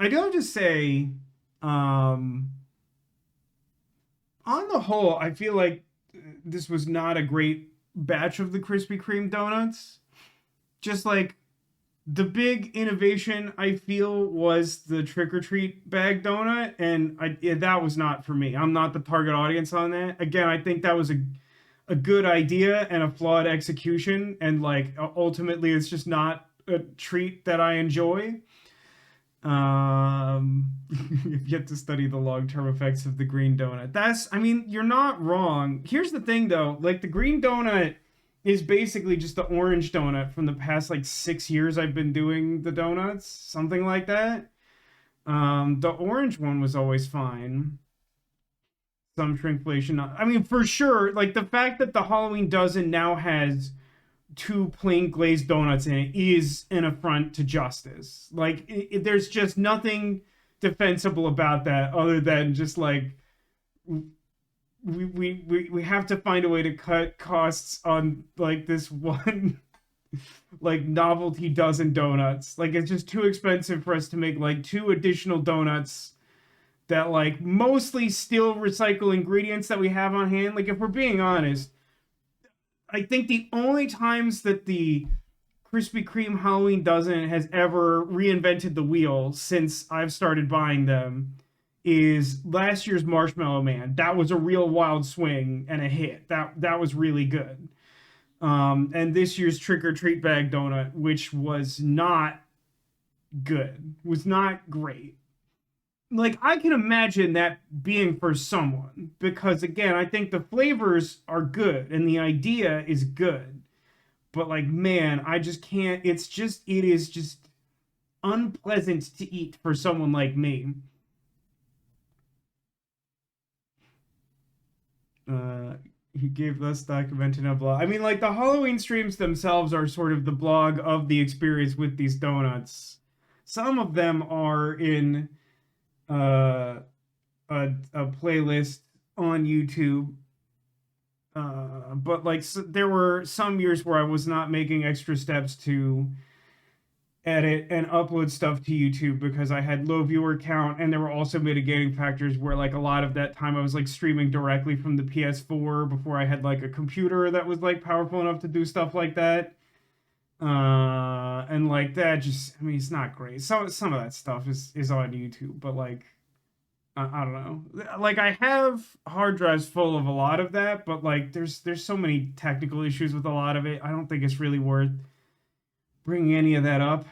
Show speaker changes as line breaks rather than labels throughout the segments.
I do have to say, um, on the whole, I feel like this was not a great batch of the Krispy Kreme donuts. Just like the big innovation I feel was the trick or treat bag donut, and that was not for me. I'm not the target audience on that. Again, I think that was a good idea and a flawed execution, and like ultimately, it's just not a treat that I enjoy. You've yet to study the long-term effects of the green donut. I mean, you're not wrong. Here's the thing, though. Like, the green donut is basically just the orange donut from the past, like, 6 years I've been doing the donuts. Something like that. The orange one was always fine. Some shrinkflation. I mean, for sure, like, the fact that the Halloween dozen now has two plain glazed donuts in it is an affront to justice. Like, there's just nothing defensible about that other than just like we have to find a way to cut costs on like this one like novelty dozen donuts. Like, it's just too expensive for us to make like two additional donuts that like mostly still recycle ingredients that we have on hand. Like, if we're being honest, I think the only times that the Krispy Kreme Halloween dozen has ever reinvented the wheel since I've started buying them is last year's Marshmallow Man. That was a real wild swing and a hit. That was really good. And this year's Trick or Treat Bag Donut, which was not good, was not great. Like, I can imagine that being for someone because, again, I think the flavors are good and the idea is good, but like, man, I just can't. It is just unpleasant to eat for someone like me. uh he gave us documented a blog. I mean, like, the Halloween streams themselves are sort of the blog of the experience with these donuts. Some of them are in uh a playlist on YouTube. But like, there were some years where I was not making extra steps to edit and upload stuff to YouTube because I had low viewer count, and there were also mitigating factors where like a lot of that time I was like streaming directly from the PS4 before I had like a computer that was like powerful enough to do stuff like that. And like that just, I mean, it's not great. Some of that stuff is on YouTube, but like I don't know. Like, I have hard drives full of a lot of that, but like there's so many technical issues with a lot of it. I don't think it's really worth bringing any of that up.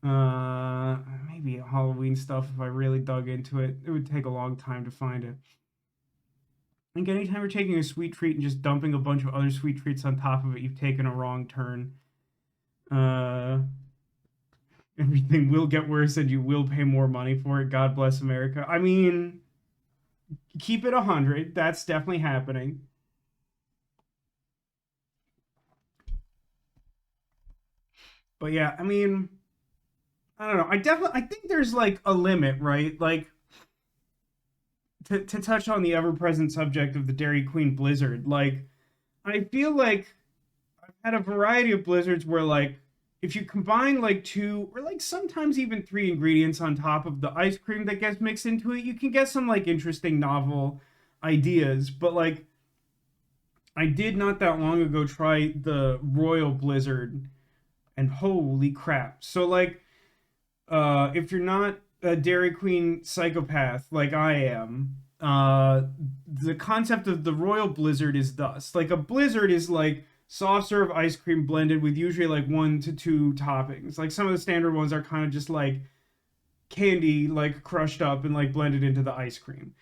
Maybe Halloween stuff if I really dug into it. It would take a long time to find it. I think anytime you're taking a sweet treat and just dumping a bunch of other sweet treats on top of it, you've taken a wrong turn. Uh, Everything will get worse and you will pay more money for it. God bless America. I mean, keep it 100. That's definitely happening. But yeah, I mean, I don't know. I think there's like a limit, right? Like, to touch on the ever-present subject of the Dairy Queen Blizzard, like, I feel like I've had a variety of blizzards where like if you combine like two or like sometimes even three ingredients on top of the ice cream that gets mixed into it, you can get some like interesting novel ideas. But like, I did not that long ago try the Royal Blizzard, and holy crap. So like, if you're not a Dairy Queen psychopath like I am, the concept of the Royal Blizzard is thus: like, a blizzard is like soft serve ice cream blended with usually like one to two toppings. Like, some of the standard ones are kind of just like candy, like crushed up and like blended into the ice cream.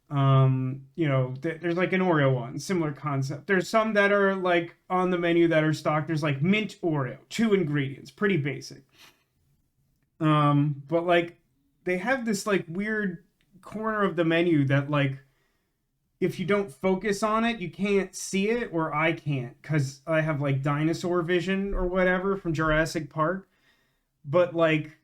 There's like an Oreo one, similar concept. There's some that are like on the menu that are stocked. There's like mint Oreo, two ingredients, pretty basic. But like, they have this like weird corner of the menu that like, if you don't focus on it, you can't see it, or I can't because I have like dinosaur vision or whatever from Jurassic Park. But like,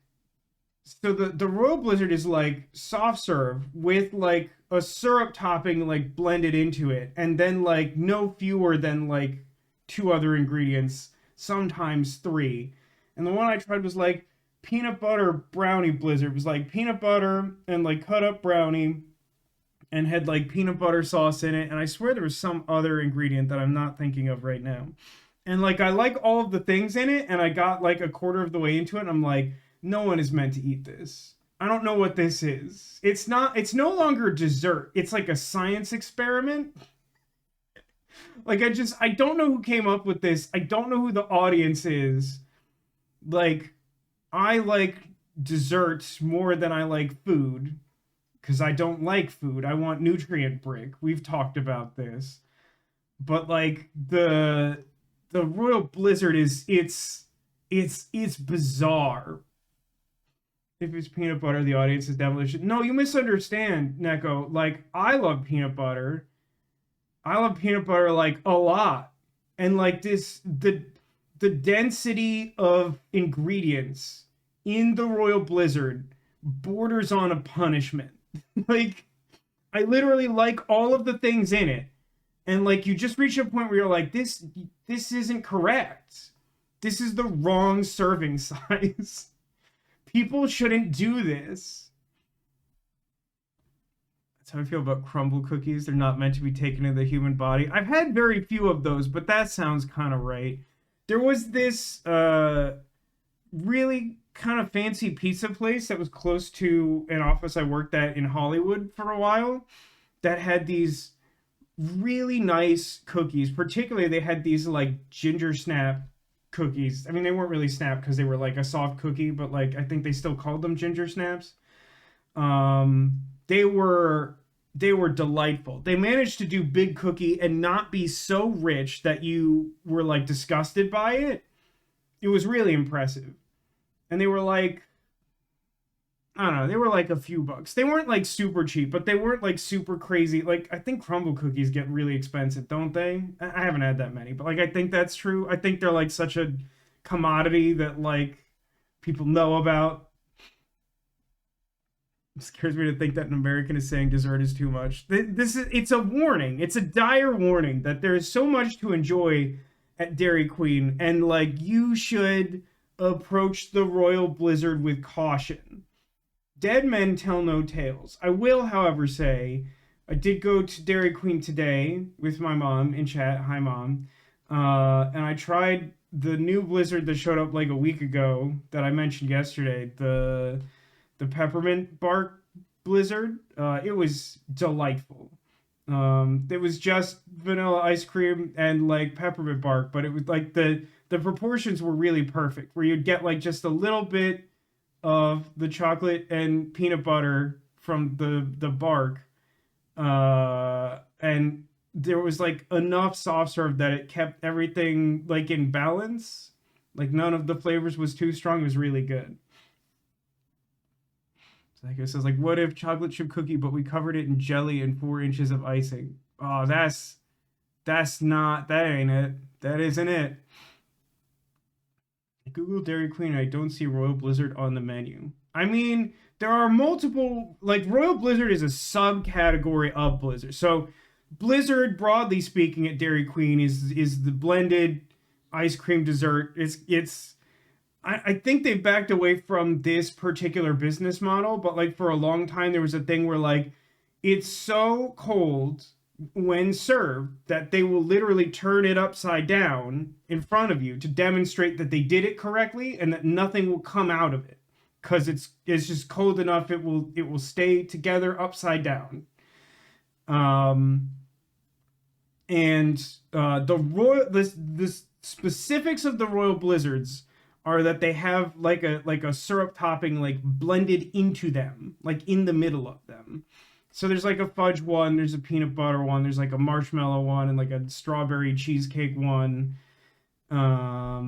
so the Royal Blizzard is like soft serve with like a syrup topping like blended into it, and then like no fewer than like two other ingredients, sometimes three. And the one I tried was like peanut butter brownie blizzard. It was like peanut butter and like cut up brownie and had like peanut butter sauce in it. And I swear there was some other ingredient that I'm not thinking of right now. And like I like all of the things in it, and I got like a quarter of the way into it, and I'm like, no one is meant to eat this. I don't know what this is. It's no longer dessert. It's like a science experiment. Like I don't know who came up with this. I don't know who the audience is. Like, I like desserts more than I like food because I don't like food. I want nutrient brick. We've talked about this. But like the Royal Blizzard is it's bizarre. If it's peanut butter, the audience is demolition. No, you misunderstand, Neko. Like, I love peanut butter. I love peanut butter like a lot. And like the density of ingredients in the Royal Blizzard borders on a punishment. Like, I literally like all of the things in it. And like you just reach a point where you're like, this isn't correct. This is the wrong serving size. People shouldn't do this. That's how I feel about crumble cookies. They're not meant to be taken in the human body. I've had very few of those, but that sounds kind of right. There was this really kind of fancy pizza place that was close to an office I worked at in Hollywood for a while that had these really nice cookies. Particularly, they had these like ginger snap cookies. I mean, they weren't really snap because they were like a soft cookie, but like I think they still called them ginger snaps. They were delightful. They managed to do big cookie and not be so rich that you were like disgusted by it. It was really impressive. And they were like, I don't know, they were like a few bucks. They weren't like super cheap, but they weren't like super crazy. Like, I think crumble cookies get really expensive, don't they? I haven't had that many, but like I think that's true. I think they're like such a commodity that like people know about. It scares me to think that an American is saying dessert is too much. It's a warning. It's a dire warning that there is so much to enjoy at Dairy Queen, and like you should approach the Royal Blizzard with caution. Dead men tell no tales. I will, however, say I did go to Dairy Queen today with my mom in chat. Hi, Mom. And I tried the new Blizzard that showed up like a week ago that I mentioned yesterday. The peppermint bark Blizzard. It was delightful. It was just vanilla ice cream and like peppermint bark, but it was like the proportions were really perfect, where you'd get like just a little bit of the chocolate and peanut butter from the bark, and there was like enough soft serve that it kept everything like in balance. Like none of the flavors was too strong. It was really good. So like it says, like, what if chocolate chip cookie, but we covered it in jelly and 4 inches of icing? Oh, that ain't it. That isn't it. Google Dairy Queen, I don't see Royal Blizzard on the menu. I mean, there are multiple, like Royal Blizzard is a subcategory of Blizzard. So Blizzard, broadly speaking, at Dairy Queen is the blended ice cream dessert. I think they've backed away from this particular business model, but like for a long time there was a thing where like it's so cold when served that they will literally turn it upside down in front of you to demonstrate that they did it correctly and that nothing will come out of it because it's just cold enough it will stay together upside down. The specifics of the Royal Blizzards are that they have like a syrup topping like blended into them, like in the middle of them. So there's like a fudge one, there's a peanut butter one, there's like a marshmallow one, and like a strawberry cheesecake one. At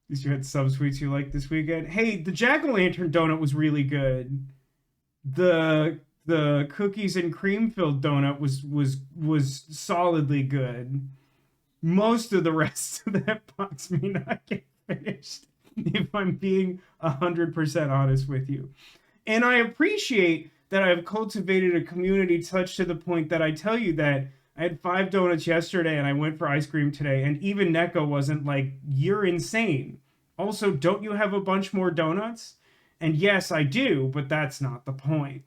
least you had some sweets you liked this weekend. Hey, the jack-o'-lantern donut was really good. The cookies and cream filled donut was solidly good. Most of the rest of that box may not get finished, if I'm being 100% honest with you. And I appreciate that I've cultivated a community touch to the point that I tell you that I had 5 donuts yesterday and I went for ice cream today, and even Neko wasn't like, you're insane. Also, don't you have a bunch more donuts? And yes, I do, but that's not the point.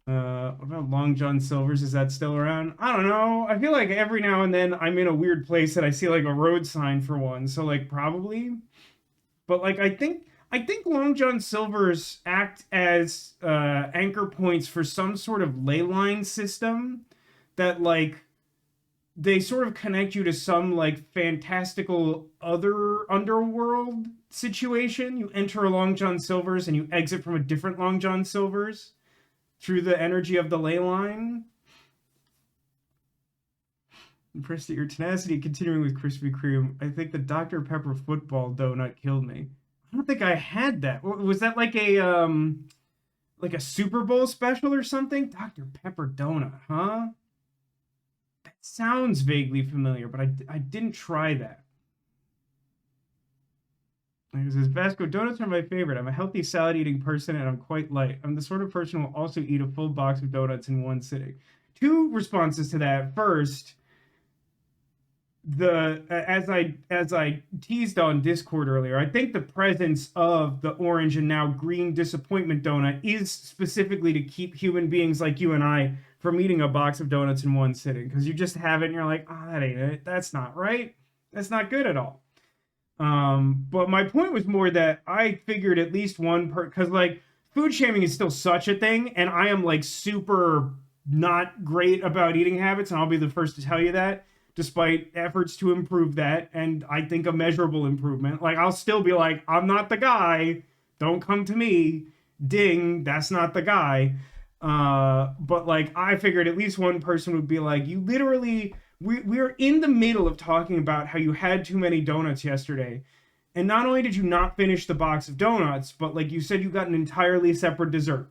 What about Long John Silver's? Is that still around? I don't know. I feel like every now and then I'm in a weird place that I see like a road sign for one. So like probably. But like I think Long John Silver's act as anchor points for some sort of ley line system that like they sort of connect you to some like fantastical other underworld situation. You enter a Long John Silver's and you exit from a different Long John Silver's through the energy of the ley line. Impressed at your tenacity continuing with Krispy Kreme. I think the Dr. Pepper football donut killed me. I don't think I had that. Was that like a Super Bowl special or something? Dr. Pepper donut, huh? That sounds vaguely familiar, but I didn't try that. It says, Vasco, donuts are my favorite. I'm a healthy salad eating person and I'm quite light. I'm the sort of person who will also eat a full box of donuts in one sitting. Two responses to that. First, as I teased on Discord earlier, I think the presence of the orange and now green disappointment donut is specifically to keep human beings like you and I from eating a box of donuts in one sitting, because you just have it and you're like, oh, that ain't it. That's not right. That's not good at all. But my point was more that I figured at least one because like food shaming is still such a thing, and I am like super not great about eating habits, and I'll be the first to tell you that, despite efforts to improve that, and I think a measurable improvement. Like I'll still be like, I'm not the guy. Don't come to me. Ding, that's not the guy. But like I figured at least one person would be like, you literally we're in the middle of talking about how you had too many donuts yesterday. And not only did you not finish the box of donuts, but like you said, you got an entirely separate dessert.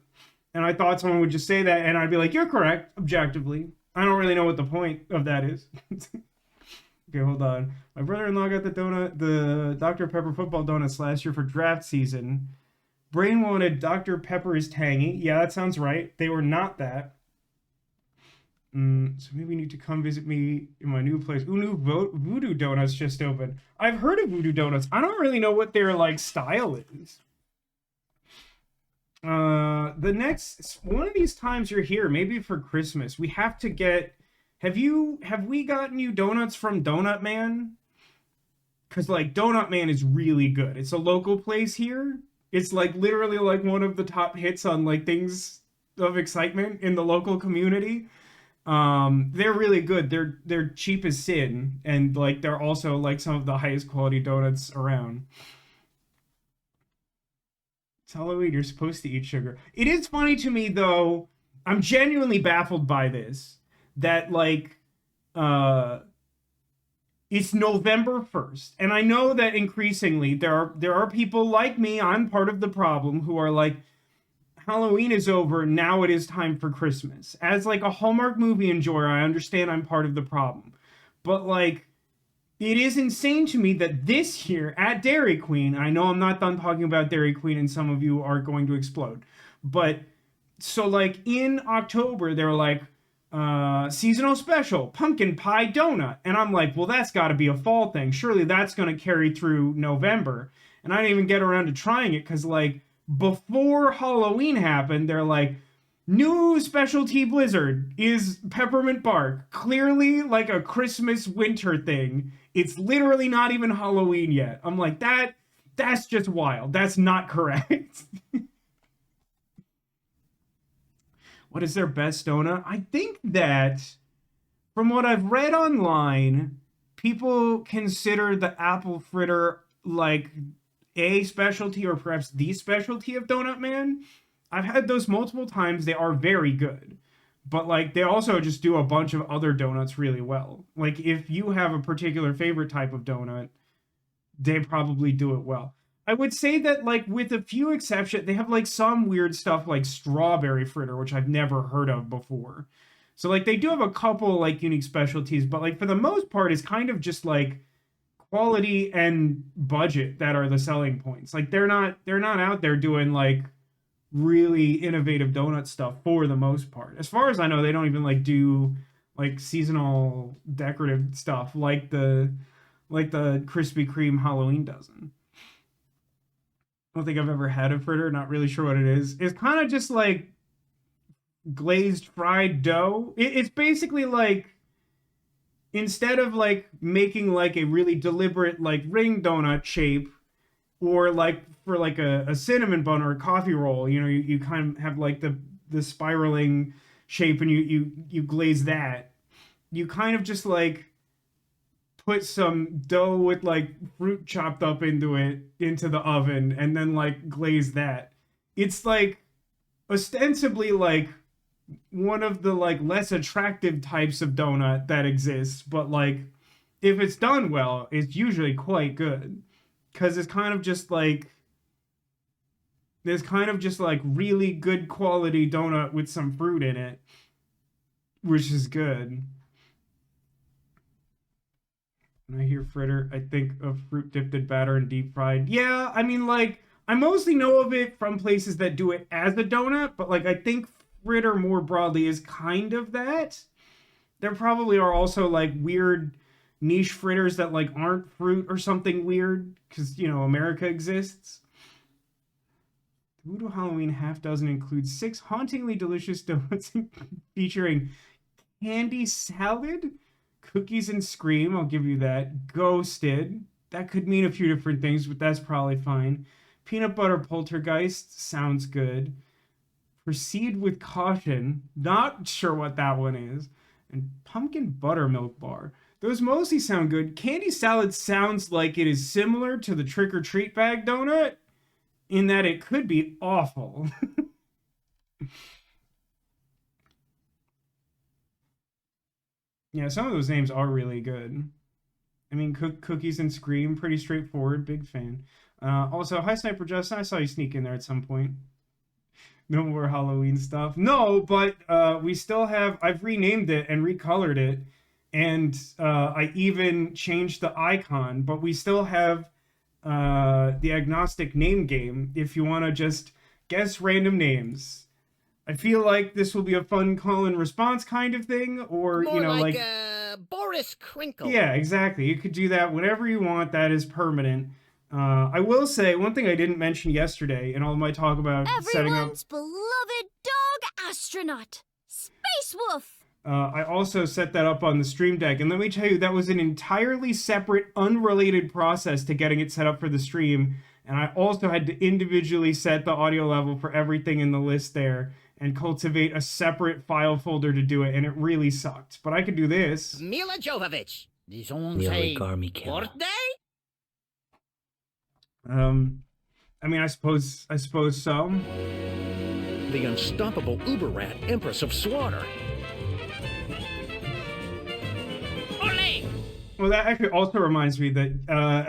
And I thought someone would just say that, and I'd be like, you're correct, objectively. I don't really know what the point of that is. Okay, hold on. My brother-in-law got the Dr. Pepper football donuts last year for draft season. Brain wanted Dr. Pepper is tangy. Yeah, that sounds right. They were not that. So maybe you need to come visit me in my new place. Ooh, new Voodoo Donuts just opened. I've heard of Voodoo Donuts. I don't really know what their like style is. The next one of these times you're here, maybe for Christmas, we have to get. Have we gotten you donuts from Donut Man? Because like Donut Man is really good. It's a local place here. It's like literally like one of the top hits on like things of excitement in the local community. They're really good. They're cheap as sin, and like they're also like some of the highest quality donuts around. It's Halloween, you're supposed to eat sugar. It is funny to me though, I'm genuinely baffled by this, that like it's November 1st. And I know that increasingly there are people like me, I'm part of the problem, who are like, Halloween is over, now it is time for Christmas. As like a Hallmark movie enjoyer, I understand I'm part of the problem. But like, it is insane to me that this year at Dairy Queen, I know I'm not done talking about Dairy Queen and some of you are going to explode, but so like in October, they're like, seasonal special, pumpkin pie donut. And I'm like, well, that's got to be a fall thing. Surely that's going to carry through November. And I didn't even get around to trying it because like, before Halloween happened, they're like, new specialty blizzard is peppermint bark. Clearly like a Christmas winter thing. It's literally not even Halloween yet. I'm like, that's just wild. That's not correct. What is their best donut? I think that from what I've read online, people consider the apple fritter like a specialty or perhaps the specialty of Donut Man. I've had those multiple times. They are very good. But like they also just do a bunch of other donuts really well. Like if you have a particular favorite type of donut, they probably do it well. I would say that like with a few exceptions, they have like some weird stuff like strawberry fritter, which I've never heard of before. So like they do have a couple like unique specialties, but like for the most part, it's kind of just like quality and budget that are the selling points. Like they're not out there doing like really innovative donut stuff for the most part. As far as I know, they don't even like do like seasonal decorative stuff like the Krispy Kreme Halloween dozen. I don't think I've ever had a fritter. Not really sure what it is. It's kind of just like glazed fried dough. It's basically like instead of like making like a really deliberate like ring donut shape or like for like a cinnamon bun or a coffee roll, you kind of have like the spiraling shape and you glaze that. You kind of just like put some dough with like fruit chopped up into it into the oven and then like glaze that. It's like ostensibly like one of the like less attractive types of donut that exists, but like if it's done well, it's usually quite good because it's kind of just like really good quality donut with some fruit in it, which is good. When I hear fritter, I think of fruit dipped in batter and deep fried. Yeah, I mean, like, I mostly know of it from places that do it as a donut, but like, I think fritter more broadly is kind of that. There probably are also like weird niche fritters that like aren't fruit or something weird because, America exists. The Voodoo Halloween half dozen includes 6 hauntingly delicious donuts featuring candy salad, cookies and scream. I'll give you that. Ghosted. That could mean a few different things, but that's probably fine. Peanut butter poltergeist sounds good. Proceed with caution. Not sure what that one is. And pumpkin buttermilk bar. Those mostly sound good. Candy salad sounds like it is similar to the trick or treat bag donut in that it could be awful. Yeah, some of those names are really good. I mean, cookies and scream, pretty straightforward. Big fan. Also, hi Sniper Justin. I saw you sneak in there at some point. No more Halloween stuff. No, but we still have. I've renamed it and recolored it, and I even changed the icon. But we still have the agnostic name game. If you want to just guess random names. I feel like this will be a fun call and response kind of thing, or
More like Boris Crinkle.
Yeah, exactly. You could do that whenever you want. That is permanent. I will say one thing I didn't mention yesterday in all my talk about setting up.
Everyone's beloved dog astronaut, Space Wolf.
I also set that up on the Stream Deck, and let me tell you, that was an entirely separate, unrelated process to getting it set up for the stream. And I also had to individually set the audio level for everything in the list there and cultivate a separate file folder to do it, and it really sucked. But I could do this.
Mila Jovovich, this own say birthday?
I mean, I suppose so.
The unstoppable uber rat, Empress of Slaughter. Ole!
Well, that actually also reminds me that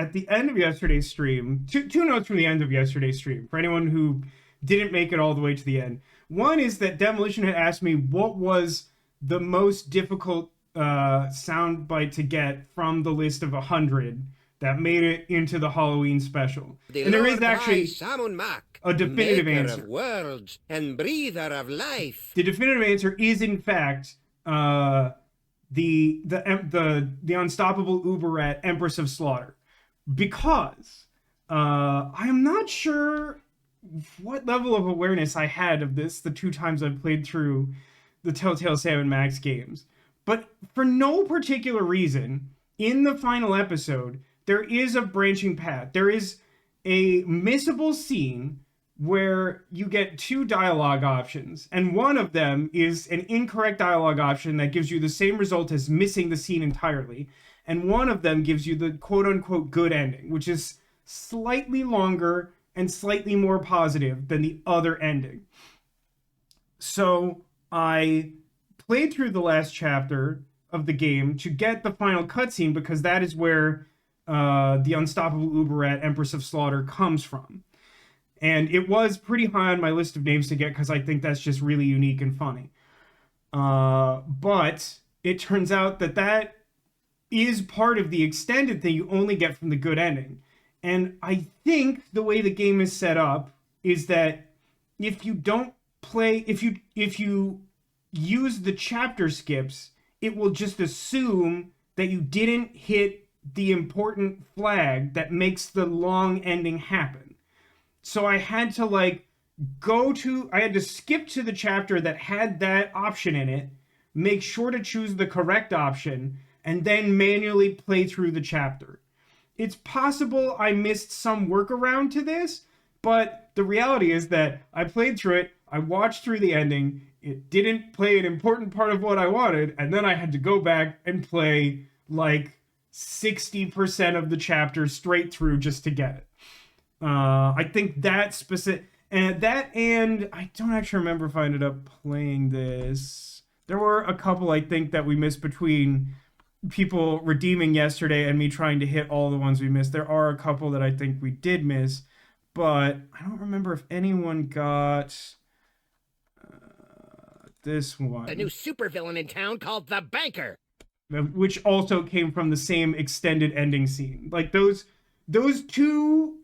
at the end of yesterday's stream, two notes from the end of yesterday's stream, for anyone who didn't make it all the way to the end. One is that Demolition had asked me what was the most difficult soundbite to get from the list of 100 that made it into the Halloween special. And there is actually a definitive answer.
Of worlds and breather of life.
The definitive answer is, in fact, the unstoppable uber rat, Empress of Slaughter, because I am not sure what level of awareness I had of this the 2 times I've played through the Telltale Sam & Max games. But for no particular reason, in the final episode, there is a branching path. There is a missable scene where you get 2 dialogue options, and one of them is an incorrect dialogue option that gives you the same result as missing the scene entirely, and one of them gives you the quote-unquote good ending, which is slightly longer and slightly more positive than the other ending. So I played through the last chapter of the game to get the final cutscene, because that is where the unstoppable uber rat, Empress of Slaughter, comes from. And it was pretty high on my list of names to get because I think that's just really unique and funny. But it turns out that is part of the extended thing you only get from the good ending. And I think the way the game is set up is that if you don't play, if you use the chapter skips, it will just assume that you didn't hit the important flag that makes the long ending happen. So I had to like I had to skip to the chapter that had that option in it, make sure to choose the correct option, and then manually play through the chapter. It's possible I missed some workaround to this, but the reality is that I played through it, I watched through the ending, it didn't play an important part of what I wanted, and then I had to go back and play like 60% of the chapter straight through just to get it. I think that specific, and I don't actually remember if I ended up playing this. There were a couple I think that we missed between people redeeming yesterday and me trying to hit all the ones we missed. There are a couple that I think we did miss, but I don't remember if anyone got this one.
A new supervillain in town called the Banker,
which also came from the same extended ending scene. Like those two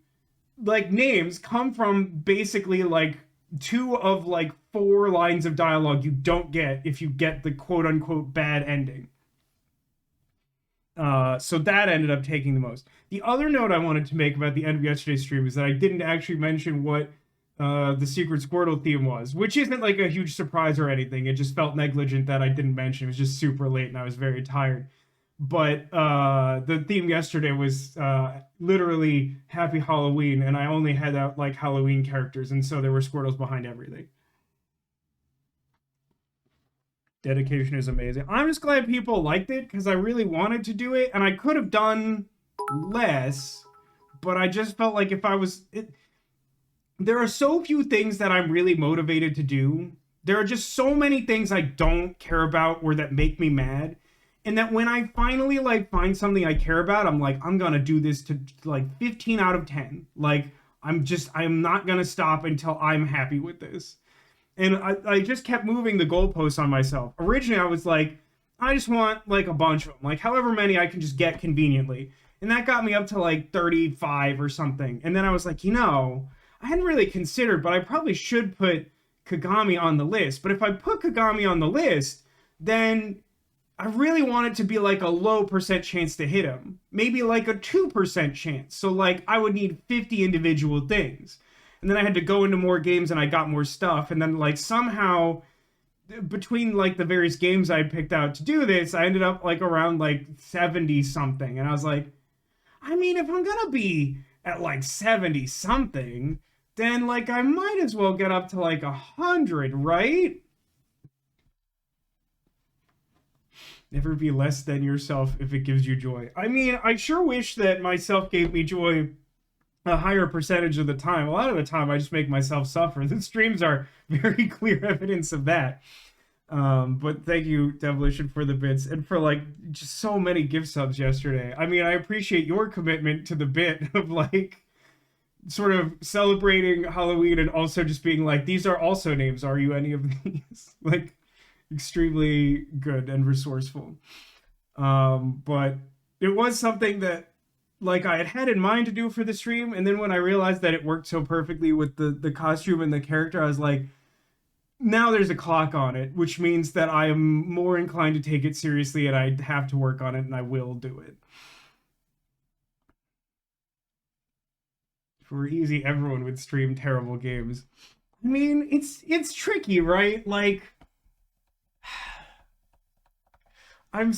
like names come from basically like 2 of like 4 lines of dialogue you don't get if you get the quote unquote bad ending. So that ended up taking the most. The other note I wanted to make about the end of yesterday's stream is that I didn't actually mention what the secret Squirtle theme was, which isn't like a huge surprise or anything. It just felt negligent that I didn't mention. It was just super late and I was very tired. But the theme yesterday was literally Happy Halloween, and I only had out like Halloween characters, and so there were Squirtles behind everything. Dedication is amazing. I'm just glad people liked it because I really wanted to do it, and I could have done less, but I just felt like if I was... There are so few things that I'm really motivated to do. There are just so many things I don't care about or that make me mad. And that when I finally like find something I care about, I'm like, I'm gonna do this to like 15 out of 10. Like, I'm not gonna stop until I'm happy with this. And I just kept moving the goalposts on myself. Originally, I was like, I just want like a bunch of them, like however many I can just get conveniently. And that got me up to like 35 or something. And then I was like, I hadn't really considered, but I probably should put Kagami on the list. But if I put Kagami on the list, then I really want it to be like a low percent chance to hit him. Maybe like a 2% chance. So like I would need 50 individual things. And then I had to go into more games and I got more stuff. And then like somehow between like the various games I picked out to do this, I ended up like around like 70 something. And I was like, I mean, if I'm gonna be at like 70 something, then like I might as well get up to like 100, right? Never be less than yourself if it gives you joy. I mean, I sure wish that myself gave me joy a higher percentage of the time. A lot of the time, I just make myself suffer. The streams are very clear evidence of that. But thank you, Devilition, for the bits and for like just so many gift subs yesterday. I mean, I appreciate your commitment to the bit of like sort of celebrating Halloween and also just being like, these are also names. Are you any of these? Like, extremely good and resourceful. But it was something that like I had in mind to do for the stream, and then when I realized that it worked so perfectly with the costume and the character, I was like, now there's a clock on it, which means that I am more inclined to take it seriously and I have to work on it, and I will do it. If it were easy, everyone would stream terrible games. I mean, it's tricky, right? Like, I'm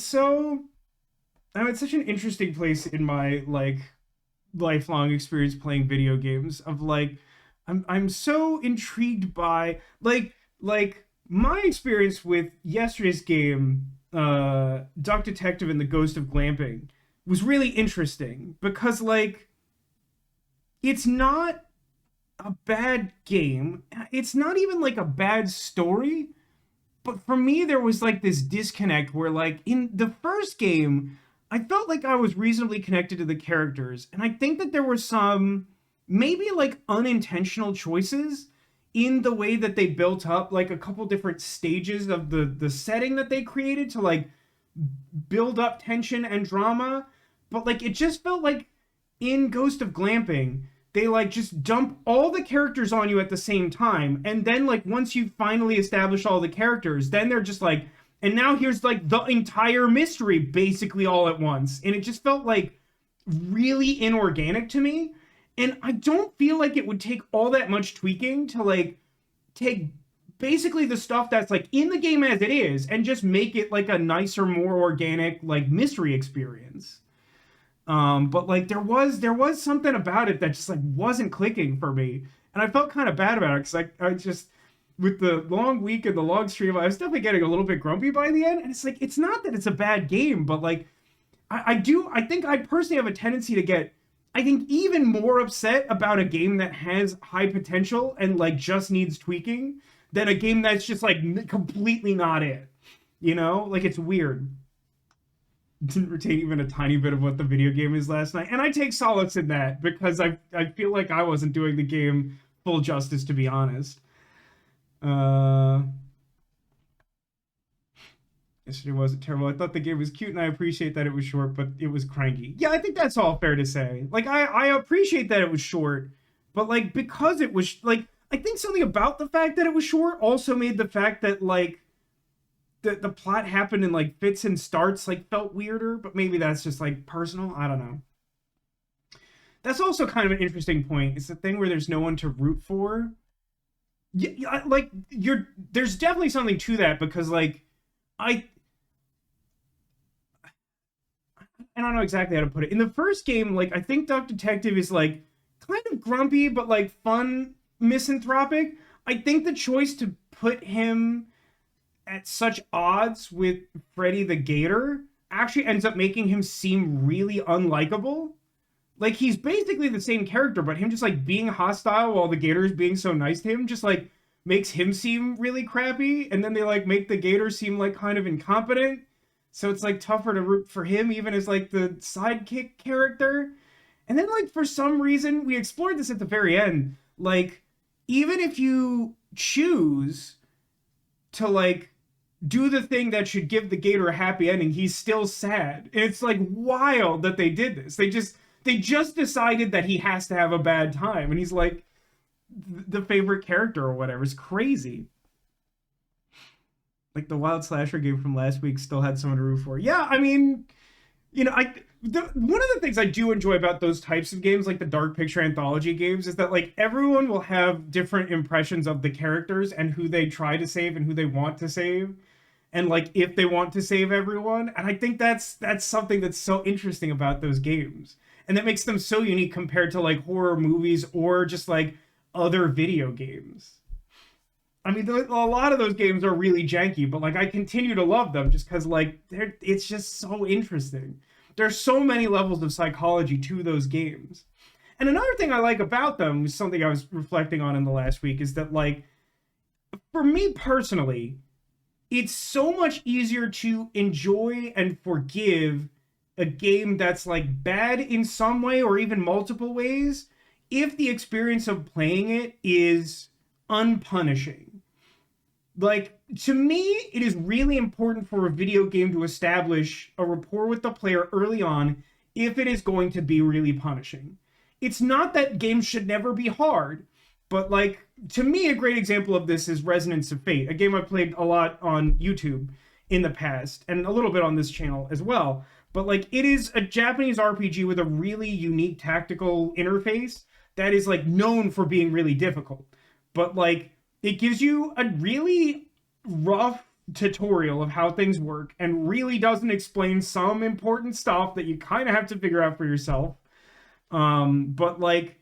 at such an interesting place in my like lifelong experience playing video games of like I'm so intrigued by like my experience with yesterday's game, Duck Detective and the Ghost of Glamping, was really interesting because like it's not a bad game. It's not even like a bad story. But for me, there was like this disconnect where like in the first game, I felt like I was reasonably connected to the characters. And I think that there were some maybe like unintentional choices in the way that they built up like a couple different stages of the setting that they created to like build up tension and drama. But like it just felt like in Ghost of Glamping, they like just dump all the characters on you at the same time. And then like once you finally establish all the characters, then they're just like, and now here's like the entire mystery basically all at once. And it just felt like really inorganic to me. And I don't feel like it would take all that much tweaking to like take basically the stuff that's like in the game as it is and just make it like a nicer, more organic like mystery experience. But like there was something about it that just like wasn't clicking for me, and I felt kind of bad about it because I just, with the long week and the long stream, I was definitely getting a little bit grumpy by the end. And it's like, it's not that it's a bad game, but like I think I personally have a tendency to get, I think, even more upset about a game that has high potential and like just needs tweaking than a game that's just like completely not it. You know, like it's weird. Didn't retain even a tiny bit of what the video game is last night, and I take solace in that because I feel like I wasn't doing the game full justice, to be honest. Yesterday wasn't terrible. I thought the game was cute, and I appreciate that it was short, but it was cranky. Yeah, I think that's all fair to say. Like, I appreciate that it was short, but like because it was like, I think something about the fact that it was short also made the fact that like the plot happened in like fits and starts like felt weirder, but maybe that's just like personal. I don't know. That's also kind of an interesting point. It's the thing where there's no one to root for. Yeah, like there's definitely something to that because like I don't know exactly how to put it. In the first game, like I think Duck Detective is like kind of grumpy but like fun misanthropic. I think the choice to put him at such odds with Freddy the Gator actually ends up making him seem really unlikable. Like, he's basically the same character, but him just, like, being hostile while the Gator is being so nice to him just, like, makes him seem really crappy. And then they, like, make the Gator seem, like, kind of incompetent. So it's, like, tougher to root for him, even as, like, the sidekick character. And then, like, for some reason, we explored this at the very end. Like, even if you choose to, like, do the thing that should give the Gator a happy ending, he's still sad. And it's like wild that they did this. They just decided that he has to have a bad time, and he's like the favorite character or whatever. It's crazy. Like the Wild Slasher game from last week still had someone to root for. Yeah, I mean, you know, one of the things I do enjoy about those types of games, like the Dark Picture Anthology games, is that like everyone will have different impressions of the characters and who they try to save and who they want to save. And like if they want to save everyone. And I think that's something that's so interesting about those games. And that makes them so unique compared to like horror movies or just like other video games. I mean, a lot of those games are really janky, but like I continue to love them just because like it's just so interesting. There's so many levels of psychology to those games. And another thing I like about them is something I was reflecting on in the last week is that like, for me personally, it's so much easier to enjoy and forgive a game that's like bad in some way or even multiple ways if the experience of playing it is unpunishing. Like, to me, it is really important for a video game to establish a rapport with the player early on if it is going to be really punishing. It's not that games should never be hard, but like, to me, a great example of this is Resonance of Fate, a game I've played a lot on YouTube in the past, and a little bit on this channel as well. But like, it is a Japanese RPG with a really unique tactical interface that is like known for being really difficult. But like, it gives you a really rough tutorial of how things work and really doesn't explain some important stuff that you kind of have to figure out for yourself. But like,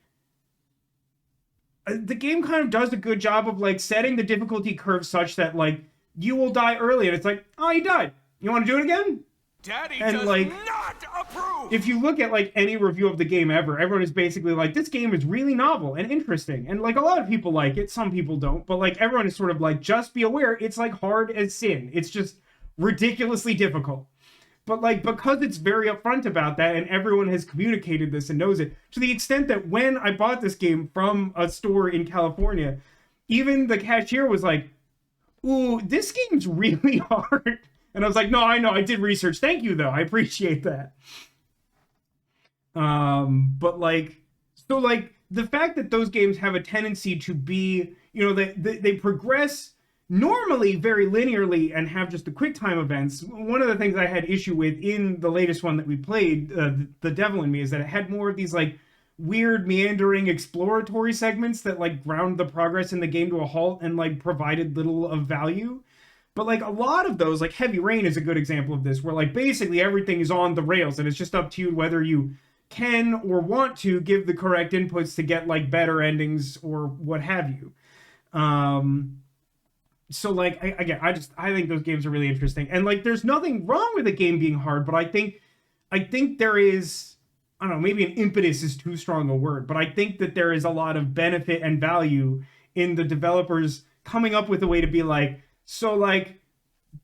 the game kind of does a good job of like setting the difficulty curve such that like you will die early and it's like, oh, you died. You want to do it again?
Daddy
and
does
like,
not approve.
If you look at like any review of the game ever, everyone is basically like, this game is really novel and interesting. And like a lot of people like it, some people don't, but like everyone is sort of like, just be aware, it's like hard as sin. It's just ridiculously difficult. But like, because it's very upfront about that and everyone has communicated this and knows it, to the extent that when I bought this game from a store in California, even the cashier was like, ooh, this game's really hard. And I was like, no, I know, I did research. Thank you, though. I appreciate that. But like, so like, the fact that those games have a tendency to be, you know, they progress normally very linearly and have just the quick time events. One of the things I had issue with in the latest one that we played, The Devil in Me, is that it had more of these like weird meandering exploratory segments that like ground the progress in the game to a halt and like provided little of value. But like a lot of those, like Heavy Rain is a good example of this, where like basically everything is on the rails and it's just up to you whether you can or want to give the correct inputs to get like better endings or what have you. So like again, I think those games are really interesting, and like there's nothing wrong with a game being hard, but I think there is, I don't know, maybe an impetus is too strong a word, but I think that there is a lot of benefit and value in the developers coming up with a way to be like, so like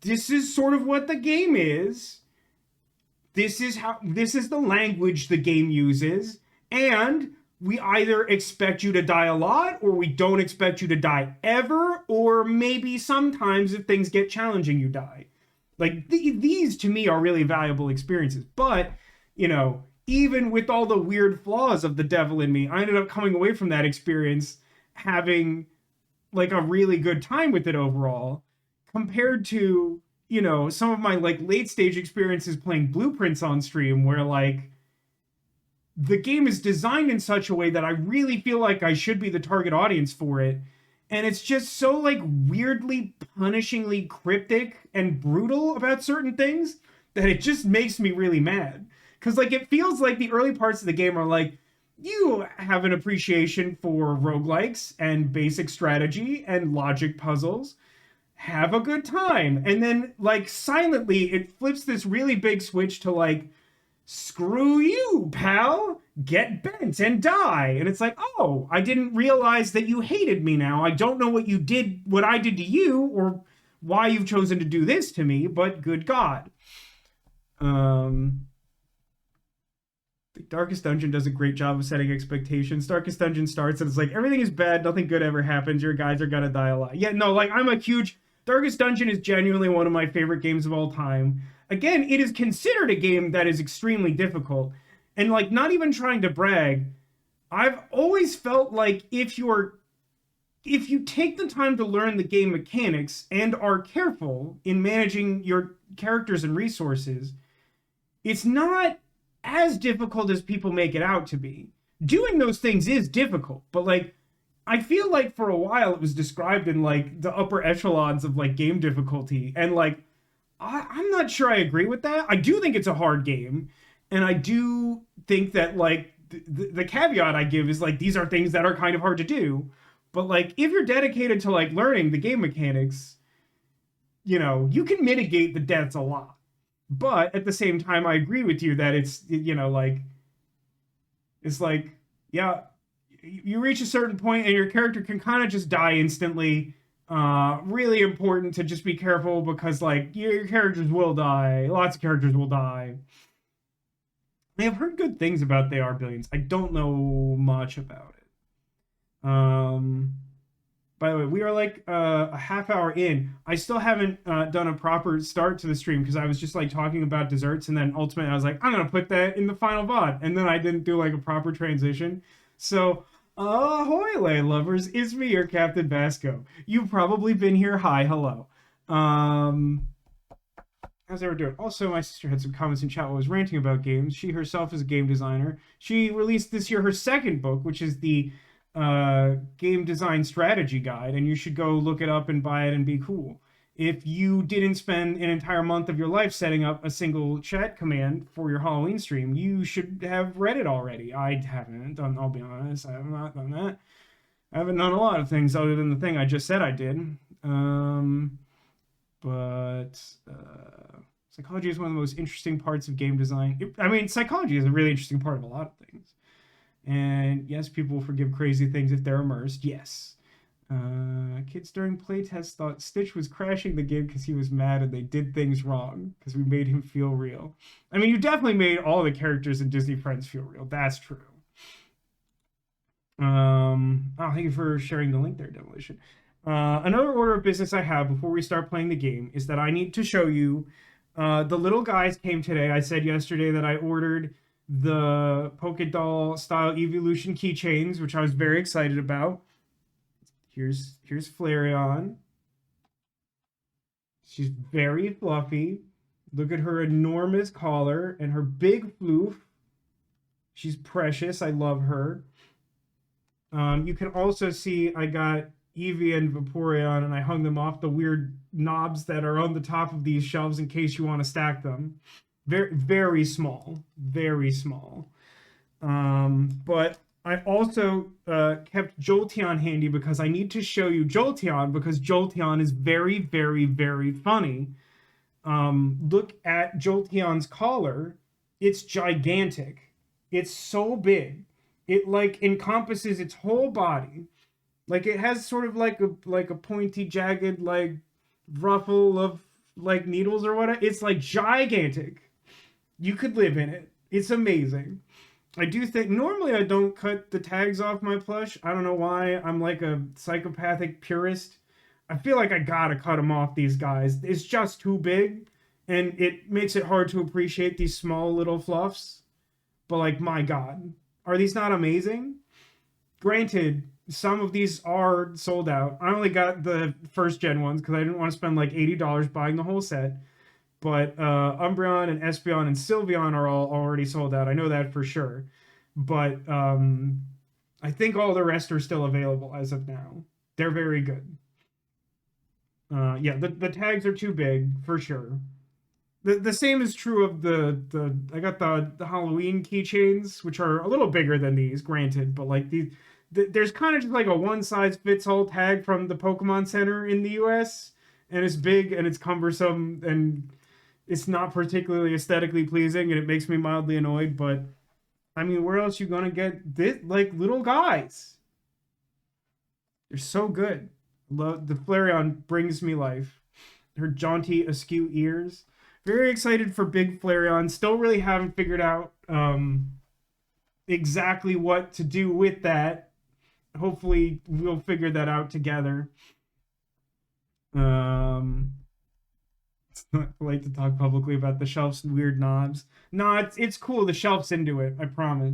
this is sort of what the game is. This is the language the game uses, and we either expect you to die a lot or we don't expect you to die ever, or maybe sometimes if things get challenging you die. Like these to me are really valuable experiences. But, you know, even with all the weird flaws of the devil in me, I ended up coming away from that experience having like a really good time with it overall, compared to, you know, some of my like late stage experiences playing Blueprints on stream, where like the game is designed in such a way that I really feel like I should be the target audience for it. And it's just so like weirdly punishingly cryptic and brutal about certain things that it just makes me really mad. Cause like it feels like the early parts of the game are like, you have an appreciation for roguelikes and basic strategy and logic puzzles. Have a good time. And then like silently it flips this really big switch to like, screw you, pal, get bent and die. And it's like, oh, I didn't realize that you hated me now. I don't know what I did to you, or why you've chosen to do this to me, but good God. The Darkest Dungeon does a great job of setting expectations. Darkest Dungeon starts and it's like, everything is bad, nothing good ever happens, your guys are gonna die a lot. Yeah, no, like I'm a huge... Darkest Dungeon is genuinely one of my favorite games of all time. Again, it is considered a game that is extremely difficult. And like, not even trying to brag, I've always felt like if you take the time to learn the game mechanics and are careful in managing your characters and resources, it's not as difficult as people make it out to be. Doing those things is difficult, but like, I feel like for a while it was described in like the upper echelons of like game difficulty, and like I'm not sure I agree with that. I do think it's a hard game, and I do think that like the caveat I give is like these are things that are kind of hard to do, but like if you're dedicated to like learning the game mechanics, you know, you can mitigate the deaths a lot. But at the same time, I agree with you that it's, you know, like it's like, yeah, you reach a certain point and your character can kind of just die instantly. Really important to just be careful, because like your characters will die. Lots of characters will die. I have heard good things about They Are Billions. I don't know much about it. By the way, we are like a half hour in. I still haven't done a proper start to the stream because I was just like talking about desserts, and then ultimately I was like, I'm gonna put that in the final VOD, and then I didn't do like a proper transition. So, ahoy, lay lovers, it's me, your Captain Vasco. You've probably been here. Hi, hello. How's everyone doing? Also, my sister had some comments in chat while I was ranting about games. She herself is a game designer. She released this year her second book, which is the game design strategy guide, and you should go look it up and buy it and be cool. If you didn't spend an entire month of your life setting up a single chat command for your Halloween stream, you should have read it already. I haven't done, I'll be honest, I have not done that. I haven't done a lot of things other than the thing I just said I did. But psychology is one of the most interesting parts of game design. I mean, psychology is a really interesting part of a lot of things. And yes, people will forgive crazy things if they're immersed. Yes. Kids during playtest thought Stitch was crashing the game because he was mad and they did things wrong because we made him feel real. I mean, you definitely made all the characters in Disney Friends feel real. That's true. Thank you for sharing the link there, Demolition. Another order of business I have before we start playing the game is that I need to show you the little guys came today. I said yesterday that I ordered the Poke Doll style evolution keychains, which I was very excited about. Here's Flareon. She's very fluffy. Look at her enormous collar and her big floof. She's precious. I love her. You can also see I got Eevee and Vaporeon, and I hung them off the weird knobs that are on the top of these shelves in case you want to stack them. Very, very small. Very small. But I also kept Jolteon handy because I need to show you Jolteon because Jolteon is very, very, very funny. Look at Jolteon's collar. It's gigantic. It's so big. It like encompasses its whole body. Like it has sort of like a pointy, jagged like ruffle of like needles or whatever. It's like gigantic. You could live in it. It's amazing. I do think normally I don't cut the tags off my plush. I don't know why. I'm like a psychopathic purist. I feel like I gotta cut them off, these guys. It's just too big, and it makes it hard to appreciate these small little fluffs. But like, my God, are these not amazing? Granted, some of these are sold out. I only got the first gen ones because I didn't want to spend like $80 buying the whole set. But Umbreon and Espeon and Sylveon are all already sold out. I know that for sure. But I think all the rest are still available as of now. They're very good. Yeah, the tags are too big for sure. The same is true of I got the Halloween keychains, which are a little bigger than these, granted, but like there's kind of just like a one-size-fits-all tag from the Pokemon Center in the US, and it's big and it's cumbersome and it's not particularly aesthetically pleasing, and it makes me mildly annoyed. But I mean, where else you gonna get this like little guys? They're so good. The Flareon brings me life. Her jaunty, askew ears. Very excited for big Flareon. Still really haven't figured out exactly what to do with that. Hopefully we'll figure that out together. It's not polite to talk publicly about the shelf's weird knobs. No, it's cool. The shelf's into it. I promise.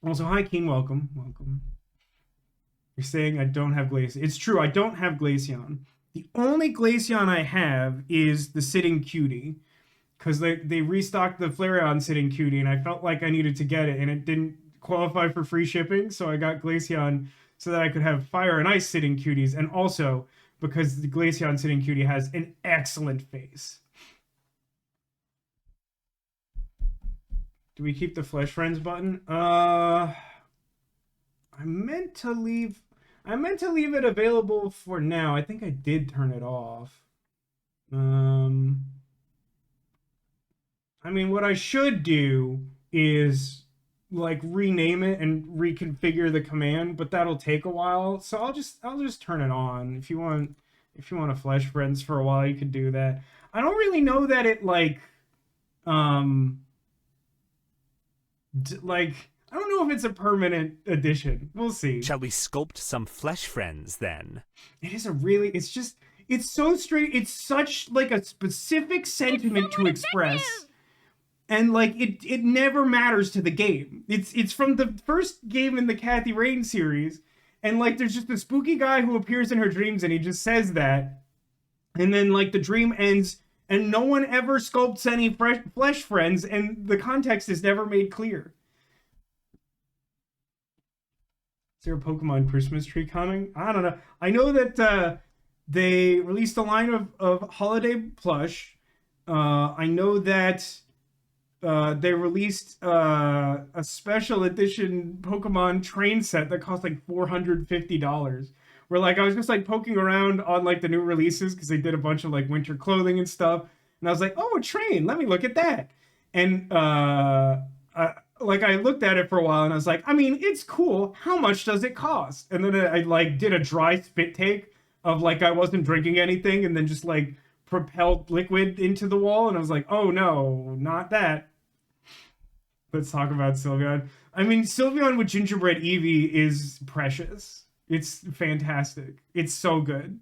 Also, hi, Keen. Welcome. Welcome. You're saying I don't have Glaceon. It's true, I don't have Glaceon. The only Glaceon I have is the Sitting Cutie. Because they restocked the Flareon Sitting Cutie, and I felt like I needed to get it, and it didn't qualify for free shipping, so I got Glaceon so that I could have Fire and Ice Sitting Cuties, and also because the Glaceon Sitting Cutie has an excellent face. Do we keep the Flesh Friends button? I meant to leave it available for now. I think I did turn it off. I mean, what I should do is like rename it and reconfigure the command, but that'll take a while. So I'll just turn it on. If you want to Flesh Friends for a while, you could do that. I don't really know that it like I don't know if it's a permanent addition. We'll see.
Shall we sculpt some Flesh Friends then?
It is it's so straight. It's such like a specific sentiment to express. And like it never matters to the game. It's from the first game in the Kathy Rain series, and like there's just a spooky guy who appears in her dreams, and he just says that, and then like the dream ends, and no one ever sculpts any Flesh Friends, and the context is never made clear. Is there a Pokemon Christmas tree coming? I don't know. I know that they released a line of holiday plush. I know that they released a special edition Pokemon train set that cost like $450. Where like I was just like poking around on like the new releases because they did a bunch of like winter clothing and stuff, and I was like, oh, a train, let me look at that. And I looked at it for a while and I was like, I mean, it's cool. How much does it cost? And then I like did a dry spit take of like I wasn't drinking anything, and then just like propelled liquid into the wall, and I was like, oh no, not that. Let's talk about Sylveon. I mean, Sylveon with Gingerbread Eevee is precious. It's fantastic. It's so good.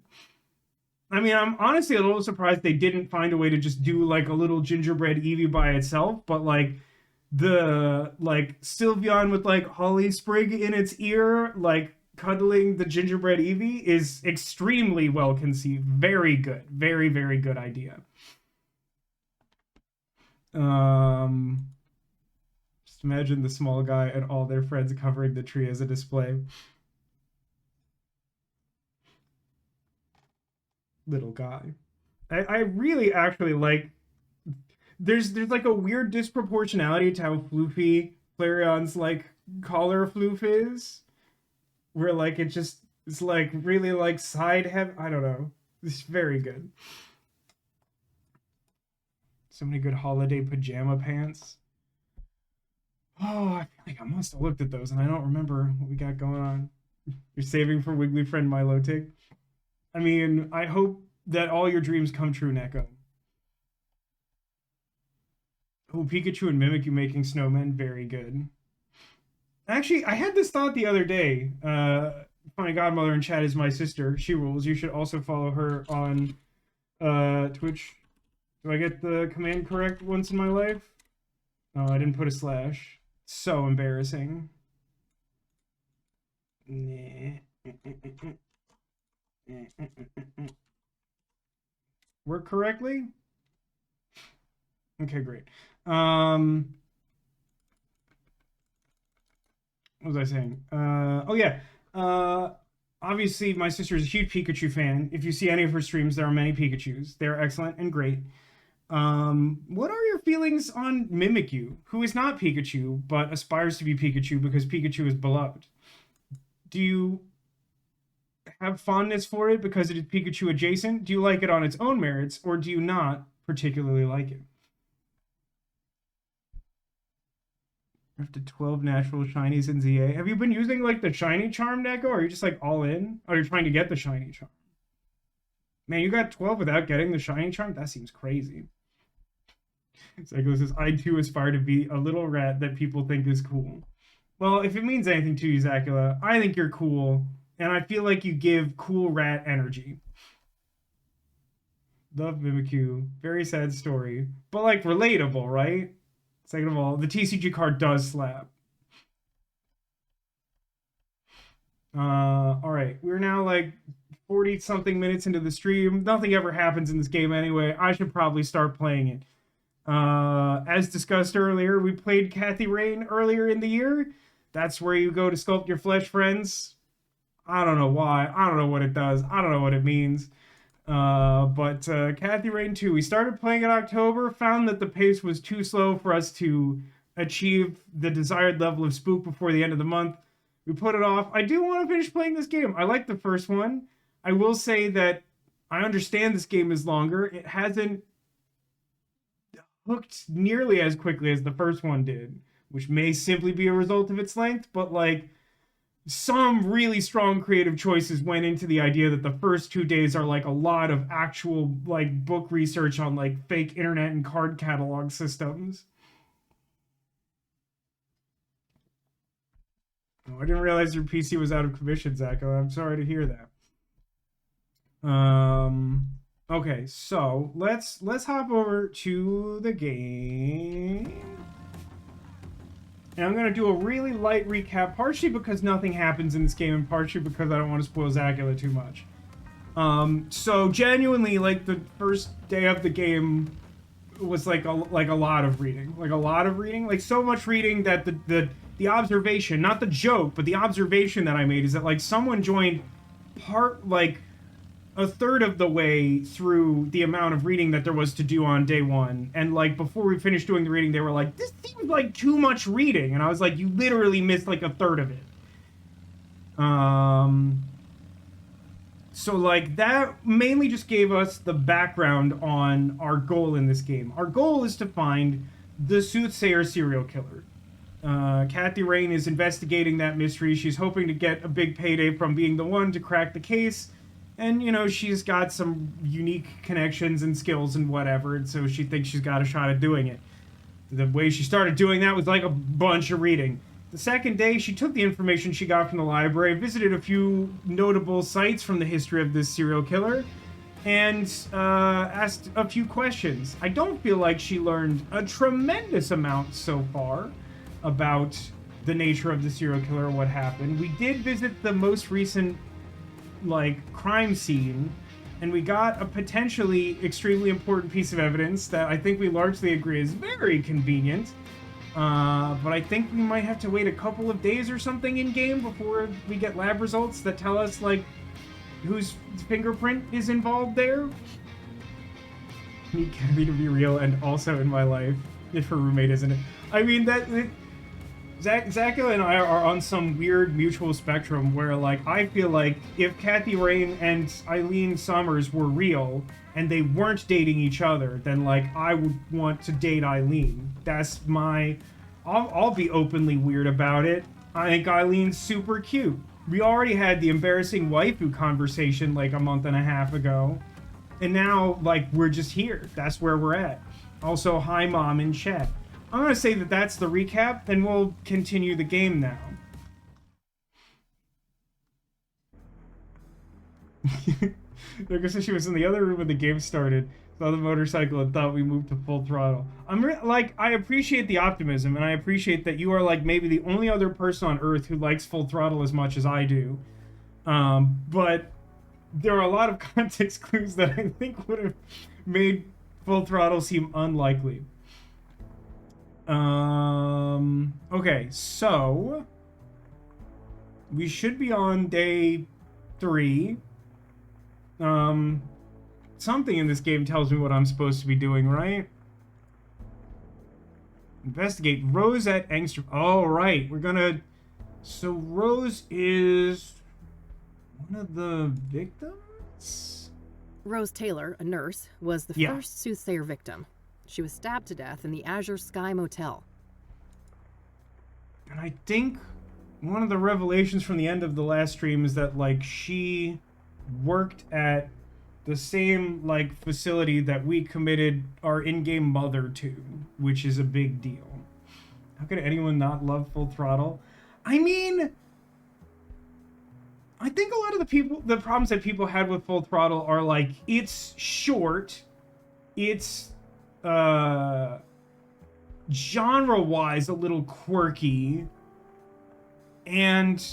I mean, I'm honestly a little surprised they didn't find a way to just do like a little Gingerbread Eevee by itself, but like the like Sylveon with like Holly Sprig in its ear, like cuddling the Gingerbread Eevee is extremely well conceived. Very good. Very, very good idea. Just imagine the small guy and all their friends covering the tree as a display. Little guy. I really actually like. There's like a weird disproportionality to how floofy Flareon's like collar floof is, where like it's like really like side heavy. I don't know. It's very good. So many good holiday pajama pants. Oh, I feel like I must have looked at those and I don't remember what we got going on. You're saving for Wiggly Friend Milo Tick. I mean, I hope that all your dreams come true, Neko. Oh, Pikachu and Mimikyu making snowmen, very good. Actually, I had this thought the other day. My godmother in chat is my sister. She rules. You should also follow her on Twitch. Do I get the command correct once in my life? No, I didn't put a slash. So embarrassing. Work correctly? Okay, great. What was I saying? Oh yeah. Obviously, my sister is a huge Pikachu fan. If you see any of her streams, there are many Pikachus. They're excellent and great. What are your feelings on Mimikyu, who is not Pikachu, but aspires to be Pikachu because Pikachu is beloved? Do you have fondness for it because it is Pikachu adjacent? Do you like it on its own merits, or do you not particularly like it? Up to 12 natural shinies in ZA. Have you been using like the shiny charm, Neko? Or are you just like all in? Or you're trying to get the shiny charm? Man, you got 12 without getting the shiny charm? That seems crazy. Psycho says, I too aspire to be a little rat that people think is cool. Well, if it means anything to you, Zacula, I think you're cool. And I feel like you give cool rat energy. Love Mimikyu. Very sad story. But like relatable, right? Second of all, the TCG card does slap. All right, we're now like 40 something minutes into the stream. Nothing ever happens in this game anyway. I should probably start playing it. As discussed earlier, we played Kathy Rain earlier in the year. That's where you go to sculpt your flesh friends. I don't know why. I don't know what it does. I don't know what it means. But Kathy Rain 2, we started playing in October, found that the pace was too slow for us to achieve the desired level of spook before the end of the month. We put it off. I do want to finish playing this game. I like the first one. I will say that I understand this game is longer. It hasn't hooked nearly as quickly as the first one did, which may simply be a result of its length, but like some really strong creative choices went into the idea that the first 2 days are like a lot of actual like book research on like fake internet and card catalog systems. Oh, I didn't realize your PC was out of commission, Zacho. I'm sorry to hear that. Okay, so let's hop over to the game. And I'm going to do a really light recap, partially because nothing happens in this game, and partially because I don't want to spoil Zacula too much. So genuinely, like, the first day of the game was like a lot of reading. Like, so much reading that the observation, not the joke, but the observation that I made is that, like, someone joined a third of the way through the amount of reading that there was to do on day one. And like before we finished doing the reading, they were like, this seems like too much reading. And I was like, you literally missed like a third of it. So like that mainly just gave us the background on our goal in this game. Our goal is to find the Soothsayer serial killer. Kathy Rain is investigating that mystery. She's hoping to get a big payday from being the one to crack the case. And, you know, she's got some unique connections and skills and whatever, and so she thinks she's got a shot at doing it. The way she started doing that was like a bunch of reading. The second day, she took the information she got from the library, visited a few notable sites from the history of this serial killer, and asked a few questions. I don't feel like she learned a tremendous amount so far about the nature of the serial killer or what happened. We did visit the most recent like crime scene And we got a potentially extremely important piece of evidence that I think we largely agree is very convenient. But I think we might have to wait a couple of days or something in-game before we get lab results that tell us, like, whose fingerprint is involved there. I need Kathy to be real and also in my life, if her roommate isn't it. I mean, Zachula and I are on some weird mutual spectrum where, like, I feel like if Kathy Rain and Eileen Summers were real and they weren't dating each other, then, like, I would want to date Eileen. That's my... I'll be openly weird about it. I think Eileen's super cute. We already had the embarrassing waifu conversation, like, a month and a half ago. And now, like, we're just here. That's where we're at. Also, hi, Mom, in chat. I'm going to say that that's the recap, and we'll continue the game now. Like I said, she was in the other room when the game started, saw the motorcycle, and thought we moved to full throttle. I appreciate the optimism, and I appreciate that you are, like, maybe the only other person on Earth who likes full throttle as much as I do. But there are a lot of context clues that I think would have made full throttle seem unlikely. Okay, so we should be on day 3. Something in this game tells me what I'm supposed to be doing, right? Investigate Rose at Engstrom. Oh, right. We're gonna... So Rose is one of the victims?
Rose Taylor, a nurse, was the first Soothsayer victim. She was stabbed to death in the Azure Sky Motel.
And I think one of the revelations from the end of the last stream is that, like, she worked at the same, like, facility that we committed our in-game mother to, which is a big deal. How could anyone not love Full Throttle? I mean, I think a lot of the problems that people had with Full Throttle are, like, it's short, it's genre-wise a little quirky, and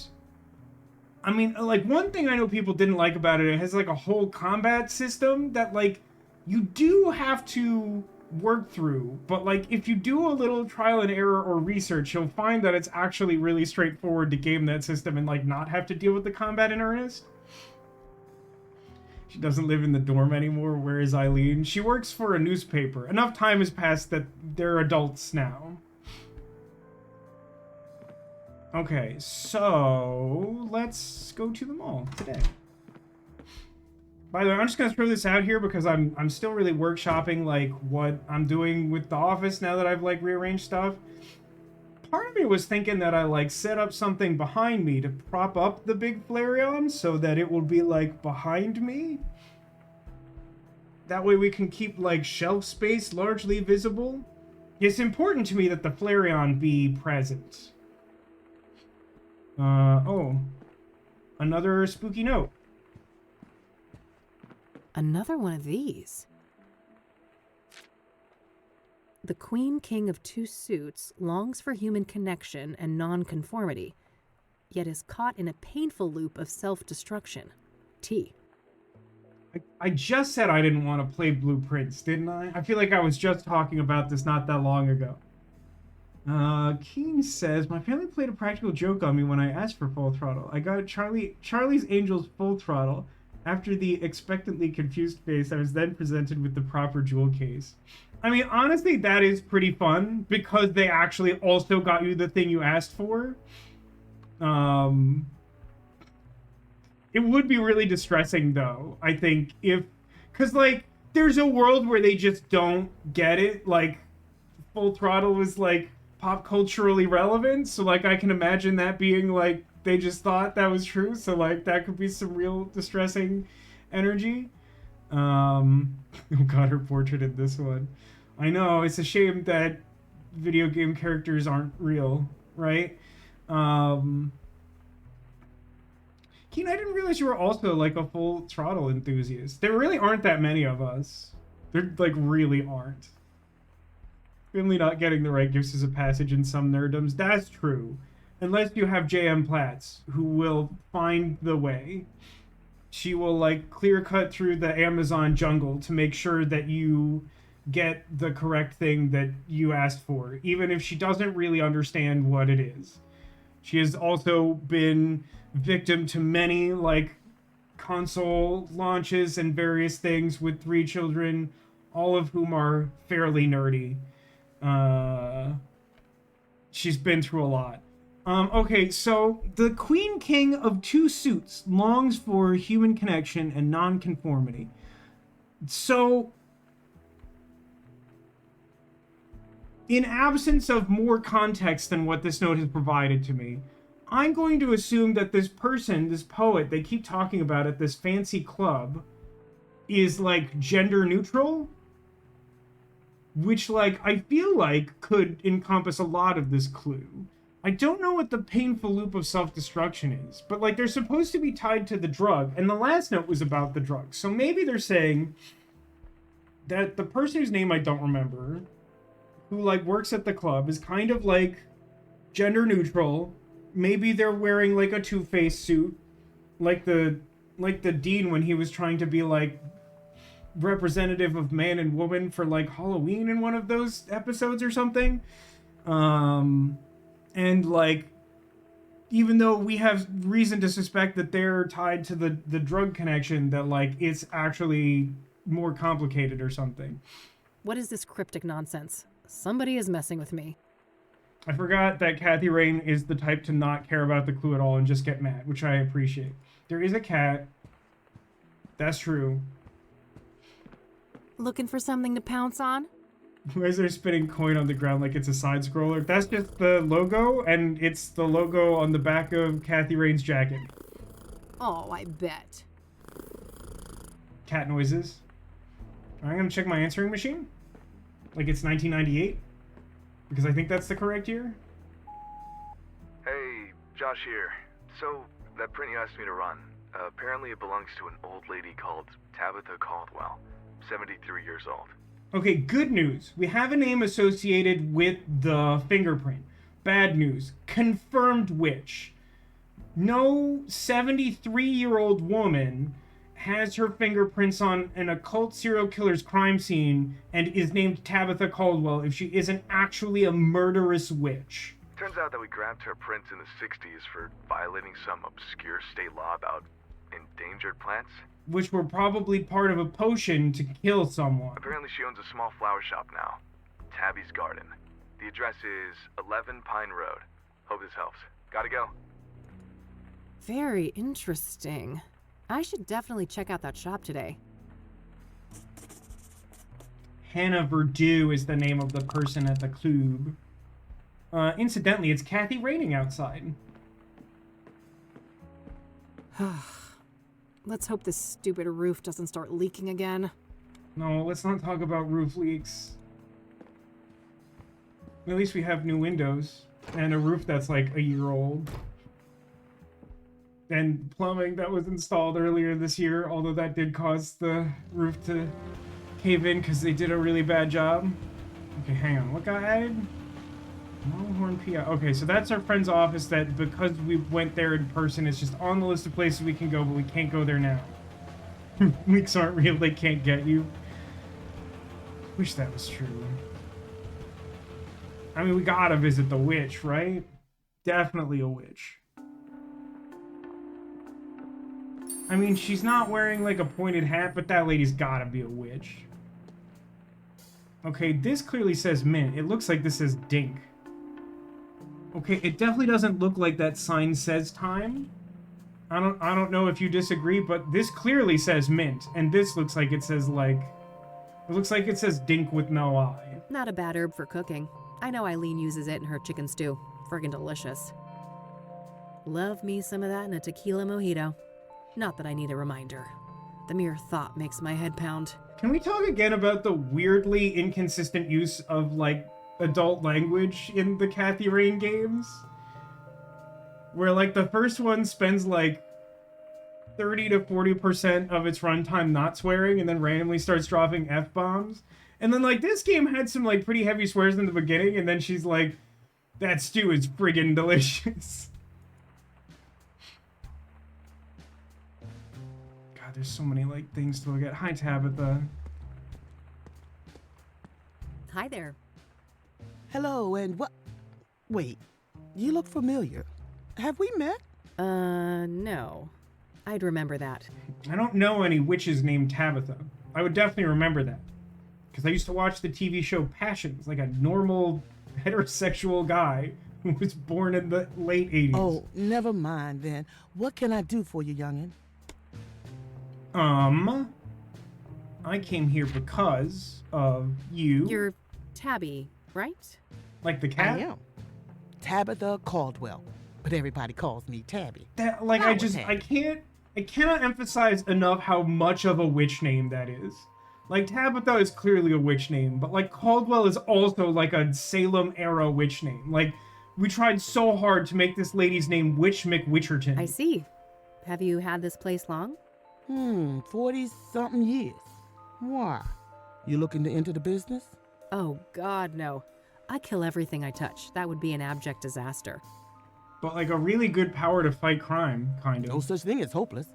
I mean, like, one thing I know people didn't like about it has, like, a whole combat system that, like, you do have to work through, but, like, if you do a little trial and error or research, you'll find that it's actually really straightforward to game that system and, like, not have to deal with the combat in earnest. She doesn't live in the dorm anymore. Where is Eileen? She works for a newspaper. Enough time has passed that they're adults now. Okay, so let's go to the mall today. By the way, I'm just gonna throw this out here because I'm still really workshopping, like, what I'm doing with the office now that I've, like, rearranged stuff. Part of me was thinking that I, like, set up something behind me to prop up the big Flareon so that it will be, like, behind me. That way we can keep, like, shelf space largely visible. It's important to me that the Flareon be present. Oh. Another spooky note.
Another one of these. The Queen King of Two Suits longs for human connection and non-conformity, yet is caught in a painful loop of self-destruction. T.
I just said I didn't want to play Blueprints, didn't I? I feel like I was just talking about this not that long ago. Keen says, my family played a practical joke on me when I asked for Full Throttle. I got Charlie's Angels Full Throttle. After the expectantly confused face, I was then presented with the proper jewel case. I mean, honestly, that is pretty fun, because they actually also got you the thing you asked for. It would be really distressing, though, I think, if... Because, like, there's a world where they just don't get it. Like, Full Throttle is, like, pop culturally relevant, so, like, I can imagine that being, like, they just thought that was true, so, like, that could be some real distressing energy. Oh god, her portrait in this one. I know, it's a shame that video game characters aren't real, right? Keen, I didn't realize you were also, like, a Full Throttle enthusiast. There really aren't that many of us. There, like, really aren't. Family not getting the right gifts is a passage in some nerdoms. That's true. Unless you have J.M. Platts, who will find the way. She will like clear cut through the Amazon jungle to make sure that you get the correct thing that you asked for, even if she doesn't really understand what it is. She has also been victim to many like console launches and various things with 3 children, all of whom are fairly nerdy. She's been through a lot. Okay, so the Queen King of 2 Suits longs for human connection and non-conformity. So, in absence of more context than what this note has provided to me, I'm going to assume that this person, this poet they keep talking about at this fancy club, is like gender neutral, which like I feel like could encompass a lot of this clue. I don't know what the painful loop of self-destruction is, but like they're supposed to be tied to the drug, and the last note was about the drug. So maybe they're saying that the person whose name I don't remember, who like works at the club, is kind of like gender neutral. Maybe they're wearing like a Two-Face suit, like the Dean when he was trying to be like representative of man and woman for like Halloween in one of those episodes or something. And like, even though we have reason to suspect that they're tied to the drug connection, that like it's actually more complicated or something.
What is this cryptic nonsense? Somebody is messing with me.
I forgot that Kathy Rain is the type to not care about the clue at all and just get mad, which I appreciate. There is a cat. That's true.
Looking for something to pounce on?
Why is there a spinning coin on the ground like it's a side scroller? That's just the logo, and it's the logo on the back of Kathy Rain's jacket.
Oh, I bet.
Cat noises. I'm gonna check my answering machine. Like it's 1998. Because I think that's the correct year.
Hey, Josh here. So, that print you asked me to run, apparently it belongs to an old lady called Tabitha Caldwell, 73 years old.
Okay, good news. We have a name associated with the fingerprint. Bad news. Confirmed witch. No 73-year-old woman has her fingerprints on an occult serial killer's crime scene and is named Tabitha Caldwell if she isn't actually a murderous witch.
Turns out that we grabbed her prints in the 60s for violating some obscure state law about endangered plants.
Which were probably part of a potion to kill someone.
Apparently she owns a small flower shop now, Tabby's Garden. The address is 11 Pine Road. Hope this helps. Gotta go.
Very interesting. I should definitely check out that shop today.
Hannah Verdue is the name of the person at the club. Incidentally, it's Kathy raining outside.
Let's hope this stupid roof doesn't start leaking again.
No, let's not talk about roof leaks. At least we have new windows and a roof that's like a year old. And plumbing that was installed earlier this year, although that did cause the roof to cave in because they did a really bad job. Okay, hang on. What got added? Longhorn PI. Okay, so that's our friend's office that, because we went there in person, it's just on the list of places we can go, but we can't go there now. Leaks aren't real, they can't get you. Wish that was true. I mean, we gotta visit the witch, right? Definitely a witch. I mean, she's not wearing like a pointed hat, but that lady's gotta be a witch. Okay, this clearly says mint. It looks like this says dink. Okay, it definitely doesn't look like that sign says time. I don't know if you disagree, but this clearly says mint, and this looks like it says like, it looks like it says dink with no I.
Not a bad herb for cooking. I know Eileen uses it in her chicken stew. Friggin' delicious. Love me some of that in a tequila mojito. Not that I need a reminder. The mere thought makes my head pound.
Can we talk again about the weirdly inconsistent use of like adult language in the Kathy Rain games? Where like the first one spends like 30 to 40% of its runtime not swearing and then randomly starts dropping F-bombs. And then like this game had some like pretty heavy swears in the beginning, and then she's like, that stew is friggin' delicious. God, there's so many like things to look at. Hi, Tabitha.
Hi there.
Hello, and what? Wait, you look familiar. Have we met?
No. I'd remember that.
I don't know any witches named Tabitha. I would definitely remember that. Because I used to watch the TV show Passions, like a normal heterosexual guy who was born in the late 80s.
Oh, never mind then. What can I do for you, youngin'?
I came here because of you.
You're Tabby, right?
Like the cat?
I am. Tabitha Caldwell, but everybody calls me Tabby.
That, like,
How was that?
I cannot emphasize enough how much of a witch name that is. Like, Tabitha is clearly a witch name, but, like, Caldwell is also, like, a Salem-era witch name. Like, we tried so hard to make this lady's name Witch McWitcherton.
I see. Have you had this place long?
40-something years. Why? You looking to enter the business?
Oh, God, no. I kill everything I touch. That would be an abject disaster.
But, like, a really good power to fight crime, kind
No
of.
such thing as hopeless.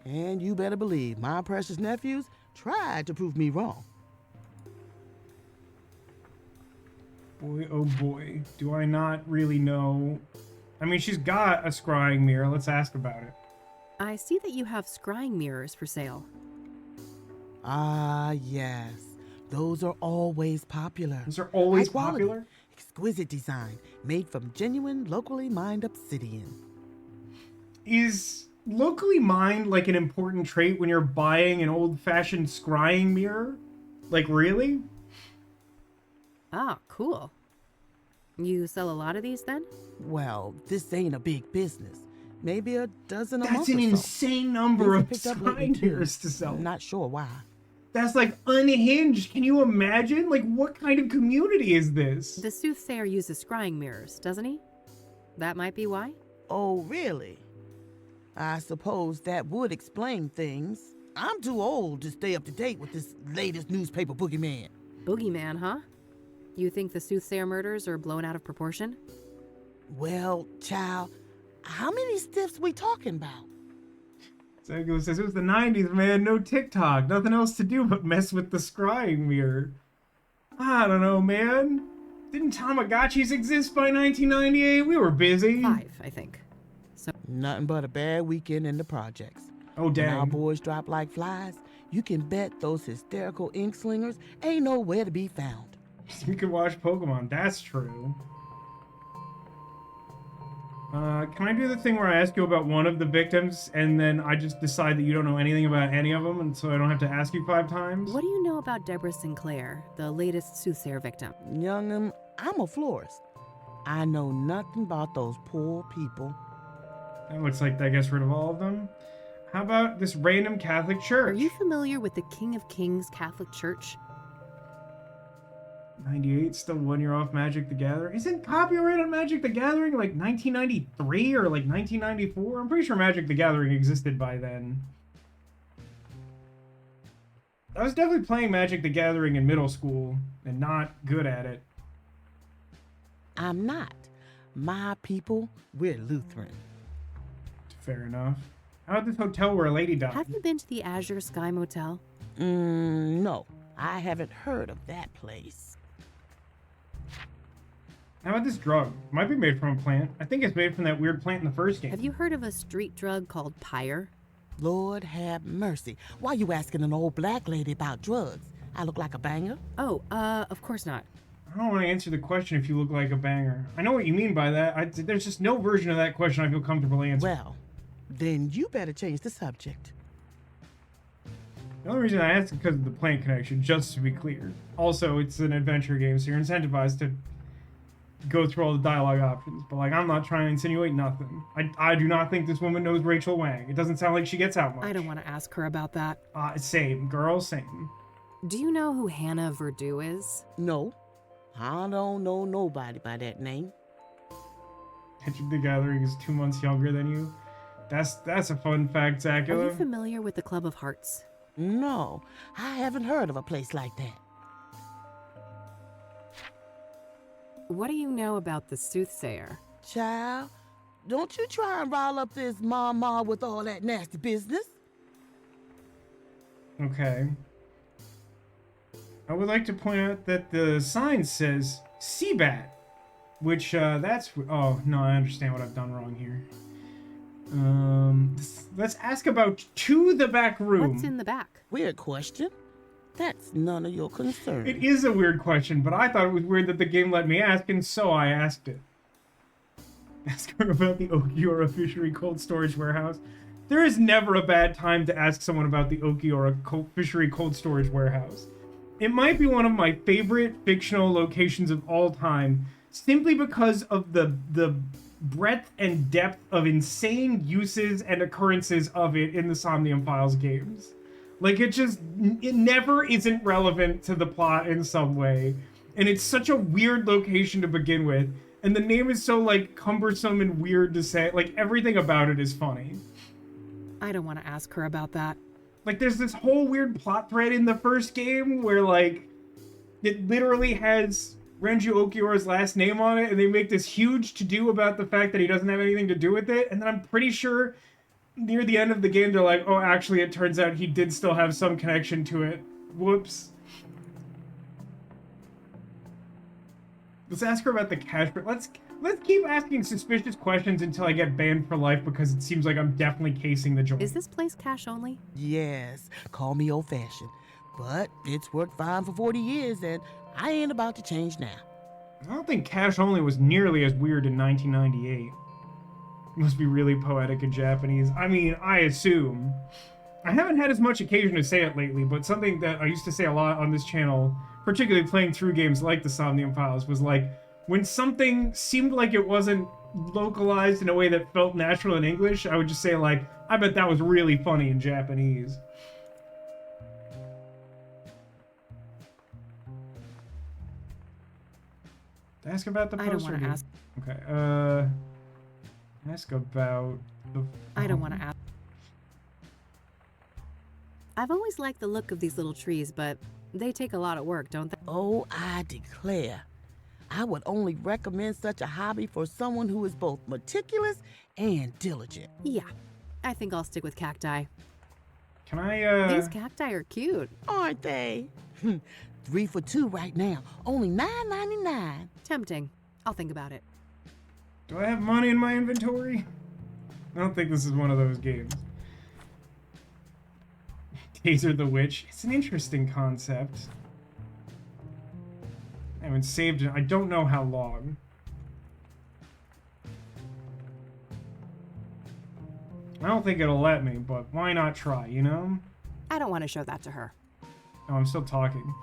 And you better believe my precious nephews tried to prove me wrong.
Boy, oh boy. Do I not really know... I mean, she's got a scrying mirror. Let's ask about it.
I see that you have scrying mirrors for sale.
Ah, yes. Those are always popular.
Those are always
High quality,
popular?
Exquisite design, made from genuine, locally mined obsidian.
Is locally mined, like, an important trait when you're buying an old-fashioned scrying mirror? Like, really?
Ah, cool. You sell a lot of these then?
Well, this ain't a big business. Maybe a dozen a month
That's an
or so.
insane number of
Things have picked up lately,
scrying
too.
mirrors to sell.
I'm not sure why.
That's, like, unhinged. Can you imagine? Like, what kind of community is this?
The Soothsayer uses scrying mirrors, doesn't he? That might be why?
Oh, really? I suppose that would explain things. I'm too old to stay up to date with this latest newspaper boogeyman.
Boogeyman, huh? You think the Soothsayer murders are blown out of proportion?
Well, child, how many stiffs we talking about?
Sango says, it was the 90s, man. No TikTok. Nothing else to do but mess with the scrying mirror. I don't know, man. Didn't Tamagotchis exist by 1998? We were busy.
5, I think. So
Nothing but a bad weekend in the projects.
Oh,
When our
dang.
boys drop like flies, you can bet those hysterical ink slingers ain't nowhere to be found.
We could watch Pokemon. That's true. Can I do the thing where I ask you about one of the victims, and then I just decide that you don't know anything about any of them, and so I don't have to ask you 5 times?
what do you know about Deborah Sinclair, the latest Soothsayer victim?
Young'un, I'm a florist. I know nothing about those poor people.
That looks like that gets rid of all of them. How about this random Catholic church?
Are you familiar with the King of Kings Catholic Church?
98, still 1 year off Magic the Gathering. Isn't copyright on Magic the Gathering like 1993 or like 1994? I'm pretty sure Magic the Gathering existed by then. I was definitely playing Magic the Gathering in middle school and not good at it.
I'm not. My people, we're Lutheran.
Fair enough. How about this hotel where a lady died?
Have you been to the Azure Sky Motel?
No, I haven't heard of that place.
How about this drug? It might be made from a plant. I think it's made from that weird plant in the first game.
Have you heard of a street drug called pyre?
Lord have mercy. Why you asking an old black lady about drugs? I look like a banger?
Oh, of course not.
I don't want to answer the question if you look like a banger. I know what you mean by that. There's just no version of that question I feel comfortable answering.
Well, then you better change the subject.
The only reason I asked is because of the plant connection, just to be clear. Also, it's an adventure game, so you're incentivized to go through all the dialogue options. But, like, I'm not trying to insinuate nothing. I do not think this woman knows Rachel Wang. It doesn't sound like she gets out much.
I don't want to ask her about that.
Same. Girl, same.
Do you know who Hannah Verdew is?
No, I don't know nobody by that name.
Magic the Gathering is 2 months younger than you. That's a fun fact,
Are you
Zacula.
familiar with the Club of Hearts?
No, I haven't heard of a place like that.
What do you know about the Soothsayer?
Child, don't you try and rile up this mama with all that nasty business.
Okay. I would like to point out that the sign says Seabat, which, that's... Oh, no, I understand what I've done wrong here. Let's ask about To the Back Room.
What's in the back?
Weird question. That's none of your concern.
It is a weird question, but I thought it was weird that the game let me ask, and so I asked it. Ask her about the Okiora Fishery Cold Storage Warehouse. There is never a bad time to ask someone about the Okiora Fishery Cold Storage Warehouse. It might be one of my favorite fictional locations of all time, simply because of the breadth and depth of insane uses and occurrences of it in the Somnium Files games. Like, it never isn't relevant to the plot in some way. And it's such a weird location to begin with. And the name is so, like, cumbersome and weird to say. Like, everything about it is funny.
I don't want to ask her about that.
Like, there's this whole weird plot thread in the first game where, like, it literally has Renju Okiora's last name on it, and they make this huge to-do about the fact that he doesn't have anything to do with it. And then I'm pretty sure near the end of the game, they're like, oh, actually, it turns out he did still have some connection to it. Whoops. Let's ask her about the cash. Let's keep asking suspicious questions until I get banned for life, because it seems like I'm definitely casing the joint.
Is this place cash only?
Yes, call me old-fashioned. But it's worked fine for 40 years, and I ain't about to change now.
I don't think cash only was nearly as weird in 1998. Must be really poetic in Japanese. I mean, I assume. I haven't had as much occasion to say it lately, but something that I used to say a lot on this channel, particularly playing through games like the Somnium Files, was like, when something seemed like it wasn't localized in a way that felt natural in English, I would just say, like, I bet that was really funny in Japanese. Ask about the poster.
I don't want to ask.
Okay, ask about the...
I don't want to ask. I've always liked the look of these little trees, but they take a lot of work, don't they?
Oh, I declare. I would only recommend such a hobby for someone who is both meticulous and diligent.
Yeah, I think I'll stick with cacti.
Can I,
These cacti are cute.
Aren't they? 3 for 2 right now. Only $9.99.
Tempting. I'll think about it.
Do I have money in my inventory? I don't think this is one of those games. Taser the Witch. It's an interesting concept. I haven't saved it. I don't know how long. I don't think it'll let me, but why not try, you know?
I don't want to show that to her.
Oh, I'm still talking.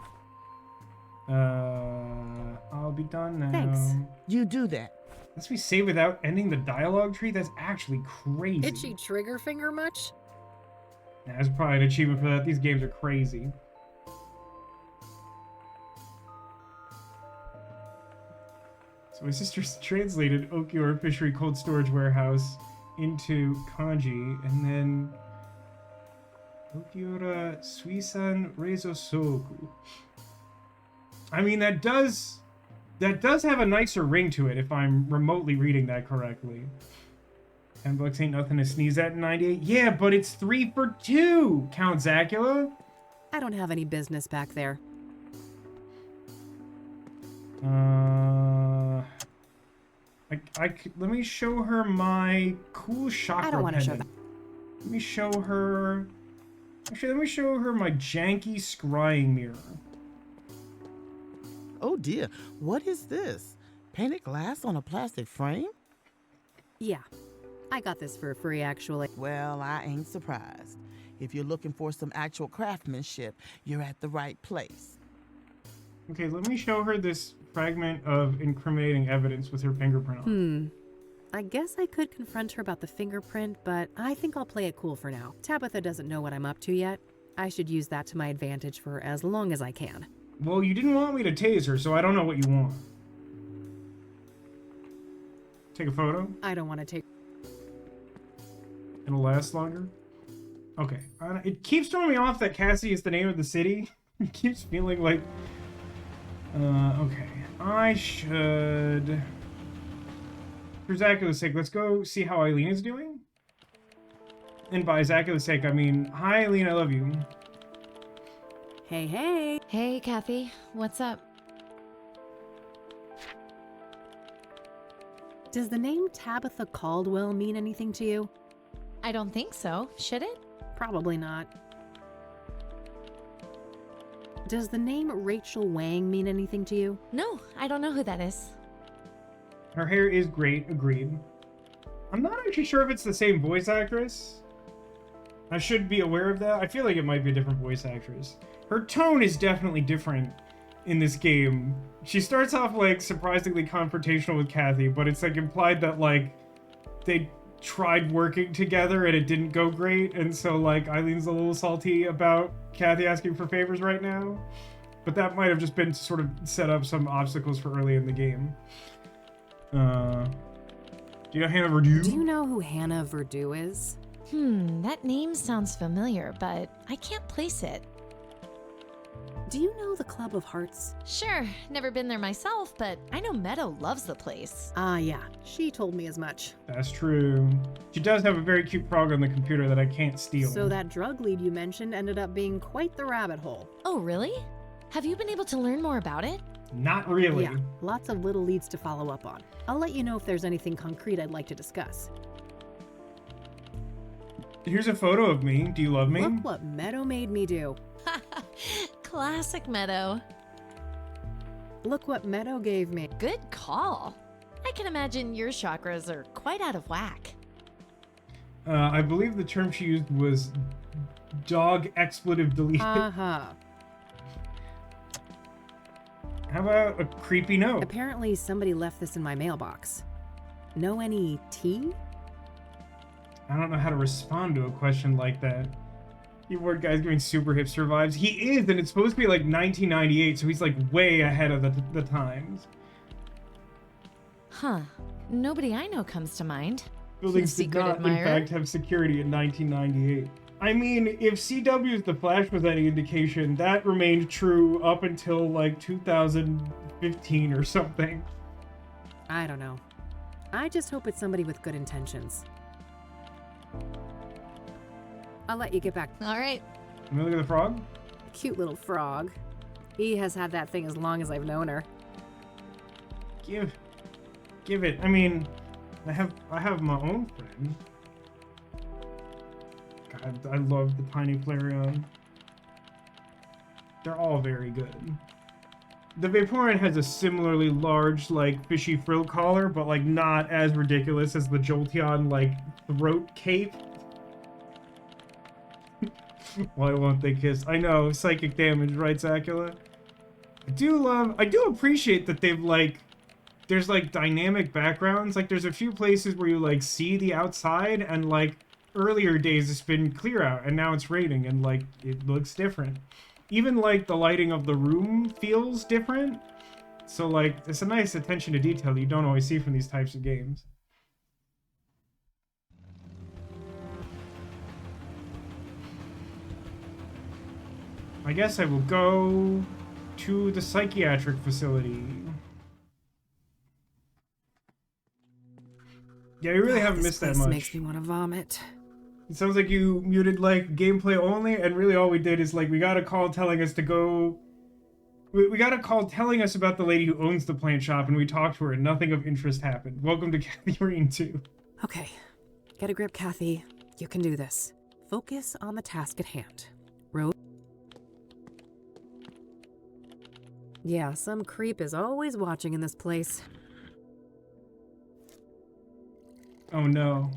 I'll be done now.
Thanks.
You do that.
Unless we save without ending the dialogue tree, that's actually crazy.
Itchy trigger finger much?
Yeah, there's probably an achievement for that. These games are crazy. So my sister's translated Okiora Fishery Cold Storage Warehouse into kanji, and then Okiora Suisan Reizo Soku. I mean, that does have a nicer ring to it if I'm remotely reading that correctly. $10 ain't nothing to sneeze at in 98. Yeah, but it's 3 for 2, Count Zacula.
I don't have any business back there.
Let me show her my cool chakra
I don't want to show
pendant.
that.
Let me show her... Actually, let me show her my janky scrying mirror.
Oh dear, what is this? Painted glass on a plastic frame?
Yeah, I got this for free, actually.
Well, I ain't surprised. If you're looking for some actual craftsmanship, you're at the right place.
Okay, let me show her this fragment of incriminating evidence with her fingerprint on it.
I guess I could confront her about the fingerprint, but I think I'll play it cool for now. Tabitha doesn't know what I'm up to yet. I should use that to my advantage for as long as I can.
Well, you didn't want me to tase her, so I don't know what you want. Take a photo?
I don't want to take...
It'll last longer? Okay. It keeps throwing me off that Cassie is the name of the city. It keeps feeling like... okay. I should... For Zacula's sake, let's go see how Eileen is doing. And by Zacula's sake, I mean, hi Eileen, I love you.
Hey, hey.
Hey, Kathy. What's up?
Does the name Tabitha Caldwell mean anything to you?
I don't think so. Should it?
Probably not. Does the name Rachel Wang mean anything to you?
No, I don't know who that is.
Her hair is great, agreed. I'm not actually sure if it's the same voice actress. I should be aware of that. I feel like it might be a different voice actress. Her tone is definitely different in this game. She starts off like surprisingly confrontational with Kathy, but it's like implied that like they tried working together and it didn't go great, and so like Eileen's a little salty about Kathy asking for favors right now. But that might have just been to sort of set up some obstacles for early in the game. Do you know Hannah Verdue?
Do you know who Hannah Verdue is?
That name sounds familiar, but I can't place it.
Do you know the Club of Hearts?
Sure, never been there myself, but I know Meadow loves the place.
Yeah, she told me as much.
That's true. She does have a very cute frog on the computer that I can't steal.
So that drug lead you mentioned ended up being quite the rabbit hole.
Oh, really? Have you been able to learn more about it?
Not really.
Yeah, lots of little leads to follow up on. I'll let you know if there's anything concrete I'd like to discuss.
Here's a photo of me. Do you love me?
Look what Meadow made me do.
Classic Meadow.
Look what Meadow gave me.
Good call. I can imagine your chakras are quite out of whack.
I believe the term she used was dog expletive deleted.
Uh-huh.
How about a creepy note?
Apparently somebody left this in my mailbox. Know any tea?
I don't know how to respond to a question like that. Keyboard guy's giving super hipster vibes. He is, and it's supposed to be like 1998, so he's like way ahead of the times.
Huh. Nobody I know comes to mind.
Buildings did
Secret
not,
admirer?
in fact, have security in 1998. I mean, if CW's The Flash was any indication, that remained true up until like 2015 or something.
I don't know. I just hope it's somebody with good intentions. I'll let you get back.
All right.
Let me look at the frog.
Cute little frog. He has had that thing as long as I've known her.
Give it. I mean, I have my own friend. God, I love the tiny Flareon. They're all very good. The Vaporeon has a similarly large, like, fishy frill collar, but, like, not as ridiculous as the Jolteon, like, throat cape. Why won't they kiss? I know, psychic damage, right, Zacula? I do appreciate that they've, like, there's, like, dynamic backgrounds. Like, there's a few places where you, like, see the outside, and, like, earlier days it's been clear out, and now it's raining, and, like, it looks different. Even, like, the lighting of the room feels different. So, like, it's a nice attention to detail that you don't always see from these types of games. I guess I will go to the psychiatric facility. Yeah, we really haven't missed that
This
much.
makes me want to vomit.
It sounds like you muted, like, gameplay only, and really all we did is, like, we got a call telling us to go... We got a call telling us about the lady who owns the plant shop, and we talked to her, and nothing of interest happened. Welcome to Kathy Green 2.
Okay, get a grip, Kathy. You can do this. Focus on the task at hand. Yeah, some creep is always watching in this place.
Oh no.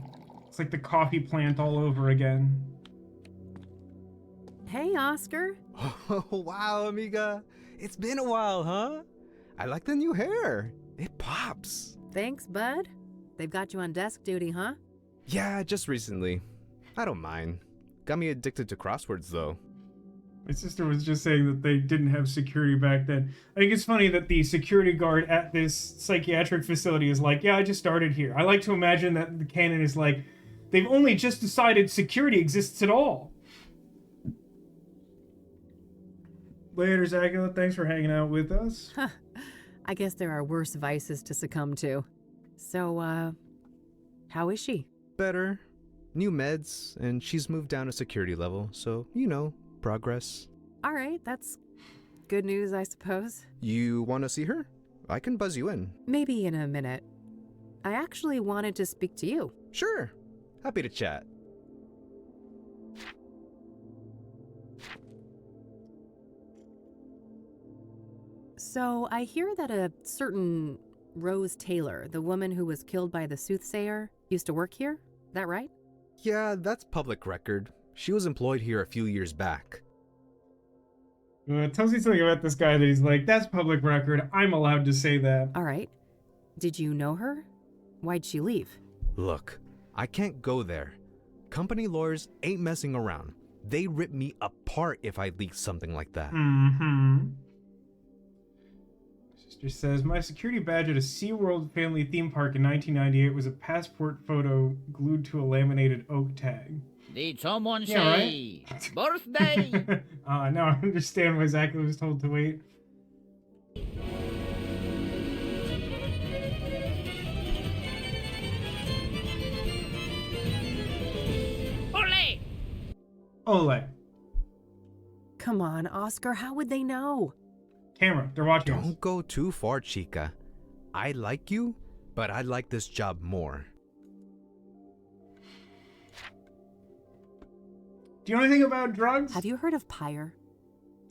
It's like the coffee plant all over again.
Hey, Oscar.
Oh, wow, amiga. It's been a while, huh? I like the new hair. It pops.
Thanks, bud. They've got you on desk duty, huh?
Yeah, just recently. I don't mind. Got me addicted to crosswords, though.
My sister was just saying that they didn't have security back then. I think it's funny that the security guard at this psychiatric facility is like, yeah, I just started here. I like to imagine that the canon is like, they've only just decided security exists at all. Later, Zacula. Thanks for hanging out with us.
I guess there are worse vices to succumb to. So, how is she?
Better. New meds, and she's moved down a security level, so, you know, progress.
All right, that's good news, I suppose.
You want to see her? I can buzz you in.
Maybe in a minute. I actually wanted to speak to you.
Sure. Happy to chat.
So I hear that a certain Rose Taylor, the woman who was killed by the Soothsayer, used to work here. Is that right?
Yeah, that's public record. She was employed here a few years back.
It tells me something about this guy that he's like, that's public record. I'm allowed to say that.
All right. Did you know her? Why'd she leave?
Look, I can't go there. Company lawyers ain't messing around. They rip me apart if I leak something like that.
Mm-hmm. Sister says, my security badge at a SeaWorld family theme park in 1998 was a passport photo glued to a laminated oak tag.
Did someone
Yeah,
say birthday?
Now I understand why Zach was told to wait.
Ole!
Ole.
Come on, Oscar, how would they know?
Camera, they're watching us.
Don't go too far, chica. I like you, but I like this job more.
Do you know anything about drugs?
Have you heard of Pyre?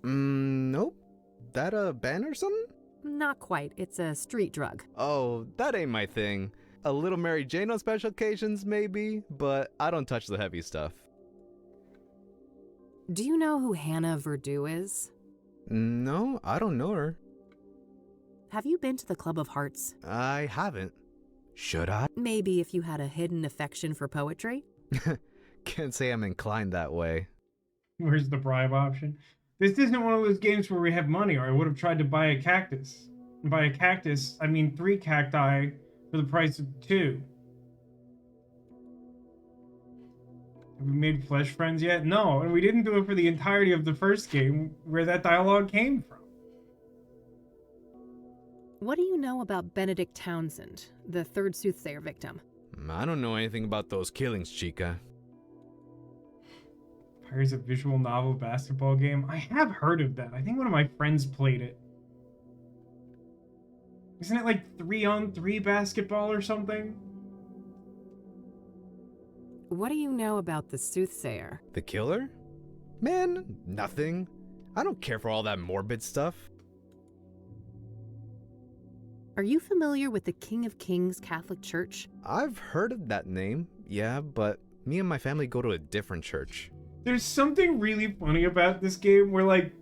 Nope. That a band or something?
Not quite. It's a street drug.
Oh, that ain't my thing. A little Mary Jane on special occasions, maybe, but I don't touch the heavy stuff.
Do you know who Hannah Verdew is?
No, I don't know her.
Have you been to the Club of Hearts?
I haven't. Should I?
Maybe if you had a hidden affection for poetry?
Can't say I'm inclined that way.
Where's the bribe option? This isn't one of those games where we have money, or I would have tried to buy a cactus. And by a cactus, I mean 3 cacti for the price of 2. Have we made flesh friends yet? No, and we didn't do it for the entirety of the first game, where that dialogue came from.
What do you know about Benedict Townsend, the 3rd Soothsayer victim?
I don't know anything about those killings, chica.
Here's a visual novel basketball game. I have heard of that. I think one of my friends played it. Isn't it like 3-on-3 basketball or something?
What do you know about the Soothsayer?
The killer? Man, nothing. I don't care for all that morbid stuff.
Are you familiar with the King of Kings Catholic Church?
I've heard of that name, yeah, but me and my family go to a different church.
There's something really funny about this game where, like,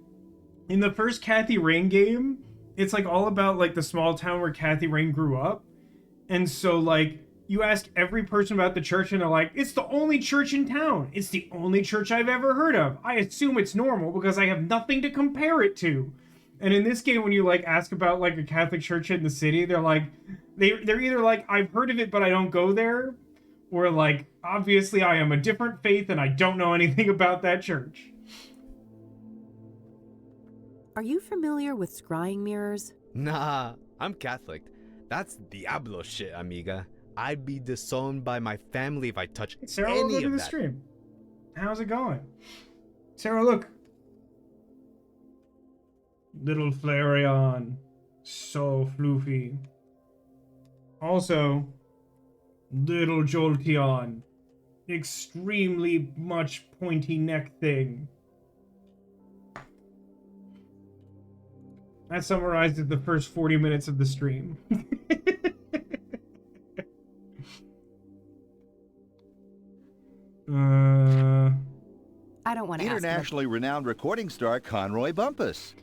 in the first Kathy Rain game, it's, like, all about, like, the small town where Kathy Rain grew up. And so, like, you ask every person about the church and they're like, it's the only church in town. It's the only church I've ever heard of. I assume it's normal because I have nothing to compare it to. And in this game, when you, like, ask about, like, a Catholic church in the city, they're like, they're either like, I've heard of it, but I don't go there. Or like, obviously I am a different faith and I don't know anything about that church.
Are you familiar with scrying mirrors?
Nah, I'm Catholic. That's Diablo shit, amiga. I'd be disowned by my family if I touch
Sarah,
any
look
of
at the
that.
stream. How's it going? Sarah, look. Little Flareon. So floofy. Also, Little Jolteon. Extremely much pointy neck thing. That summarizes the first 40 minutes of the stream.
I don't want to ask.
Internationally renowned recording star Conroy Bumpus.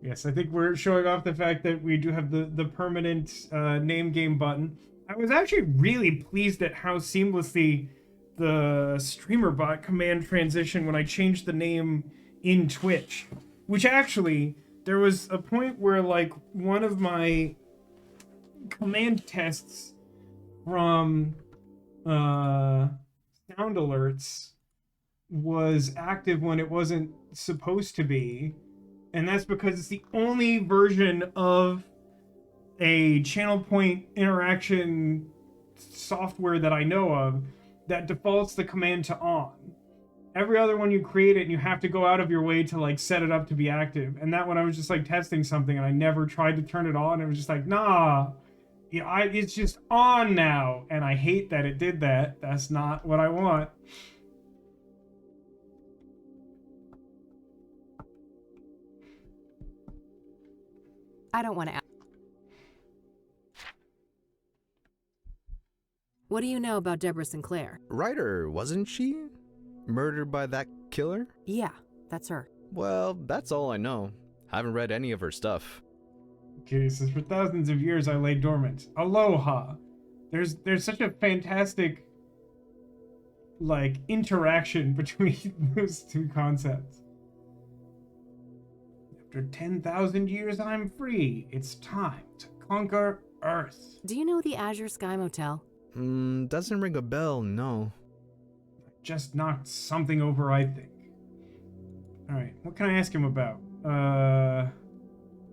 Yes, I think we're showing off the fact that we do have the permanent name game button. I was actually really pleased at how seamlessly the streamer bot command transitioned when I changed the name in Twitch. Which actually, there was a point where like one of my command tests from sound alerts was active when it wasn't supposed to be. And that's because it's the only version of a channel point interaction software that I know of that defaults the command to on. Every other one you create it and you have to go out of your way to like set it up to be active. And that one I was just like testing something and I never tried to turn it on. It was just like, nah, yeah, it's just on now. And I hate that it did that. That's not what I want.
I don't want to. What do you know about Deborah Sinclair?
Writer, wasn't she? Murdered by that killer?
Yeah, that's her.
Well, that's all I know. Haven't read any of her stuff.
Okay, it says for thousands of years I lay dormant. Aloha. There's such a fantastic like interaction between those two concepts. After 10,000 years I'm free. It's time to conquer Earth.
Do you know the Azure Sky Motel?
Doesn't ring a bell, no.
Just knocked something over, I think. Alright, what can I ask him about?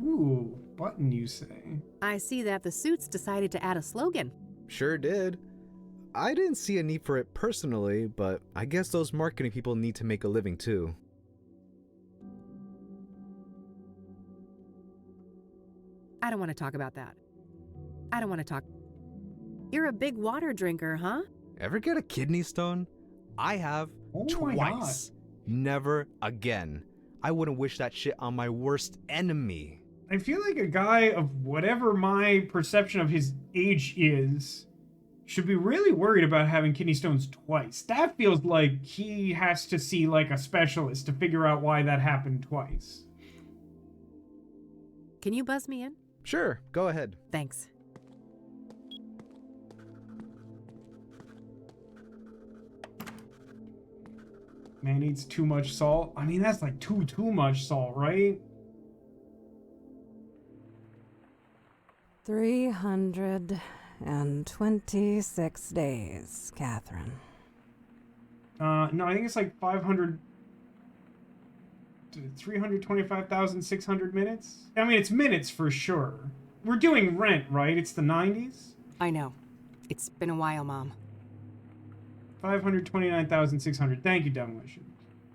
Ooh, button you say.
I see that the Suits decided to add a slogan.
Sure did. I didn't see a need for it personally, but I guess those marketing people need to make a living too.
I don't want to talk about that. I don't want to talk. You're a big water drinker, huh?
Ever get a kidney stone? I have twice. Never again. I wouldn't wish that shit on my worst enemy.
I feel like a guy of whatever my perception of his age is should be really worried about having kidney stones twice. That feels like he has to see like a specialist to figure out why that happened twice.
Can you buzz me in?
Sure, go ahead.
Thanks.
Man eats too much salt. I mean, that's like too much salt, right?
326 days, Catherine.
No, I think it's like 325,600 minutes. I mean, it's minutes for sure. We're doing Rent, right? It's the 90s?
I know. It's been a while, Mom.
529,600. Thank you, Demolition.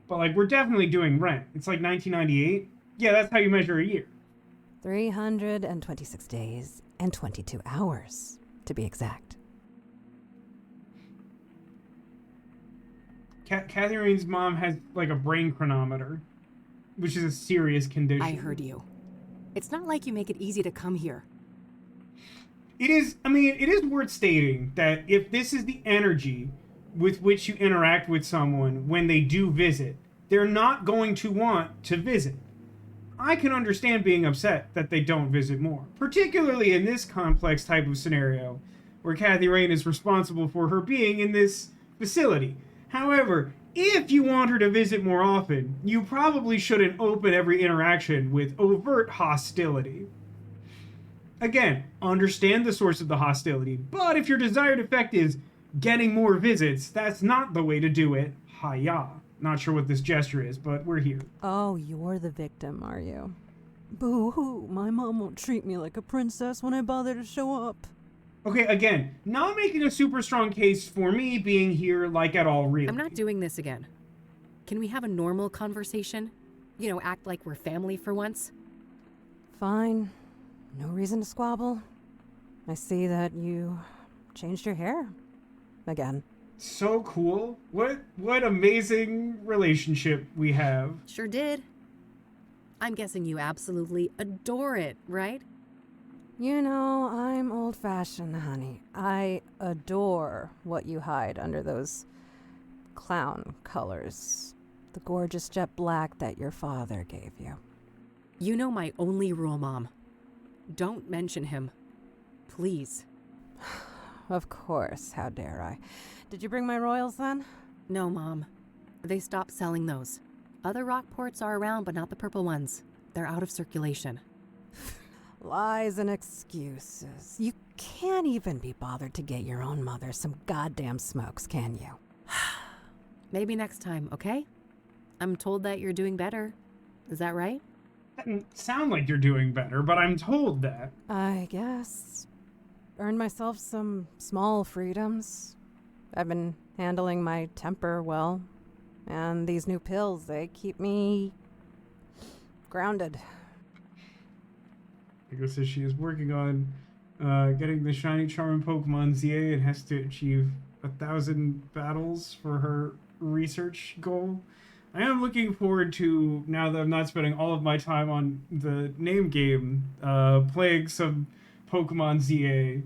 But, like, we're definitely doing Rent. It's like 1998. Yeah, that's how you measure a year.
326 days and 22 hours, to be exact.
Catherine's mom has, like, a brain chronometer, which is a serious condition.
I heard you. It's not like you make it easy to come here.
It is, I mean, it is worth stating that if this is the energy with which you interact with someone when they do visit, they're not going to want to visit. I can understand being upset that they don't visit more, particularly in this complex type of scenario where Kathy Rain is responsible for her being in this facility. However, if you want her to visit more often, you probably shouldn't open every interaction with overt hostility. Again, understand the source of the hostility, but if your desired effect is getting more visits, that's not the way to do it. Hi-ya. Not sure what this gesture is, but we're here.
Oh, you're the victim, are you? Boo-hoo, my mom won't treat me like a princess when I bother to show up.
Okay, again, not making a super strong case for me being here like at all, really.
I'm not doing this again. Can we have a normal conversation? You know, act like we're family for once?
Fine. No reason to squabble. I see that you changed your hair. Again.
So cool. What amazing relationship we have.
Sure did. I'm guessing you absolutely adore it, right?
You know, I'm old-fashioned, honey. I adore what you hide under those clown colors. The gorgeous jet black that your father gave you.
You know my only rule, Mom. Don't mention him. Please.
Of course, how dare I. Did you bring my royals then?
No, Mom. They stopped selling those. Other Rockports are around, but not the purple ones. They're out of circulation.
Lies and excuses. You can't even be bothered to get your own mother some goddamn smokes, can you?
Maybe next time, okay? I'm told that you're doing better. Is that right?
Doesn't sound like you're doing better, but I'm told that.
I guess. Earned myself some small freedoms. I've been handling my temper well. And these new pills, they keep me grounded.
I guess as she is working on getting the shiny charming Pokemon ZA and has to achieve 1,000 battles for her research goal. I am looking forward to, now that I'm not spending all of my time on the name game, playing some Pokemon ZA.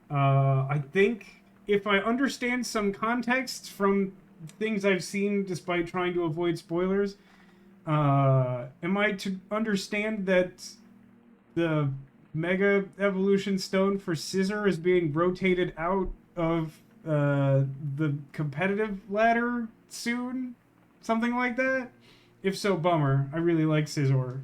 I think if I understand some context from things I've seen, despite trying to avoid spoilers, am I to understand that the Mega Evolution Stone for Scizor is being rotated out of the competitive ladder soon? Something like that? If so, bummer. I really like Scizor.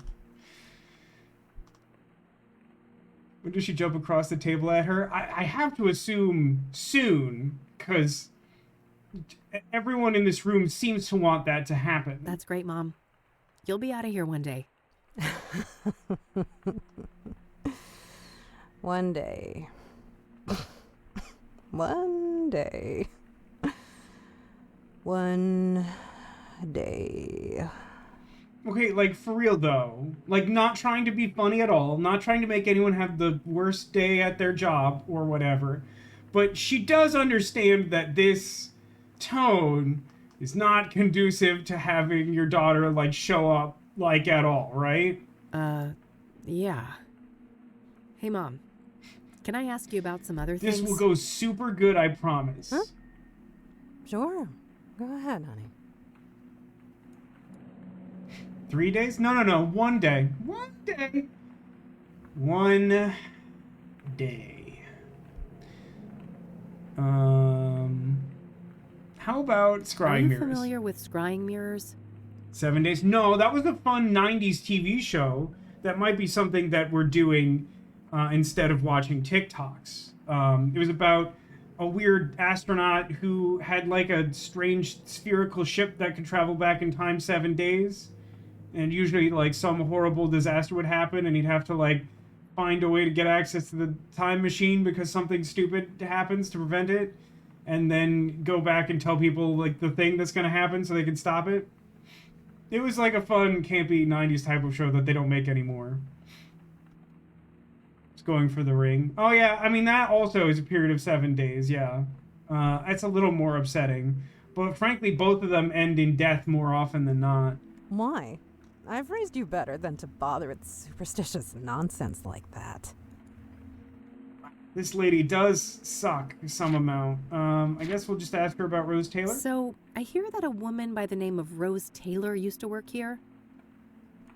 When does she jump across the table at her? I have to assume soon, because everyone in this room seems to want that to happen.
That's great, Mom. You'll be out of here one day.
One day. One day. One day.
Okay, like, for real, though. Like, not trying to be funny at all. Not trying to make anyone have the worst day at their job or whatever. But she does understand that this tone is not conducive to having your daughter, like, show up, like, at all, right?
Yeah. Hey, Mom. Can I ask you about some other things?
This will go super good, I promise.
Huh? Sure. Go ahead, honey.
3 days? No. 1 day. 1 day. 1 day. How about scrying
Are you
mirrors?
familiar with scrying mirrors?
7 days? No, that was a fun 90s TV show. That might be something that we're doing instead of watching TikToks. It was about a weird astronaut who had like a strange spherical ship that could travel back in time 7 days. And usually, like, some horrible disaster would happen, and he'd have to, like, find a way to get access to the time machine because something stupid happens to prevent it, and then go back and tell people, like, the thing that's gonna happen so they can stop it. It was, like, a fun, campy 90s type of show that they don't make anymore. It's going for the ring. Oh, yeah, I mean, that also is a period of 7 days, yeah. That's a little more upsetting. But, frankly, both of them end in death more often than not.
Why? I've raised you better than to bother with superstitious nonsense like that.
This lady does suck some amount. I guess we'll just ask her about Rose Taylor.
So, I hear that a woman by the name of Rose Taylor used to work here.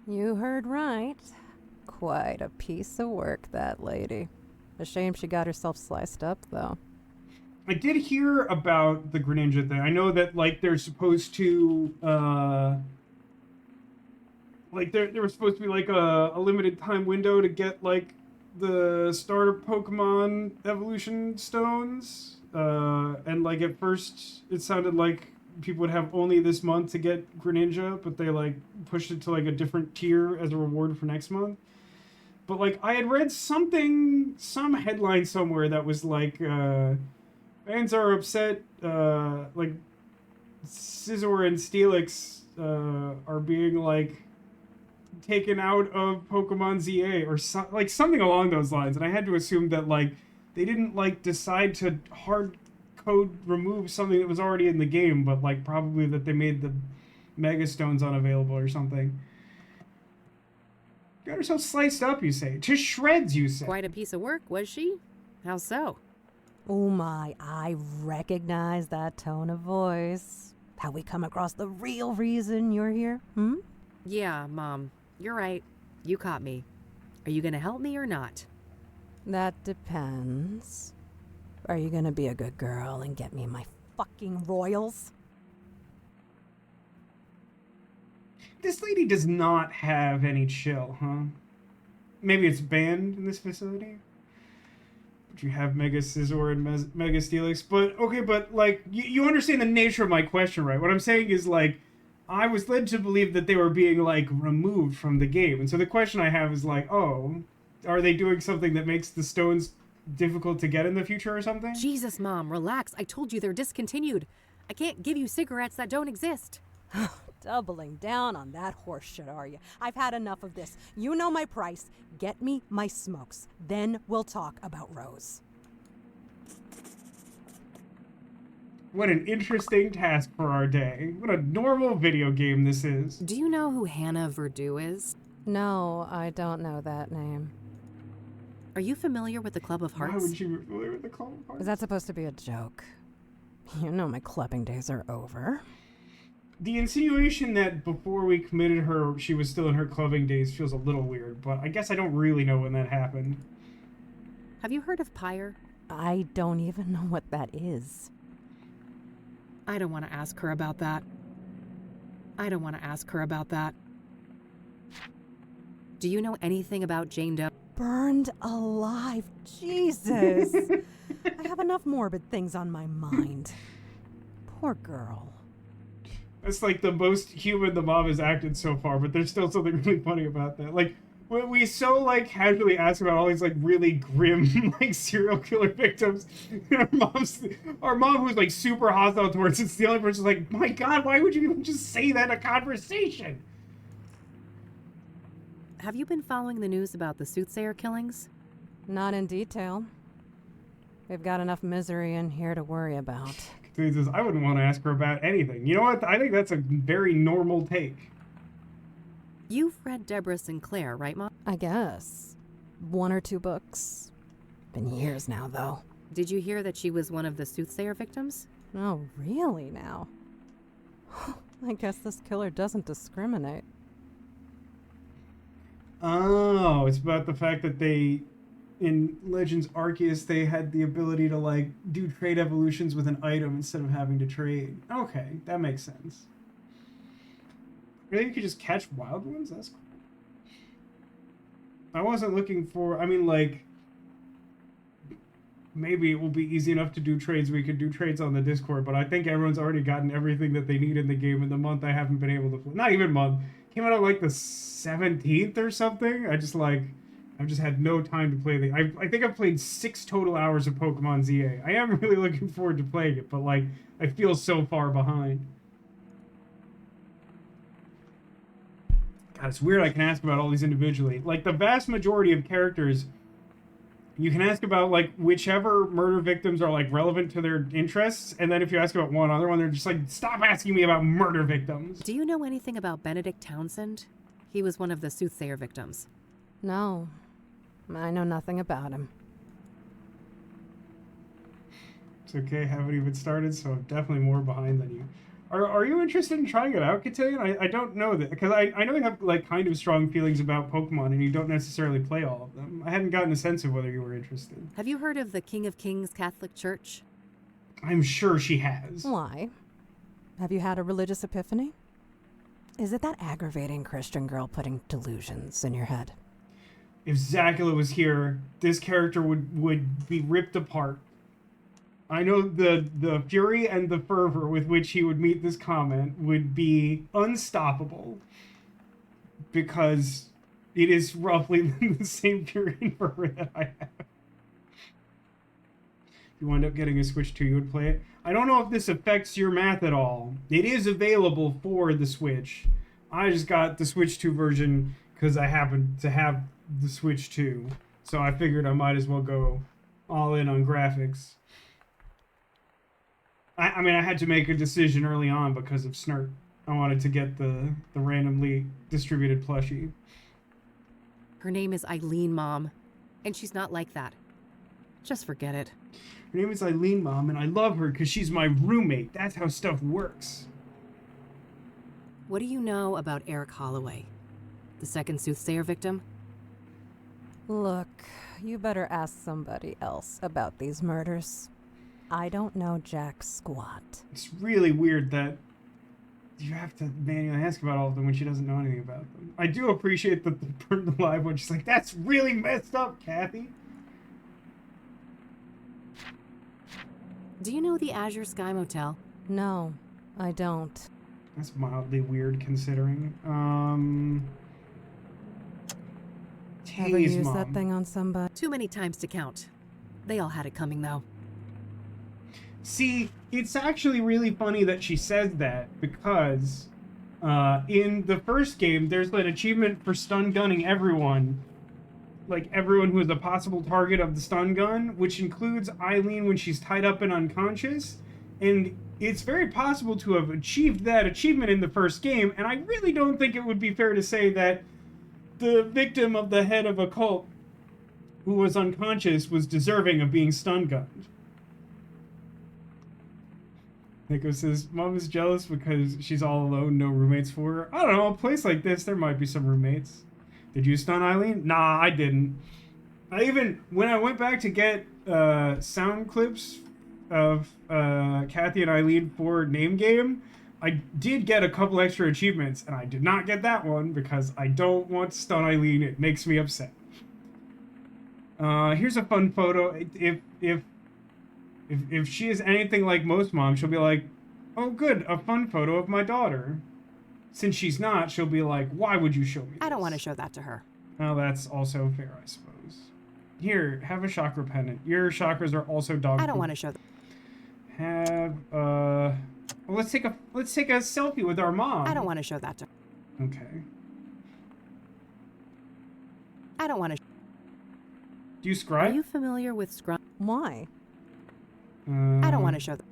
You heard right. Quite a piece of work, that lady. A shame she got herself sliced up, though.
I did hear about the Greninja thing. I know that, like, they're supposed to, like, there was supposed to be, like, a limited time window to get, like, the starter Pokemon evolution stones. And, like, at first it sounded like people would have only this month to get Greninja, but they, like, pushed it to, like, a different tier as a reward for next month. But, like, I had read some headline somewhere that was, like, fans are upset, like, Scizor and Steelix are being, like, taken out of Pokemon ZA or like something along those lines, and I had to assume that, like, they didn't, like, decide to hard code remove something that was already in the game, but, like, probably that they made the Mega Stones unavailable or something. Got herself sliced up, you say? To shreds, you say?
Quite a piece of work, was she? How so?
Oh my, I recognize that tone of voice. Have we come across the real reason you're here,
Yeah, Mom. You're right. You caught me. Are you gonna help me or not?
That depends. Are you gonna be a good girl and get me my fucking royals?
This lady does not have any chill, huh? Maybe it's banned in this facility? But you have Mega Scizor and Mega Steelix. But, okay, but, like, you understand the nature of my question, right? What I'm saying is, like, I was led to believe that they were being, like, removed from the game. And so the question I have is, like, oh, are they doing something that makes the stones difficult to get in the future or something?
Jesus, Mom, relax. I told you they're discontinued. I can't give you cigarettes that don't exist.
Doubling down on that horse shit, are you? I've had enough of this. You know my price. Get me my smokes. Then we'll talk about Rose.
What an interesting task for our day. What a normal video game this is.
Do you know who Hannah Verdew is?
No, I don't know that name.
Are you familiar with the Club of Hearts?
Why would you be familiar with the Club of Hearts?
Is that supposed to be a joke? You know my clubbing days are over.
The insinuation that before we committed her, she was still in her clubbing days feels a little weird, but I guess I don't really know when that happened.
Have you heard of Pyre?
I don't even know what that is.
I don't want to ask her about that. Do you know anything about Jane Doe?
Burned alive. Jesus. I have enough morbid things on my mind. Poor girl.
That's like the most human the mom has acted so far, but there's still something really funny about that. Like, when we so, like, casually ask about all these, like, really grim, like, serial killer victims, and our mom who's, like, super hostile towards it's the only person who's like, my God, why would you even just say that in a conversation?
Have you been following the news about the Soothsayer killings?
Not in detail. We've got enough misery in here to worry about.
He says, I wouldn't want to ask her about anything. You know what? I think that's a very normal take.
You've read Deborah Sinclair, right, Mom?
I guess. 1 or 2 books. Been years now, though.
Did you hear that she was one of the Soothsayer victims?
Oh, really now? I guess this killer doesn't discriminate.
Oh, it's about the fact that they, in Legends Arceus, they had the ability to, like, do trade evolutions with an item instead of having to trade. Okay, that makes sense. Really, you could just catch wild ones? That's cool. I wasn't looking for... I mean, like... Maybe it will be easy enough to do trades. We could do trades on the Discord, but I think everyone's already gotten everything that they need in the game in the month I haven't been able to play. Not even month. Came out on, like, the 17th or something. I've just had no time to play the... I think I've played 6 total hours of Pokemon ZA. I am really looking forward to playing it, but, like, I feel so far behind. God, it's weird I can ask about all these individually. Like, the vast majority of characters, you can ask about, like, whichever murder victims are, like, relevant to their interests, and then if you ask about one other one, they're just like, stop asking me about murder victims.
Do you know anything about Benedict Townsend? He was one of the Soothsayer victims.
No. I know nothing about him.
It's okay, haven't even started, so I'm definitely more behind than you. Are you interested in trying it out, Cotillion? I don't know that, because I know you have, like, kind of strong feelings about Pokemon, and you don't necessarily play all of them. I hadn't gotten a sense of whether you were interested.
Have you heard of the King of Kings Catholic Church?
I'm sure she has.
Why? Have you had a religious epiphany? Is it that aggravating Christian girl putting delusions in your head?
If Zacula was here, this character would be ripped apart. I know the fury and the fervor with which he would meet this comment would be unstoppable, because it is roughly the same fury and fervor that I have. If you wind up getting a Switch 2, you would play it. I don't know if this affects your math at all. It is available for the Switch. I just got the Switch 2 version because I happen to have the Switch 2, so I figured I might as well go all in on graphics. I mean, I had to make a decision early on because of Snurt. I wanted to get the randomly distributed plushie.
Her name is Eileen, Mom, and she's not like that. Just forget it.
Her name is Eileen, Mom, and I love her because she's my roommate. That's how stuff works.
What do you know about Eric Holloway, the second Soothsayer victim?
Look, you better ask somebody else about these murders. I don't know jack squat.
It's really weird that you have to manually ask about all of them when she doesn't know anything about them. I do appreciate that the burned alive one. She's like, that's really messed up, Kathy.
Do you know the Azure Sky Motel?
No, I don't.
That's mildly weird considering.
Ever use that thing on somebody?
Too many times to count. They all had it coming, though.
See, it's actually really funny that she says that, because In the first game, there's an achievement for stun gunning everyone. Like, everyone who is a possible target of the stun gun, which includes Eileen when she's tied up and unconscious. And it's very possible to have achieved that achievement in the first game, and I really don't think it would be fair to say that the victim of the head of a cult who was unconscious was deserving of being stun gunned. Nico says, Mom is jealous because she's all alone, no roommates for her. I don't know, a place like this, there might be some roommates. Did you stun Eileen? Nah, I didn't. When I went back to get sound clips of Kathy and Eileen for Name Game, I did get a couple extra achievements, and I did not get that one because I don't want to stun Eileen. It makes me upset. Here's a fun photo. If she is anything like most moms, she'll be like, oh good, a fun photo of my daughter. Since she's not, she'll be like, why would you show me this?
I don't want to show that to her.
Well, that's also fair, I suppose. Here, have a chakra pendant. Your chakras are also dog
I don't
food.
want to show that.
Have, well, let's take a selfie with our mom.
I don't want to show that to her.
Okay.
I don't want to.
Do you scribe?
Are you familiar with Scrum?
Why?
I don't want to show that.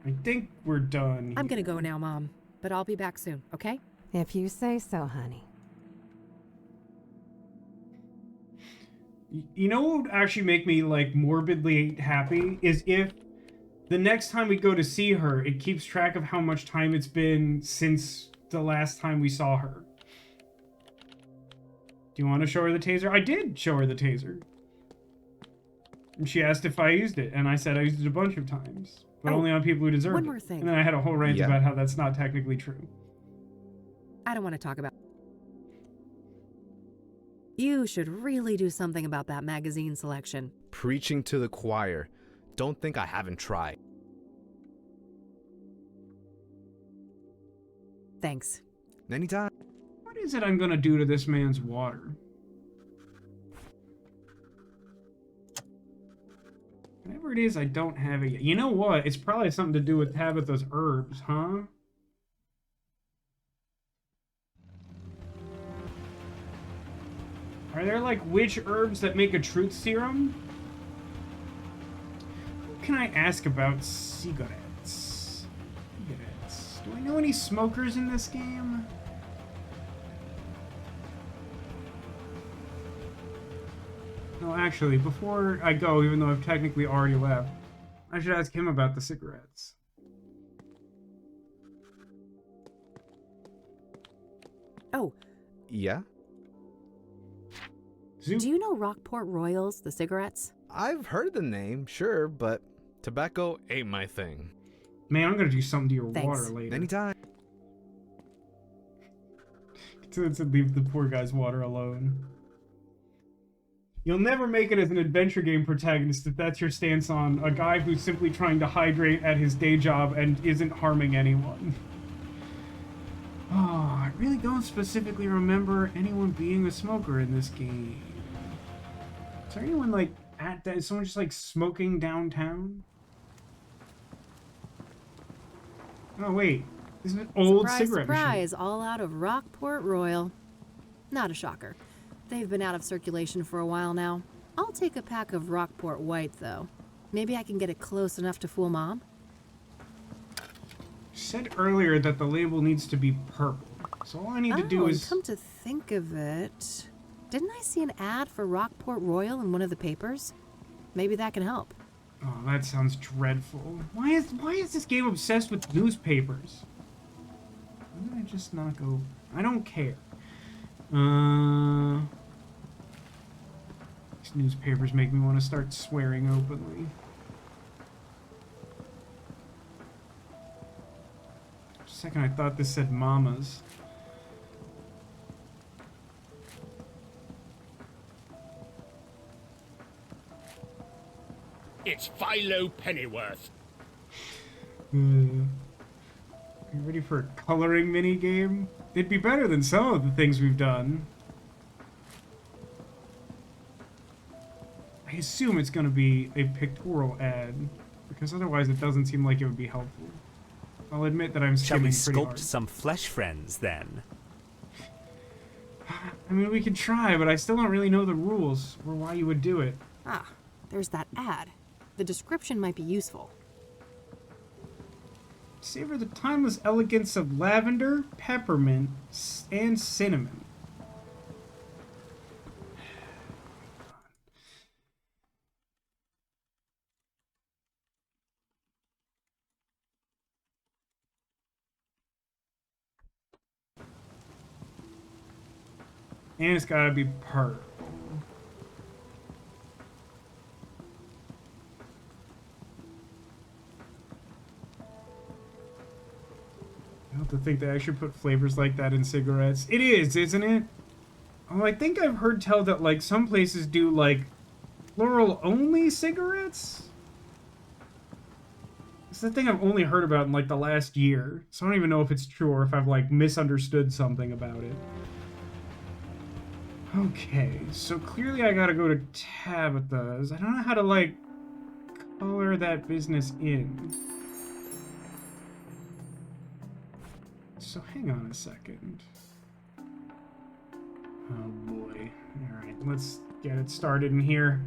I think we're done.
I'm gonna go now, Mom. But I'll be back soon, okay?
If you say so, honey.
You know what would actually make me, like, morbidly happy? Is if the next time we go to see her, it keeps track of how much time it's been since the last time we saw her. Do you want to show her the taser? I did show her the taser. And she asked if I used it, and I said I used it a bunch of times. But only on people who deserve it.
One more thing.
And then I had a whole rant about how that's not technically true.
I don't want to talk about. You should really do something about that magazine selection.
Preaching to the choir. Don't think I haven't tried.
Thanks.
Anytime.
What is it I'm gonna do to this man's water? Whatever it is, I don't have it yet. You know what? It's probably something to do with Tabitha's herbs, huh? Are there, like, witch herbs that make a truth serum? What can I ask about cigarettes? Cigarettes. Do I know any smokers in this game? No, actually, before I go, even though I've technically already left, I should ask him about the cigarettes.
Oh.
Yeah?
Do you know Rockport Royals, the cigarettes?
I've heard the name, sure, but tobacco ain't my thing.
Man, I'm gonna do something to your
Thanks.
water later.
Anytime.
To leave the poor guy's water alone. You'll never make it as an adventure game protagonist if that's your stance on a guy who's simply trying to hydrate at his day job and isn't harming anyone. Oh, I really don't specifically remember anyone being a smoker in this game. Is there anyone, like, at that? Is someone just, like, smoking downtown? Oh, wait. This is an old
surprise,
cigarette machine.
surprise, all out of Rockport Royal. Not a shocker. They've been out of circulation for a while now. I'll take a pack of Rockport White, though. Maybe I can get it close enough to fool Mom?
You said earlier that the label needs to be purple. So all I need to do is...
come to think of it... Didn't I see an ad for Rockport Royal in one of the papers? Maybe that can help.
Oh, that sounds dreadful. Why is this game obsessed with newspapers? Why did I just not go... I don't care. These newspapers make me want to start swearing openly. For a second I thought this said mamas.
It's Philo Pennyworth.
You ready for a coloring mini game? It'd be better than some of the things we've done. I assume it's gonna be a pictorial ad, because otherwise it doesn't seem like it would be helpful. I'll admit that I'm
Shall we
skimming pretty
sculpt
hard.
some flesh friends then?
I mean, we could try, but I still don't really know the rules or why you would do it.
Ah, there's that ad. The description might be useful.
Savor the timeless elegance of lavender, peppermint, and cinnamon. And it's gotta be purple. I have to think they actually put flavors like that in cigarettes. It is, isn't it? Oh, I think I've heard tell that like some places do like floral only cigarettes. It's the thing I've only heard about in like the last year. So I don't even know if it's true or if I've like misunderstood something about it. Okay, so clearly I gotta go to Tabitha's. I don't know how to, like, color that business in. So hang on a second. Oh boy. Alright, let's get it started in here.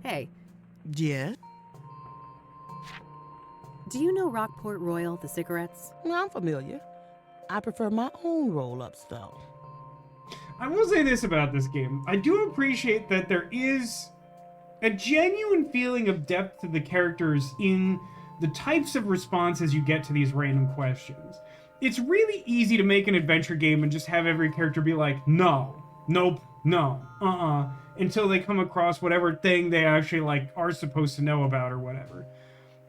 Hey,
Yeah?
do you know Rockport Royal, the cigarettes?
I'm familiar. I prefer my own roll-ups, though.
I will say this about this game. I do appreciate that there is a genuine feeling of depth to the characters in the types of responses you get to these random questions. It's really easy to make an adventure game and just have every character be like, no, nope, no, until they come across whatever thing they actually like are supposed to know about or whatever.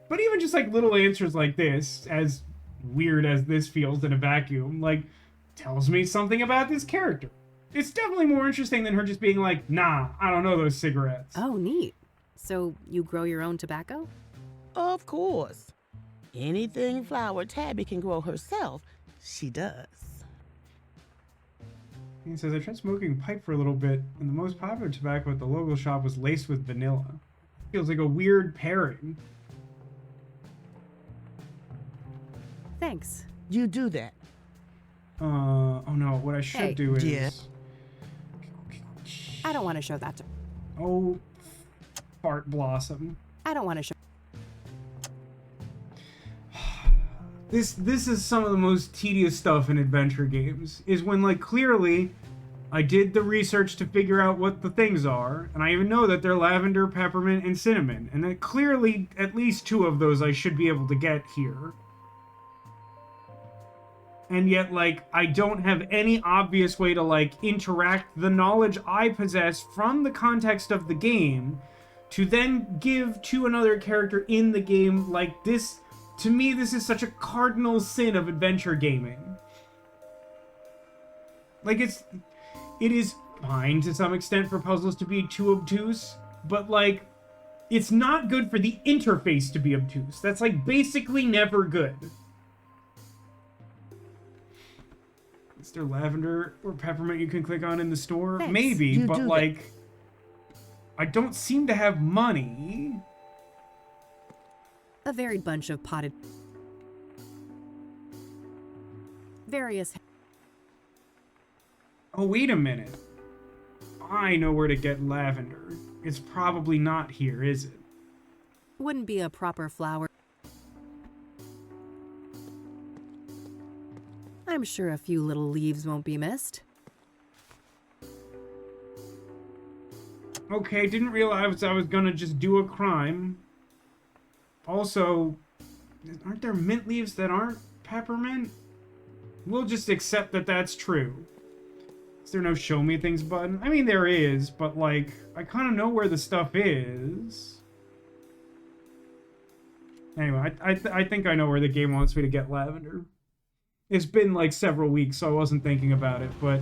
But even just like little answers like this, as weird as this feels in a vacuum, like tells me something about this character. It's definitely more interesting than her just being like, nah, I don't know those cigarettes.
Oh, neat. So you grow your own tobacco?
Of course. Anything flower Tabby can grow herself, she does.
He says, I tried smoking pipe for a little bit, and the most popular tobacco at the local shop was laced with vanilla. Feels like a weird pairing.
Thanks.
You do that.
Oh no, what I should do is...
Yeah.
I don't want to show that to...
Oh, fart blossom.
I don't want to show...
This is some of the most tedious stuff in adventure games, is when, like, clearly I did the research to figure out what the things are, and I even know that they're lavender, peppermint, and cinnamon, and that clearly at least 2 of those I should be able to get here. And yet, like, I don't have any obvious way to, like, interact the knowledge I possess from the context of the game to then give to another character in the game. Like, this, to me, this is such a cardinal sin of adventure gaming. Like, it is fine to some extent for puzzles to be too obtuse, but, like, it's not good for the interface to be obtuse. That's, like, basically never good. Is there lavender or peppermint you can click on in the store?
Thanks.
Maybe,
You
but
do
like, I don't seem to have money.
A varied bunch of potted... Various...
Oh, wait a minute. I know where to get lavender. It's probably not here, is it?
Wouldn't be a proper flower. I'm sure a few little leaves won't be missed.
Okay, didn't realize I was gonna just do a crime. Also, aren't there mint leaves that aren't peppermint? We'll just accept that that's true. Is there no show me things button? I mean, there is, but like, I kind of know where the stuff is. Anyway, I think I know where the game wants me to get lavender. It's been like several weeks, so I wasn't thinking about it, but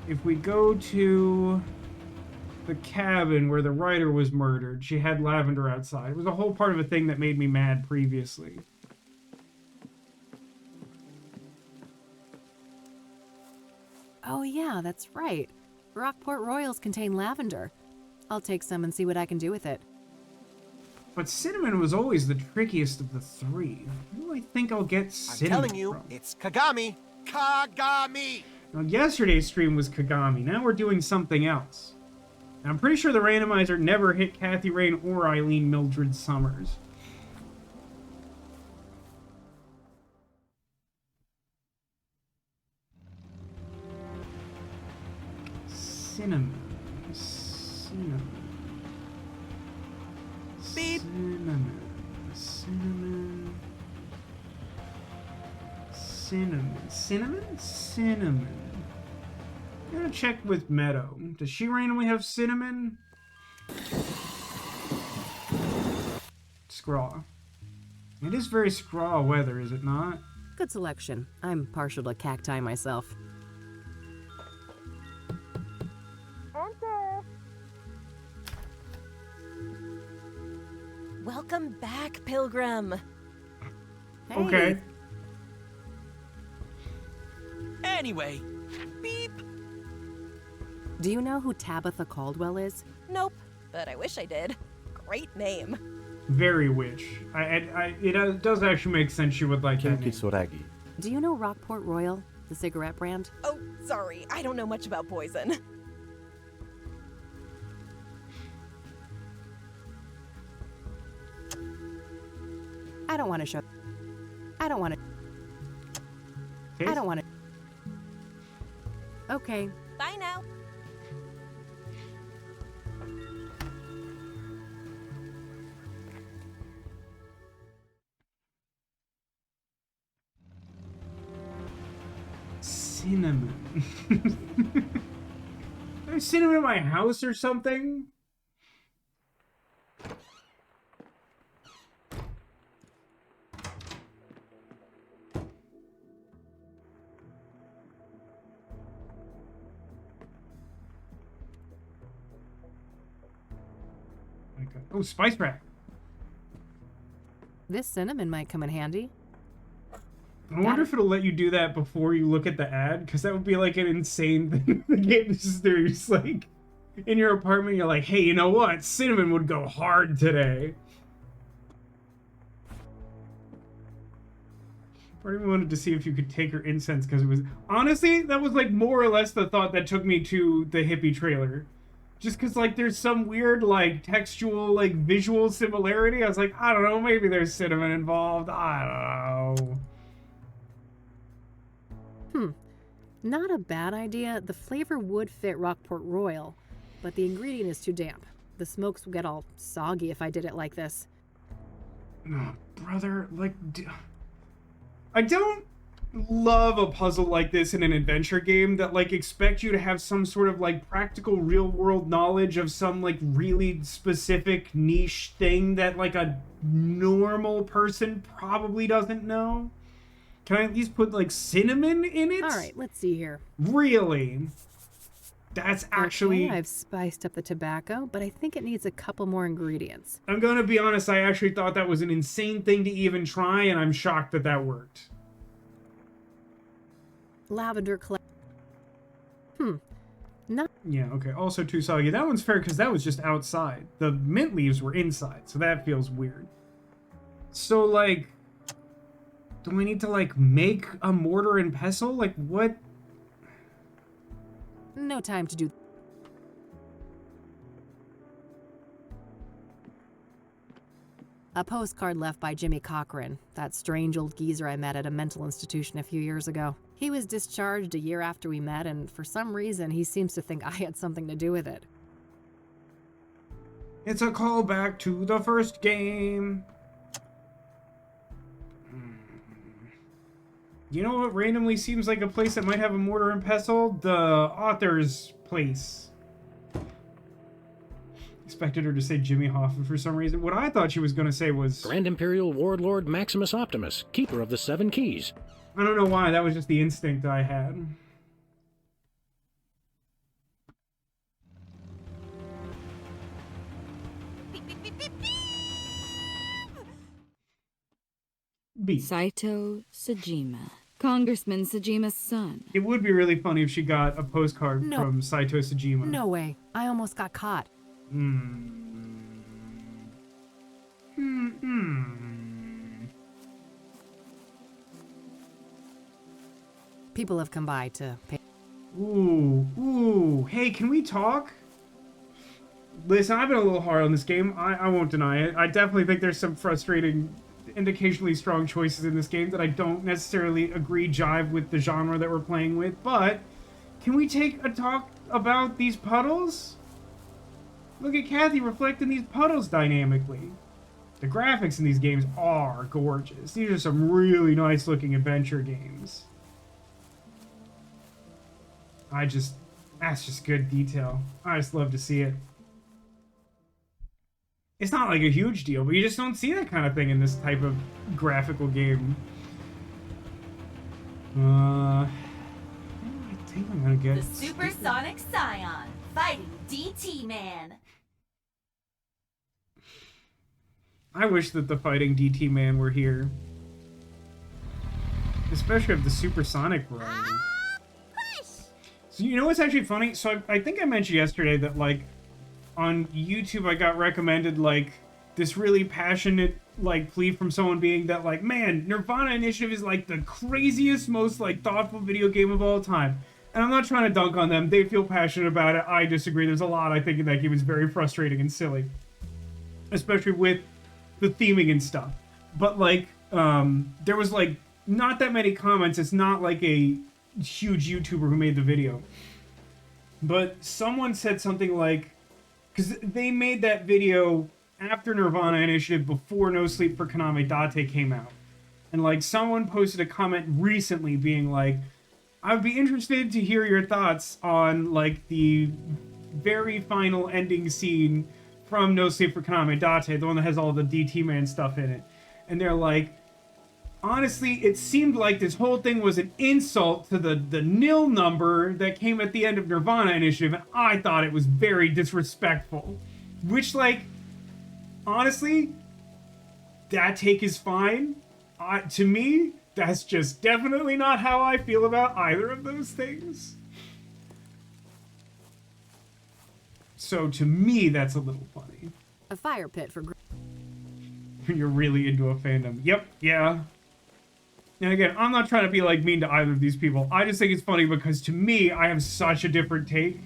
if we go to the cabin where the writer was murdered, she had lavender outside. It was a whole part of a thing that made me mad previously.
Oh yeah, that's right. Rockport Royals contain lavender. I'll take some and see what I can do with it.
But Cinnamon was always the trickiest of the three. Who do I think I'll get Cinnamon
I'm telling you,
from?
it's Kagami. Kagami!
Now, yesterday's stream was Kagami. Now we're doing something else. And I'm pretty sure the randomizer never hit Kathy Rain or Eileen Mildred Summers. Cinnamon. Cinnamon.
Beep.
Cinnamon. Cinnamon. Cinnamon. Cinnamon? Cinnamon. I'm gonna check with Meadow. Does she randomly have cinnamon? Scraw. It is very scraw weather, is it not?
Good selection. I'm partial to cacti myself.
Welcome back, Pilgrim.
Hey.
Okay.
Anyway, beep.
Do you know who Tabitha Caldwell is?
Nope, but I wish I did. Great name.
Very witch. It does actually make sense you would like that name.
Do you know Rockport Royal, the cigarette brand?
Oh, sorry, I don't know much about poison.
I don't want to show. I don't want to. I don't want to. Okay.
Bye now.
Cinnamon. There's cinnamon in my house or something? Oh, spice rack.
This cinnamon might come in handy.
I wonder if it'll let you do that before you look at the ad, because that would be like an insane thing. The game is just there, you're just like in your apartment, you're like, hey, you know what? Cinnamon would go hard today. Part of me wanted to see if you could take her incense, because it was honestly, that was like more or less the thought that took me to the hippie trailer. Just because, like, there's some weird, like, textual, like, visual similarity. I was like, I don't know, maybe there's cinnamon involved. I don't know.
Not a bad idea. The flavor would fit Rockport Royal, but the ingredient is too damp. The smokes would get all soggy if I did it like this.
No, brother, like, I don't love a puzzle like this in an adventure game that like expect you to have some sort of like practical real world knowledge of some like really specific niche thing that like a normal person probably doesn't know. Can I at least put like cinnamon in it?
All right, let's see here.
Really? That's actually...
Okay, I've spiced up the tobacco, but I think it needs a couple more ingredients.
I'm gonna be honest, I actually thought that was an insane thing to even try, and I'm shocked that that worked.
Lavender not.
Yeah, okay. Also too soggy. That one's fair because that was just outside. The mint leaves were inside, so that feels weird. So, like, do we need to, like, make a mortar and pestle? Like, what?
No time to do. A postcard left by Jimmy Cochran, that strange old geezer I met at a mental institution a few years ago. He was discharged a year after we met, and for some reason, he seems to think I had something to do with it.
It's a callback to the first game. You know what randomly seems like a place that might have a mortar and pestle? The author's place. Expected her to say Jimmy Hoffa for some reason. What I thought she was going to say was...
Grand Imperial Warlord Maximus Optimus, Keeper of the Seven Keys.
I don't know why, that was just the instinct I had. B.
Saito Sajima, Congressman Sajima's son.
It would be really funny if she got a postcard from Saito Sajima.
No way. I almost got caught. People have come by to pay.
Ooh, hey, can we talk? Listen, I've been a little hard on this game. I won't deny it. I definitely think there's some frustrating and occasionally strong choices in this game that I don't necessarily jive with the genre that we're playing with, but can we take a talk about these puddles? Look at Kathy reflecting these puddles dynamically. The graphics in these games are gorgeous. These are some really nice looking adventure games. That's just good detail. I just love to see it. It's not like a huge deal, but you just don't see that kind of thing in this type of graphical game. I think I'm gonna get...
The Supersonic Scion, fighting DT Man.
I wish that the fighting DT Man were here. Especially of the supersonic variety. So you know what's actually funny? So I think I mentioned yesterday that, like, on YouTube I got recommended, like, this really passionate, like, plea from someone being that, like, man, Nirvana Initiative is, like, the craziest, most, like, thoughtful video game of all time. And I'm not trying to dunk on them. They feel passionate about it. I disagree. There's a lot I think in that game is very frustrating and silly. Especially with the theming and stuff. But, like, there was, like, not that many comments. It's not, like, a huge YouTuber who made the video. But someone said something like... Because they made that video after Nirvana Initiative, before No Sleep for Kaname Date came out. And, like, someone posted a comment recently being like, I would be interested to hear your thoughts on, like, the very final ending scene from No Sleep for Kaname Date, the one that has all the DT Man stuff in it. And they're like, honestly, it seemed like this whole thing was an insult to the nil number that came at the end of Nirvana Initiative, and I thought it was very disrespectful. Which, like, honestly, that take is fine. To me, that's just definitely not how I feel about either of those things. So to me, that's a little funny.
A fire pit for...
You're really into a fandom. Yep, yeah. And again, I'm not trying to be, like, mean to either of these people. I just think it's funny because, to me, I have such a different take.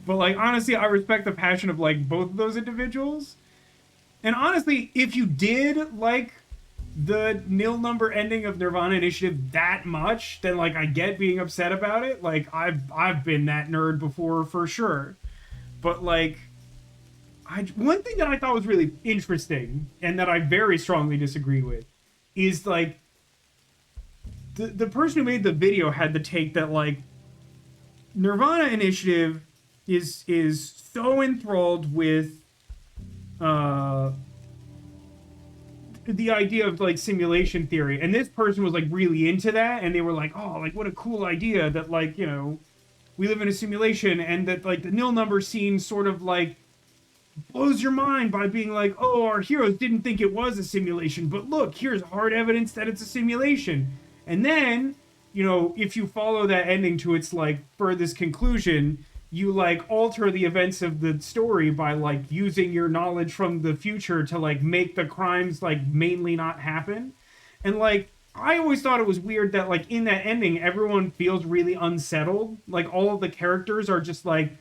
But, like, honestly, I respect the passion of, like, both of those individuals. And honestly, if you did like the nil number ending of Nirvana Initiative that much, then, like, I get being upset about it. Like, I've been that nerd before for sure. But, like, one thing that I thought was really interesting and that I very strongly disagree with is, like, the person who made the video had the take that, like, Nirvana Initiative is so enthralled with the idea of, like, simulation theory, and this person was, like, really into that, and they were like, oh, like, what a cool idea that, like, you know, we live in a simulation, and that, like, the nil number scene sort of, like, blows your mind by being like, oh, our heroes didn't think it was a simulation, but look, here's hard evidence that it's a simulation. And then, you know, if you follow that ending to its, like, furthest conclusion, you, like, alter the events of the story by, like, using your knowledge from the future to, like, make the crimes, like, mainly not happen. And, like, I always thought it was weird that, like, in that ending, everyone feels really unsettled. Like, all of the characters are just like,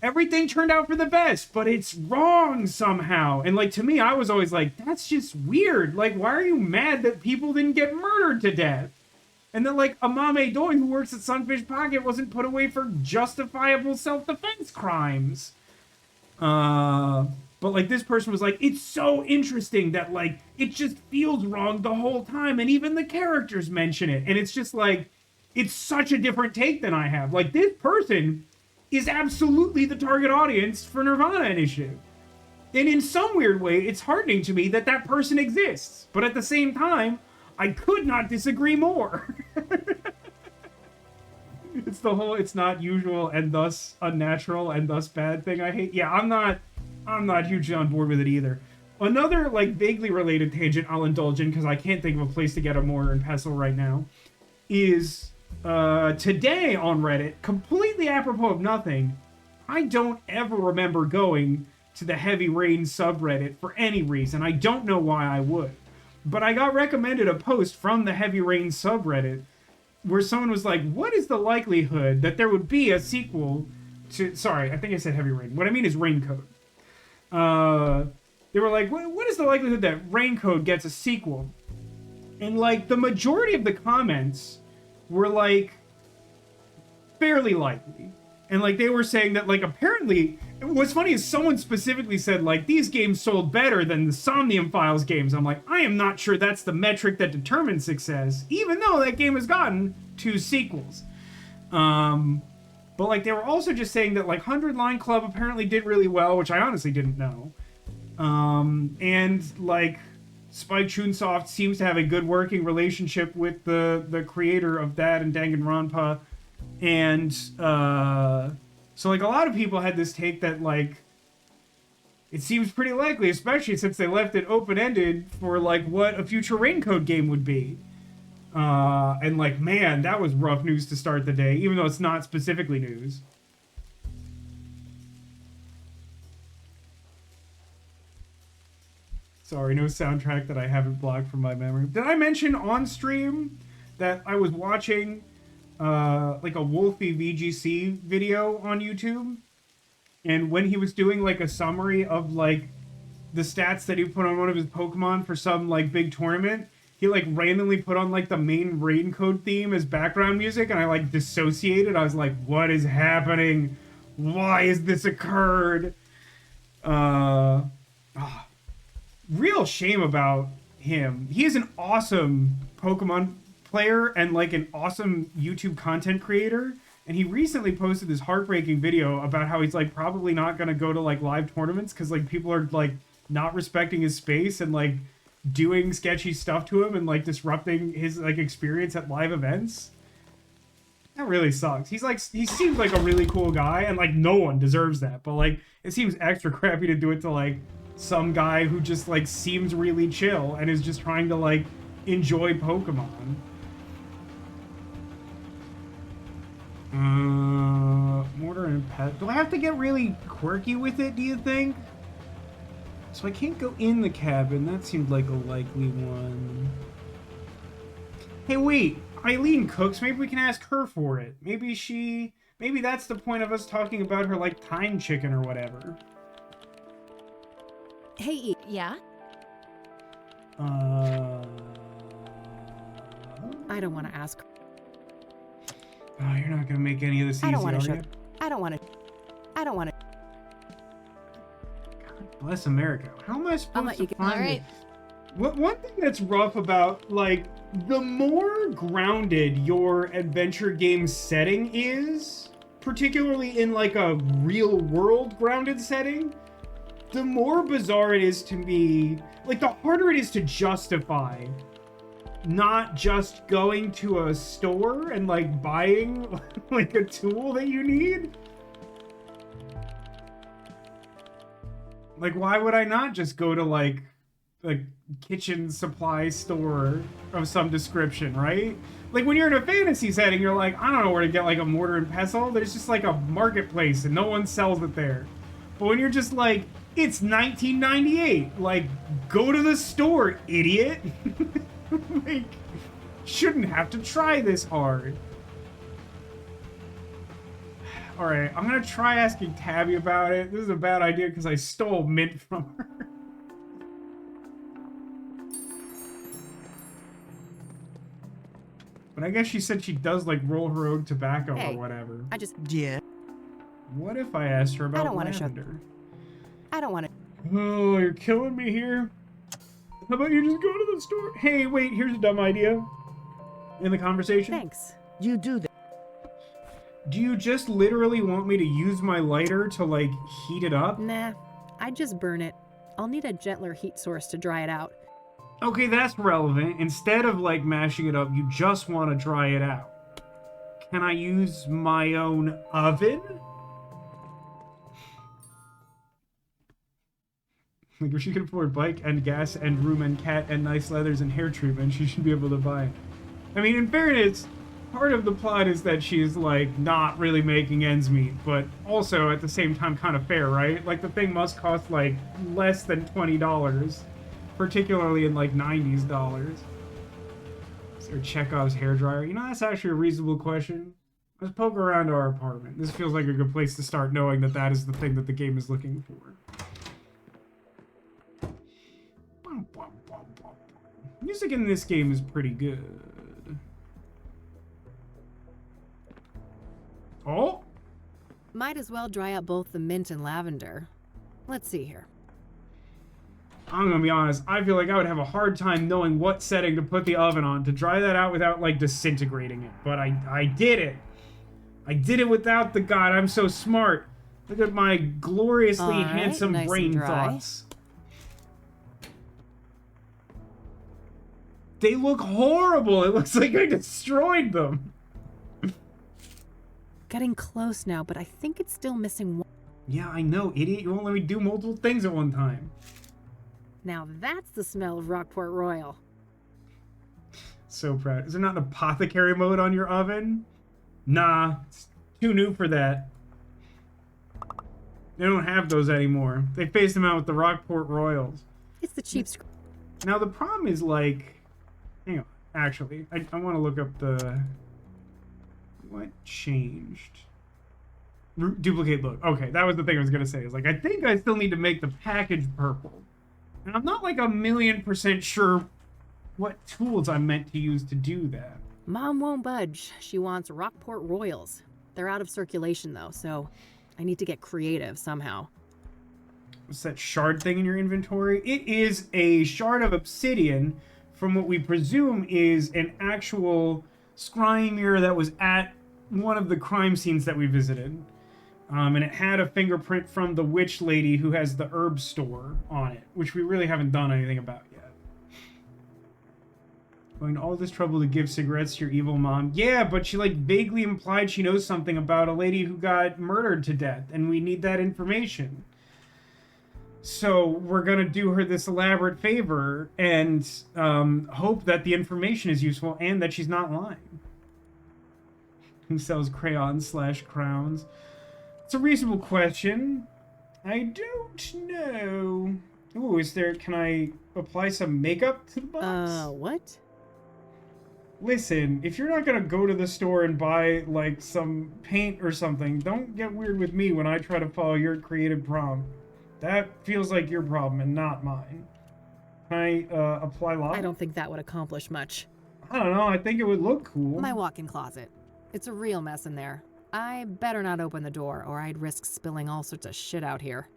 everything turned out for the best, but it's wrong somehow. And, like, to me, I was always like, that's just weird. Like, why are you mad that people didn't get murdered to death? And then, like, Amame Doi, who works at Sunfish Pocket, wasn't put away for justifiable self-defense crimes. But, like, this person was like, it's so interesting that, like, it just feels wrong the whole time, and even the characters mention it. And it's just, like, it's such a different take than I have. Like, this person is absolutely the target audience for Nirvana Initiative. And in some weird way, it's heartening to me that that person exists. But at the same time, I could not disagree more. It's the whole, it's not usual and thus unnatural and thus bad thing I hate. Yeah, I'm not hugely on board with it either. Another, like, vaguely related tangent I'll indulge in, because I can't think of a place to get a mortar and pestle right now, is today on Reddit, completely apropos of nothing, I don't ever remember going to the Heavy Rain subreddit for any reason. I don't know why I would. But I got recommended a post from the Heavy Rain subreddit where someone was like, what is the likelihood that there would be a sequel to... Sorry, I think I said Heavy Rain. What I mean is Raincoat. They were like, what is the likelihood that Raincoat gets a sequel? And, like, the majority of the comments were, like, fairly likely. And, like, they were saying that, like, apparently... What's funny is someone specifically said, like, these games sold better than the Somnium Files games. I'm like, I am not sure that's the metric that determines success, even though that game has gotten 2 sequels. But, like, they were also just saying that, like, 100 Line Club apparently did really well, which I honestly didn't know. And, like, Spike Chunsoft seems to have a good working relationship with the creator of that and Danganronpa. And, so, like, a lot of people had this take that, like, it seems pretty likely, especially since they left it open-ended for, like, what a future Raincoat game would be. And, like, man, that was rough news to start the day, even though it's not specifically news. Sorry, no soundtrack that I haven't blocked from my memory. Did I mention on stream that I was watching... like a Wolfie VGC video on YouTube, and when he was doing like a summary of like the stats that he put on one of his Pokemon for some like big tournament, he like randomly put on like the main Raincoat theme as background music, and I like dissociated. I was like, what is happening? Why has this occurred? Real shame about him. He is an awesome Pokemon player and like an awesome YouTube content creator, and he recently posted this heartbreaking video about how he's like probably not gonna go to like live tournaments because like people are like not respecting his space and like doing sketchy stuff to him and like disrupting his like experience at live events. That really sucks. He seems like a really cool guy, and like no one deserves that, but like it seems extra crappy to do it to like some guy who just like seems really chill and is just trying to like enjoy Pokemon. Mortar and pet. Do I have to get really quirky with it, do you think? So I can't go in the cabin. That seemed like a likely one. Hey, wait. Eileen cooks. Maybe we can ask her for it. Maybe that's the point of us talking about her, like, time chicken or whatever.
Hey,
yeah?
I don't want to ask.
Oh, you're not gonna make any of this easy,
I don't want to
are
show.
you?
I don't want to. God
bless America. How am I supposed to find
Alright.
it? One thing that's rough about, like, the more grounded your adventure game setting is, particularly in, like, a real-world grounded setting, the more bizarre it is to me, like, the harder it is to justify not just going to a store and like buying like a tool that you need. Like, why would I not just go to like a kitchen supply store of some description, right? Like when you're in a fantasy setting, you're like, I don't know where to get like a mortar and pestle. There's just like a marketplace and no one sells it there. But when you're just like, it's 1998, like go to the store, idiot. Like, shouldn't have to try this hard. Alright, I'm gonna try asking Tabby about it. This is a bad idea because I stole mint from her. But I guess she said she does like roll her own tobacco or whatever.
Yeah.
What if I asked her about
I don't want to show.
lavender?
I don't want to.
Oh, you're killing me here. How about you just go to the store? Hey, wait, here's a dumb idea. In the conversation?
Thanks.
You do that.
Do you just literally want me to use my lighter to, like, heat it up?
Nah, I'd just burn it. I'll need a gentler heat source to dry it out.
Okay, that's relevant. Instead of, like, mashing it up, you just want to dry it out. Can I use my own oven? Like, if she can afford bike and gas and room and cat and nice leathers and hair treatment, she should be able to buy. I mean, in fairness, part of the plot is that she's like not really making ends meet, but also at the same time kind of fair, right? Like the thing must cost like less than $20, particularly in like 90s dollars. Is there Chekhov's hairdryer? You know, that's actually a reasonable question. Let's poke around our apartment. This feels like a good place to start, knowing that that is the thing that the game is looking for. Music in this game is pretty good. Oh!
Might as well dry up both the mint and lavender. Let's see here.
I'm gonna be honest, I feel like I would have a hard time knowing what setting to put the oven on to dry that out without, like, disintegrating it. But I did it! I did it without the god, I'm so smart! Look at my gloriously handsome
nice
brain
and dry.
thoughts. They look horrible! It looks like I destroyed them!
Getting close now, but I think it's still missing one.
Yeah, I know, idiot. You won't let me do multiple things at one time.
Now that's the smell of Rockport Royal.
So proud. Is there not an apothecary mode on your oven? Nah, it's too new for that. They don't have those anymore. They phased them out with the Rockport Royals.
It's the cheap
Now the problem is like... Hang on. Actually, I want to look up the... What changed? Duplicate look. Okay, that was the thing I was going to say. Is like, I think I still need to make the package purple. And I'm not like 1,000,000% sure what tools I'm meant to use to do that.
Mom won't budge. She wants Rockport Royals. They're out of circulation though, so I need to get creative somehow.
What's that shard thing in your inventory? It is a shard of obsidian from what we presume is an actual scrying mirror that was at one of the crime scenes that we visited. And it had a fingerprint from the witch lady who has the herb store on it, which we really haven't done anything about yet. Going to all this trouble to give cigarettes to your evil mom. Yeah, but she like vaguely implied she knows something about a lady who got murdered to death, and we need that information. So we're going to do her this elaborate favor and hope that the information is useful and that she's not lying. Who sells crayons/crowns? It's a reasonable question. I don't know. Ooh, can I apply some makeup to the box?
What?
Listen, if you're not gonna go to the store and buy, like, some paint or something, don't get weird with me when I try to follow your creative prompt. That feels like your problem and not mine. Can I, apply lava?
I don't think that would accomplish much.
I don't know, I think it would look cool.
My walk-in closet. It's a real mess in there. I better not open the door, or I'd risk spilling all sorts of shit out here.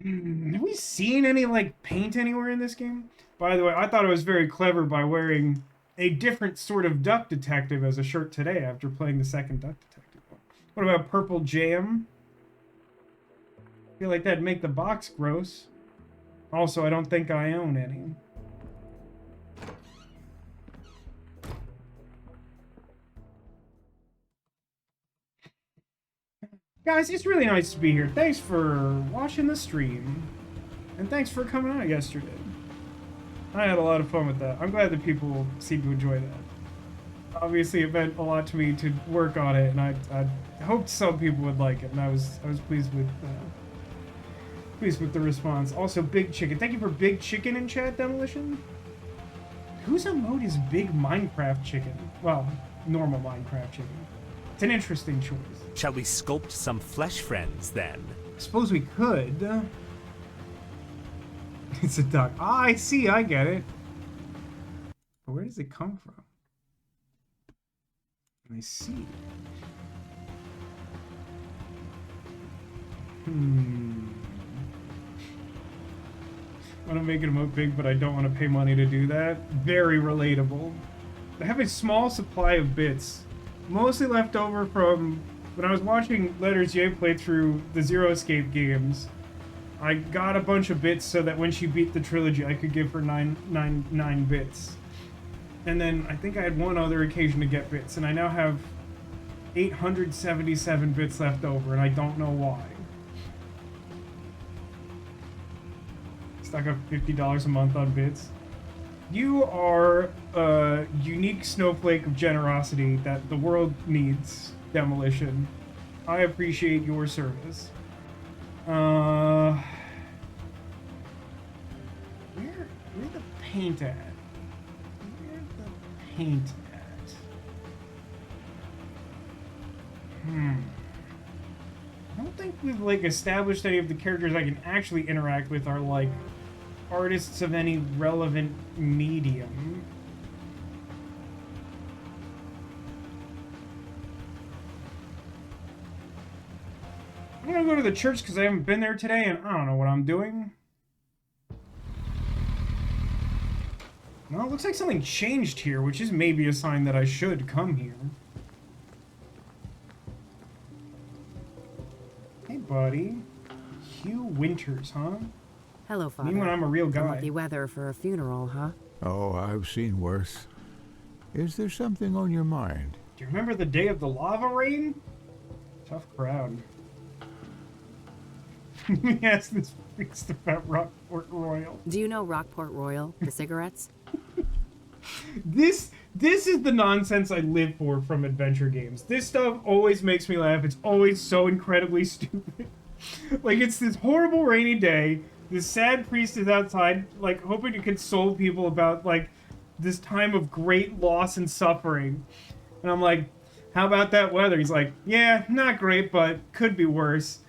Have we seen any, like, paint anywhere in this game? By the way, I thought it was very clever by wearing a different sort of duck detective as a shirt today after playing the second duck detective one. What about purple jam? I feel like that'd make the box gross. Also, I don't think I own any. Guys, it's really nice to be here. Thanks for watching the stream. And thanks for coming out yesterday. I had a lot of fun with that. I'm glad that people seem to enjoy that. Obviously, it meant a lot to me to work on it, and I hoped some people would like it, and I was pleased with the response. Also, Big Chicken. Thank you for Big Chicken in chat, Demolition. Whose emote is Big Minecraft Chicken? Well, normal Minecraft Chicken. It's an interesting choice.
Shall we sculpt some flesh friends, then?
I suppose we could. It's a duck. Ah, I see, I get it. But where does it come from? I see. I want to make it emote big, but I don't want to pay money to do that. Very relatable. I have a small supply of bits. Mostly left over from when I was watching Letters Ye play through the Zero Escape games. I got a bunch of bits so that when she beat the trilogy, I could give her nine bits. And then I think I had one other occasion to get bits, and I now have 877 bits left over, and I don't know why. Stuck up $50 a month on bits. You are a unique snowflake of generosity that the world needs. Demolition. I appreciate your service. Where's the paint at? Where's the paint at? I don't think we've like established any of the characters I can actually interact with are like artists of any relevant medium. I'm gonna go to the church because I haven't been there today and I don't know what I'm doing. Well, it looks like something changed here, which is maybe a sign that I should come here. Hey, buddy. Hugh Winters, huh?
Hello, Father.
Me when I'm a real guy.
Lucky weather for a funeral, huh?
Oh, I've seen worse. Is there something on your mind?
Do you remember the day of the lava rain? Tough crowd. Yes, this priest about Rockport Royal.
Do you know Rockport Royal, the cigarettes?
This is the nonsense I live for from adventure games. This stuff always makes me laugh. It's always so incredibly stupid. Like, it's this horrible rainy day. This sad priest is outside, like, hoping to console people about, like, this time of great loss and suffering. And I'm like, how about that weather? He's like, yeah, not great, but could be worse.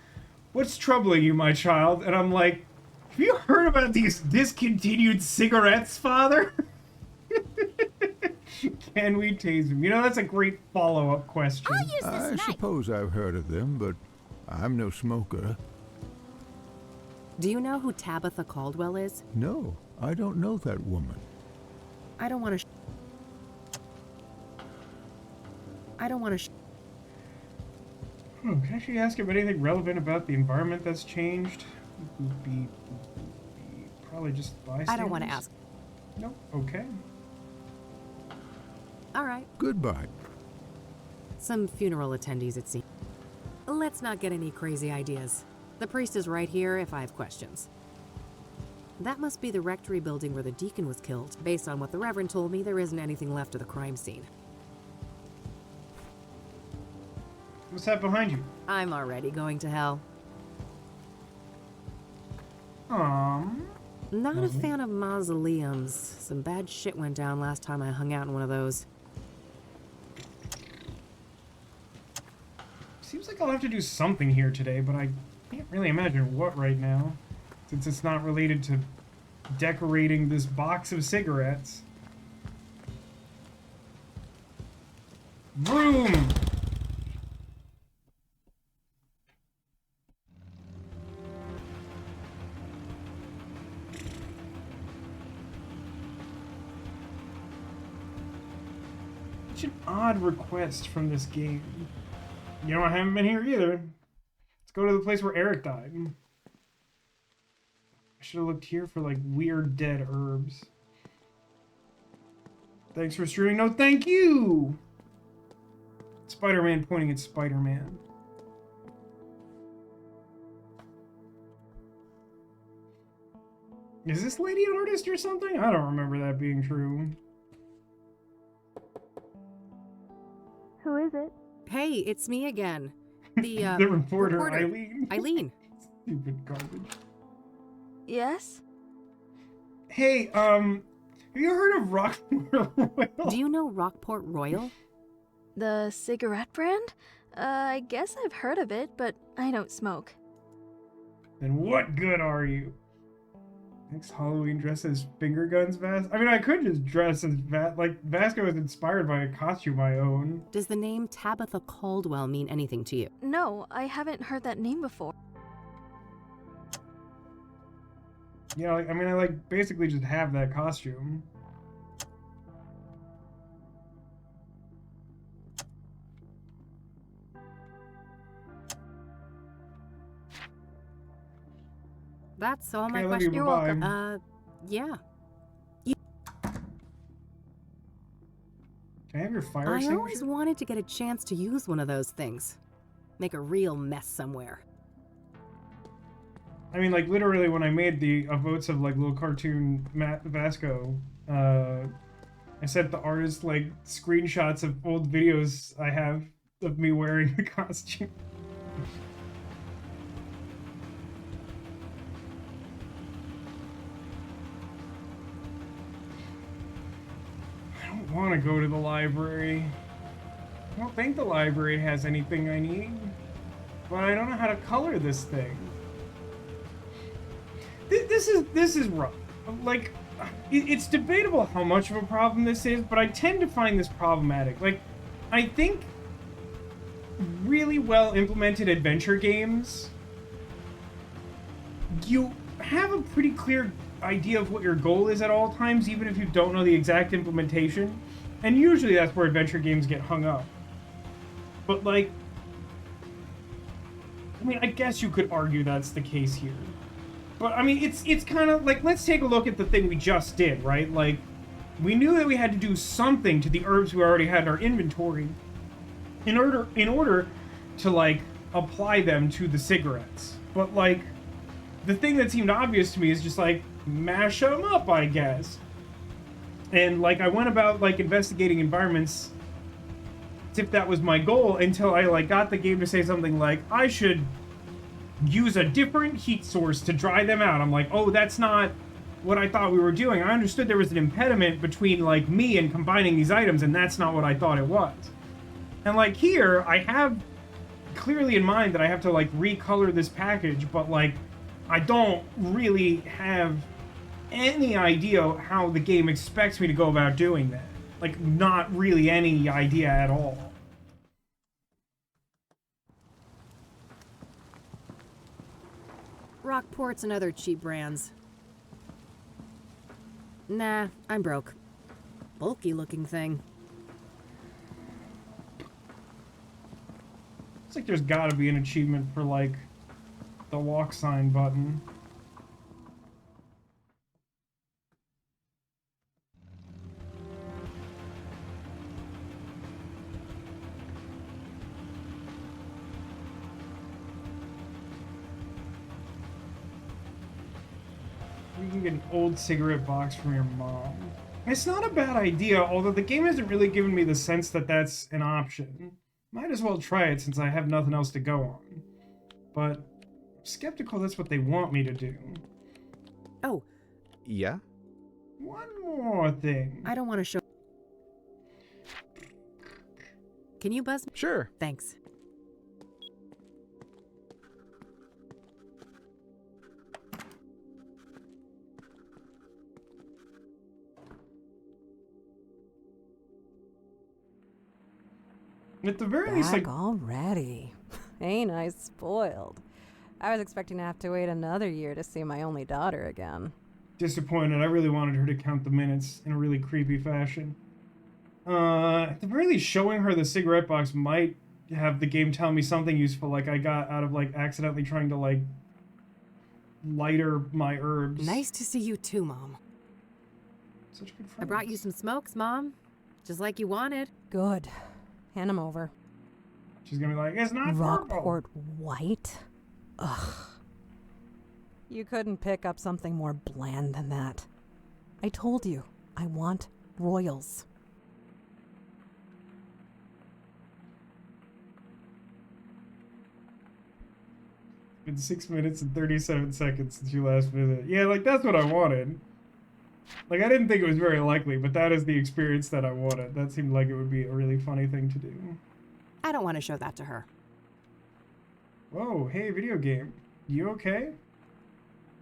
What's troubling you, my child? And I'm like, have you heard about these discontinued cigarettes, Father? Can we tase him? You know, that's a great follow-up question.
I'll use this
I
knife.
suppose I've heard of them, but I'm no smoker.
Do you know who Tabitha Caldwell is?
No, I don't know that woman.
I don't want to.
Can I actually ask him anything relevant about the environment that's changed? Probably just bystanders.
I don't want to ask.
Nope. Okay.
All right.
Goodbye.
Some funeral attendees, it seems. Let's not get any crazy ideas. The priest is right here if I have questions. That must be the rectory building where the deacon was killed. Based on what the Reverend told me, there isn't anything left of the crime scene.
What's that behind you?
I'm already going to hell. Not a fan of mausoleums. Some bad shit went down last time I hung out in one of those.
Seems like I'll have to do something here today, but I can't really imagine what right now, since it's not related to decorating this box of cigarettes. Vroom! Such an odd request from this game. You know, I haven't been here either. Let's go to the place where Eric died. I should have looked here for, like, weird dead herbs. Thanks for streaming. No, thank you! Spider-Man pointing at Spider-Man. Is this lady an artist or something? I don't remember that being true.
Who is it? Hey, it's me again. The,
the reporter, Eileen.
Eileen.
Stupid garbage.
Yes?
Hey, have you heard of Rockport Royal?
Do you know Rockport Royal?
The cigarette brand? I guess I've heard of it, but I don't smoke.
Then what good are you? Next Halloween dress as finger guns Vasco? I mean, I could just dress as Vasco is inspired by a costume I own.
Does the name Tabitha Caldwell mean anything to you?
No, I haven't heard that name before.
Yeah, I mean, I basically just have that costume.
That's all my
Okay,
questions.
You're welcome.
Yeah.
Can I have your fire
I
extinguisher?
always wanted to get a chance to use one of those things. Make a real mess somewhere.
I mean, like, literally when I made the votes of, like, little cartoon Vasco, I sent the artist like screenshots of old videos I have of me wearing the costume. I don't want to go to the library. I don't think the library has anything I need, but I don't know how to color this thing. This is rough. Like, it's debatable how much of a problem this is, but I tend to find this problematic. Like, I think really well implemented adventure games, you have a pretty clear idea of what your goal is at all times, even if you don't know the exact implementation. And usually that's where adventure games get hung up. But like, I mean, I guess you could argue that's the case here. But I mean, it's kind of like, let's take a look at the thing we just did, right? Like, we knew that we had to do something to the herbs we already had in our inventory in order to like apply them to the cigarettes. But like, the thing that seemed obvious to me is just like mash them up, I guess. And like, I went about like investigating environments as if that was my goal until I like got the game to say something like, I should use a different heat source to dry them out. I'm like, oh, that's not what I thought we were doing. I understood there was an impediment between like me and combining these items, and that's not what I thought it was. And like here, I have clearly in mind that I have to like recolor this package, but like I don't really have any idea how the game expects me to go about doing that. Like, not really any idea at all.
Rockports and other cheap brands. Nah, I'm broke. Bulky looking thing.
It's like there's gotta be an achievement for like the walk sign button. You can get an old cigarette box from your mom. It's not a bad idea, although the game hasn't really given me the sense that that's an option. Might as well try it since I have nothing else to go on. But I'm skeptical that's what they want me to do.
Oh.
Yeah?
One more thing.
I don't want to show... Can you buzz me?
Sure.
Thanks.
At the very least, like...
already. Ain't I spoiled? I was expecting to have to wait another year to see my only daughter again.
Disappointed. I really wanted her to count the minutes in a really creepy fashion. At the very least, showing her the cigarette box might have the game tell me something useful, like I got out of, like, accidentally trying to, like, lighter my herbs.
Nice to see you too, Mom.
Such a good friend.
I brought you some smokes, Mom. Just like you wanted.
Good. Hand them over.
She's gonna be like, it's not
Rockport white? Ugh. You couldn't pick up something more bland than that. I told you, I want royals.
It's been 6 minutes and 37 seconds since you last visited. Yeah, like, that's what I wanted. Like, I didn't think it was very likely, but that is the experience that I wanted. That seemed like it would be a really funny thing to do.
I don't want to show that to her.
Whoa, hey, video game. You okay?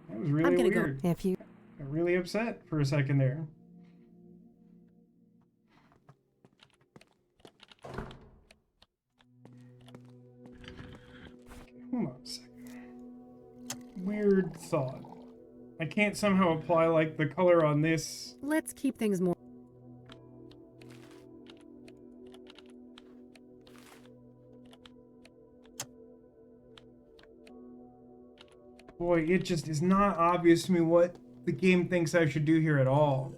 That was really weird.
Go if you...
Got really upset for a second there. Okay, hold on a second. Weird thought. I can't somehow apply, like, the color on this.
Let's keep things more...
Boy, it just is not obvious to me what the game thinks I should do here at all.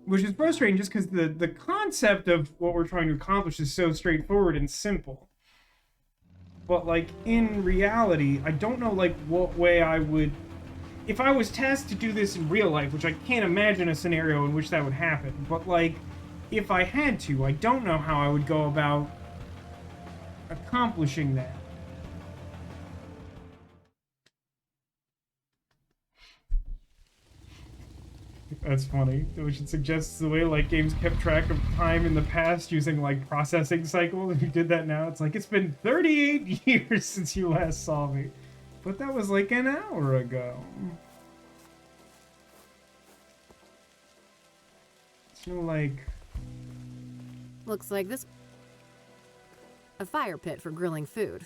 Which is frustrating just because the concept of what we're trying to accomplish is so straightforward and simple. But, like, in reality, I don't know, like, what way I would if I was tasked to do this in real life, which I can't imagine a scenario in which that would happen, but like, if I had to, I don't know how I would go about accomplishing that. That's funny. Which suggests the way like games kept track of time in the past using like processing cycles. If you did that now, it's like it's been 38 years since you last saw me. But that was like an hour ago. So like...
Looks like this... a fire pit for grilling food.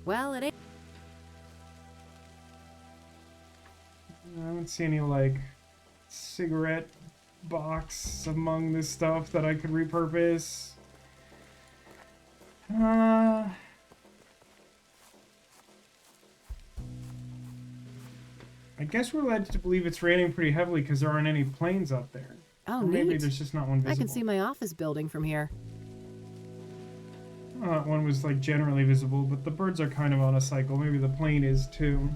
Well, it ain't...
I don't see any like cigarette box among this stuff that I could repurpose. I guess we're led to believe it's raining pretty heavily because there aren't any planes up there.
Oh,
or maybe
neat.
there's just not one visible.
I can see my office building from here.
That one was like generally visible, but the birds are kind of on a cycle. Maybe the plane is too.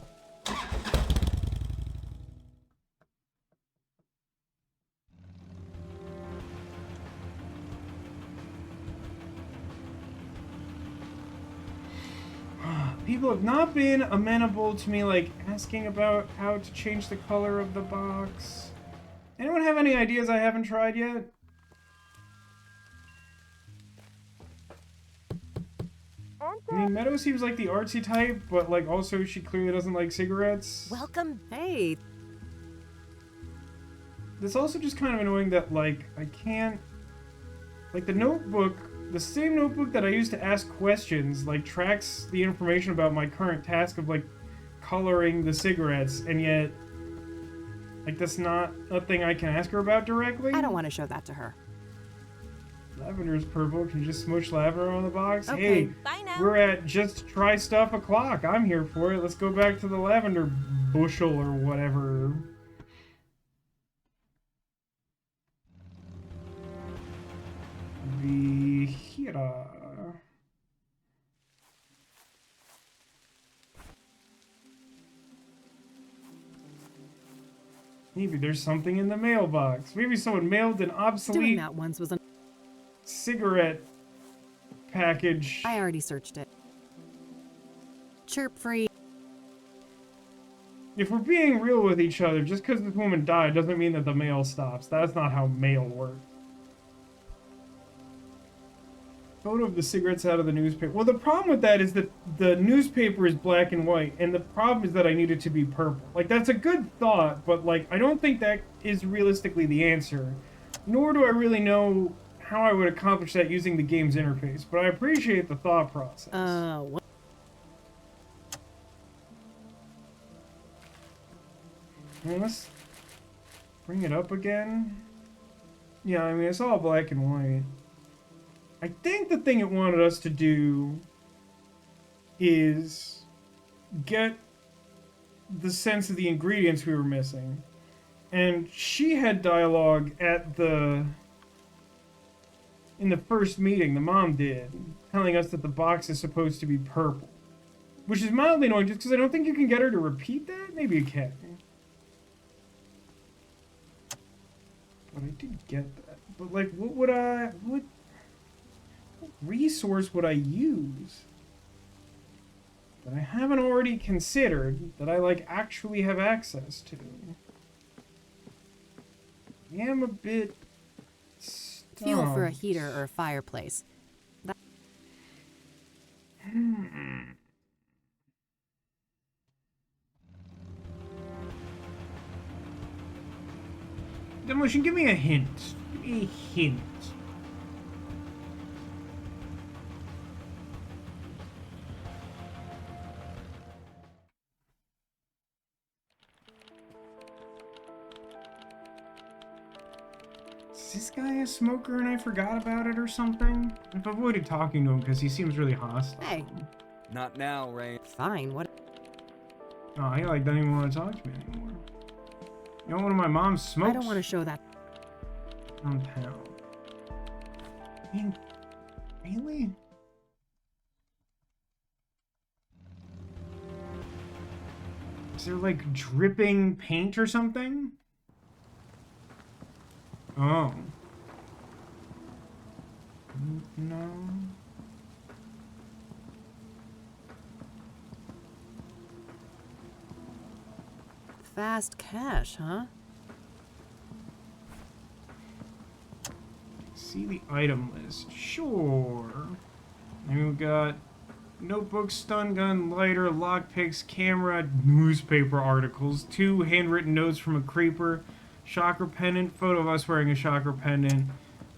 People have not been amenable to me, like, asking about how to change the color of the box. Anyone have any ideas I haven't tried yet? I mean, Meadow seems like the artsy type, but, like, also she clearly doesn't like cigarettes.
Welcome. Hey.
It's also just kind of annoying that, like, I can't... Like, the notebook... The same notebook that I use to ask questions, like, tracks the information about my current task of, like, coloring the cigarettes, and yet, like, that's not a thing I can ask her about directly.
I don't want to show that to her.
Lavender's purple. Can you just smoosh lavender on the box?
Okay.
Hey,
bye now.
We're at just try stuff o'clock. I'm here for it. Let's go back to the lavender bushel or whatever. Vihira. Maybe there's something in the mailbox. Maybe someone mailed an
Doing
obsolete
that once was a
cigarette package.
I already searched it. Chirp free.
If we're being real with each other, just because this woman died doesn't mean that the mail stops. That's not how mail works. Photo of the cigarettes out of the newspaper. Well, the problem with that is that the newspaper is black and white, and the problem is that I need it to be purple. Like, that's a good thought, but, like, I don't think that is realistically the answer. Nor do I really know how I would accomplish that using the game's interface, but I appreciate the thought process.
What?
Well, let's bring it up again. Yeah, I mean, it's all black and white. I think the thing it wanted us to do is get the sense of the ingredients we were missing. And she had dialogue at in the first meeting, the mom did, telling us that the box is supposed to be purple. Which is mildly annoying just because I don't think you can get her to repeat that. Maybe you can. But I did get that. But like, what resource would I use that I haven't already considered that I like actually have access to? I am a bit stumped.
Fuel for a heater or a fireplace.
Demolition, give me a hint. Give me a hint. Is this guy a smoker and I forgot about it or something? I've avoided talking to him because he seems really hostile.
Hey.
Not now, Rain.
Fine, what?
Oh, he like doesn't even want to talk to me anymore. You know, one of my mom's smokes.
I don't want to show that.
Compound. I mean, really? Is there like dripping paint or something? Oh. No.
Fast cash, huh?
See the item list. Sure. And we've got notebook, stun gun, lighter, lockpicks, camera, newspaper articles, 2 handwritten notes from a creeper, chakra pendant, photo of us wearing a chakra pendant,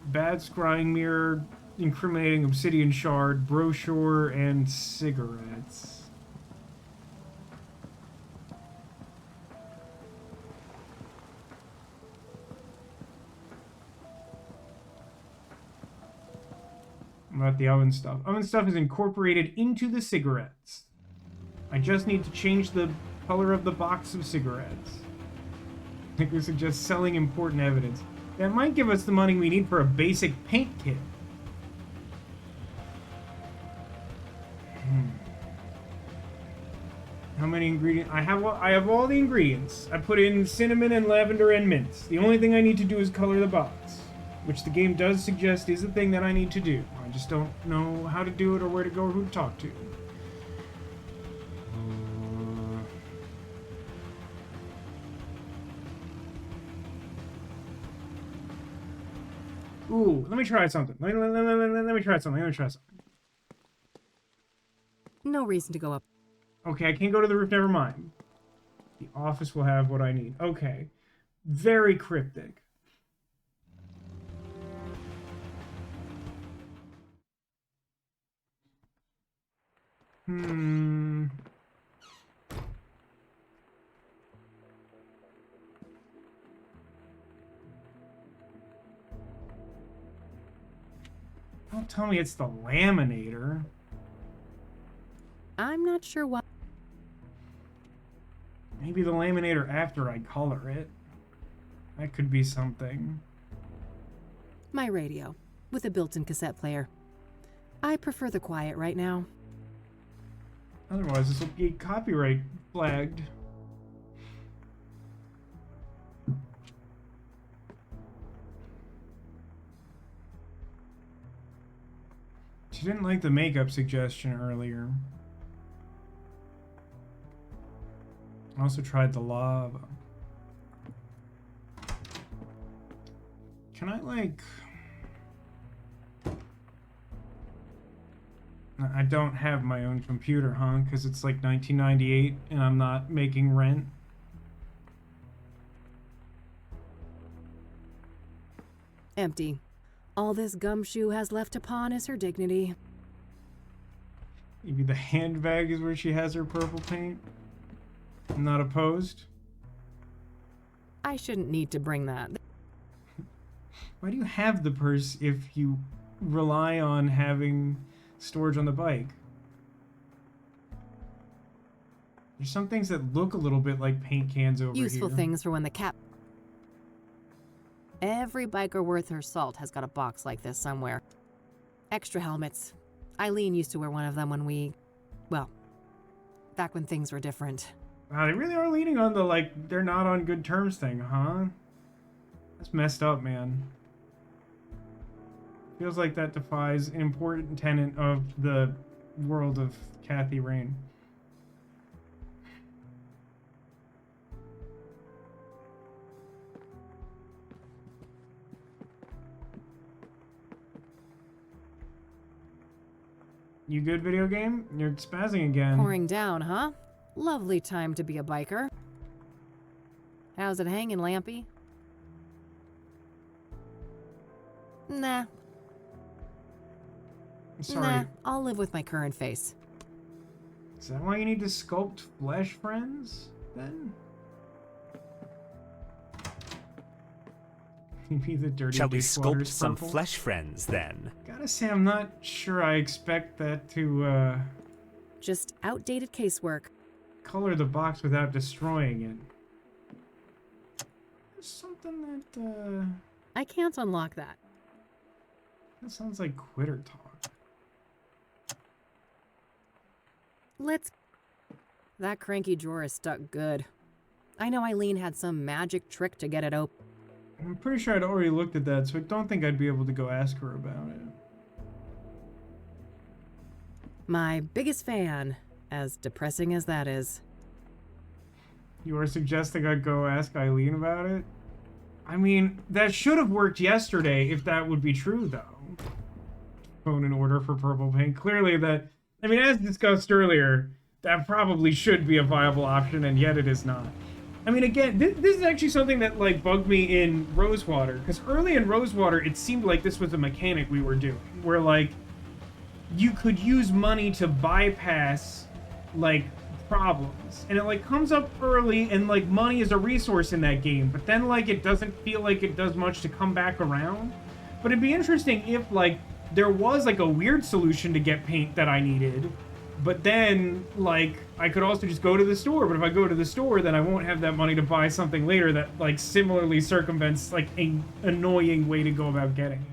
bad scrying mirror, incriminating obsidian shard, brochure, and cigarettes. About the oven stuff. Oven stuff is incorporated into the cigarettes. I just need to change the color of the box of cigarettes. I think we suggest selling important evidence. That might give us the money we need for a basic paint kit. How many ingredients? I have all the ingredients. I put in cinnamon and lavender and mint. The only thing I need to do is color the box, which the game does suggest is a thing that I need to do. I just don't know how to do it or where to go or who to talk to. Ooh, let me try something. Let me try something.
No reason to go up.
Okay, I can't go to the roof, never mind. The office will have what I need. Okay. Very cryptic. Don't tell me it's the laminator.
I'm not sure why.
Maybe the laminator after I color it. That could be something.
My radio, with a built-in cassette player. I prefer the quiet right now.
Otherwise, this will be copyright flagged. She didn't like the makeup suggestion earlier. I also tried the lava. Can I, like... I don't have my own computer, huh? Because it's like 1998 and I'm not making rent.
Empty. All this gumshoe has left to pawn is her dignity.
Maybe the handbag is where she has her purple paint? I'm not opposed.
I shouldn't need to bring that.
Why do you have the purse if you rely on having storage on the bike? There's some things that look a little bit like paint cans over here.
Useful things for when the cap... Every biker worth her salt has got a box like this somewhere. Extra helmets. Eileen used to wear one of them when we... Well, back when things were different.
Wow, they really are leaning on the, like, they're not on good terms thing, huh? That's messed up, man. Feels like that defies an important tenet of the world of Kathy Rain. You good, video game? You're spazzing again.
Pouring down, huh? Lovely time to be a biker. How's it hanging, Lampy? Nah.
Sorry.
Nah, I'll live with my current face.
Is that why you need to sculpt flesh friends, then? Maybe the dirty
Shall we
dishwater's
sculpt some
purple?
flesh friends, then?
Gotta say, I'm not sure I expect that to,
Just outdated casework.
color the box without destroying it. There's something that,
I can't unlock that.
that sounds like quitter talk.
That cranky drawer is stuck good. I know Eileen had some magic trick to get it open.
I'm pretty sure I'd already looked at that, so I don't think I'd be able to go ask her about it.
My biggest fan, as depressing as that is.
You are suggesting I go ask Eileen about it? I mean, that should have worked yesterday if that would be true, though. Phone an order for purple paint. Clearly that, I mean, as discussed earlier, that probably should be a viable option, and yet it is not. I mean, again, this is actually something that, like, bugged me in Rosewater, because early in Rosewater, it seemed like this was a mechanic we were doing, where, like, you could use money to bypass, like, problems. And it, like, comes up early, and, like, money is a resource in that game, but then, like, it doesn't feel like it does much to come back around. But it'd be interesting if, like, there was, like, a weird solution to get paint that I needed, but then, like, I could also just go to the store, but if I go to the store, then I won't have that money to buy something later that, like, similarly circumvents, like, an annoying way to go about getting it.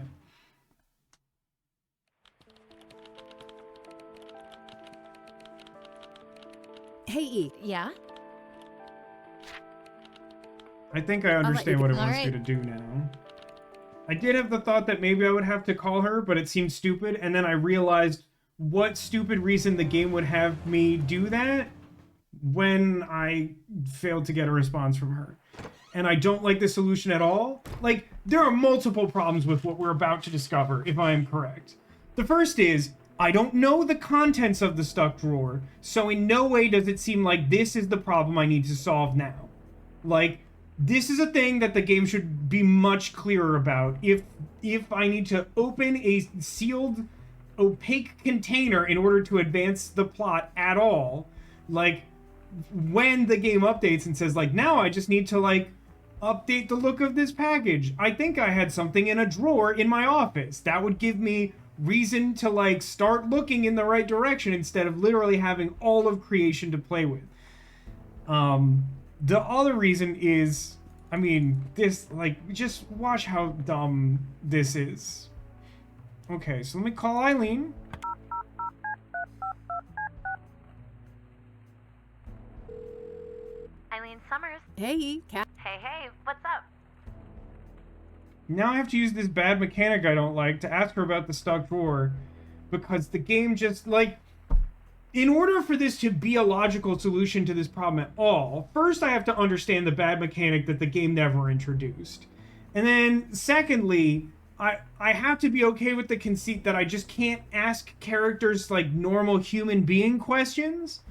Hey, E.
Yeah?
I think I understand what it wants you to do now. I did have the thought that maybe I would have to call her, but it seemed stupid, and then I realized what stupid reason the game would have me do that when I failed to get a response from her. And I don't like the solution at all. Like, there are multiple problems with what we're about to discover, if I am correct. The first is, I don't know the contents of the stuck drawer, so in no way does it seem like this is the problem I need to solve now. Like, this is a thing that the game should be much clearer about. If I need to open a sealed, opaque container in order to advance the plot at all, like, when the game updates and says, like, now I just need to, like, update the look of this package. I think I had something in a drawer in my office. That would give me reason to, like, start looking in the right direction instead of literally having all of creation to play with. The other reason is, I mean, this, like, just watch how dumb this is. Okay, so let me call Eileen.
Eileen Summers.
Hey, Cat.
Hey, what's up?
Now I have to use this bad mechanic I don't like to ask her about the stuck drawer, because the game just, like, in order for this to be a logical solution to this problem at all, first I have to understand the bad mechanic that the game never introduced. And then, secondly, I have to be okay with the conceit that I just can't ask characters, like, normal human being questions.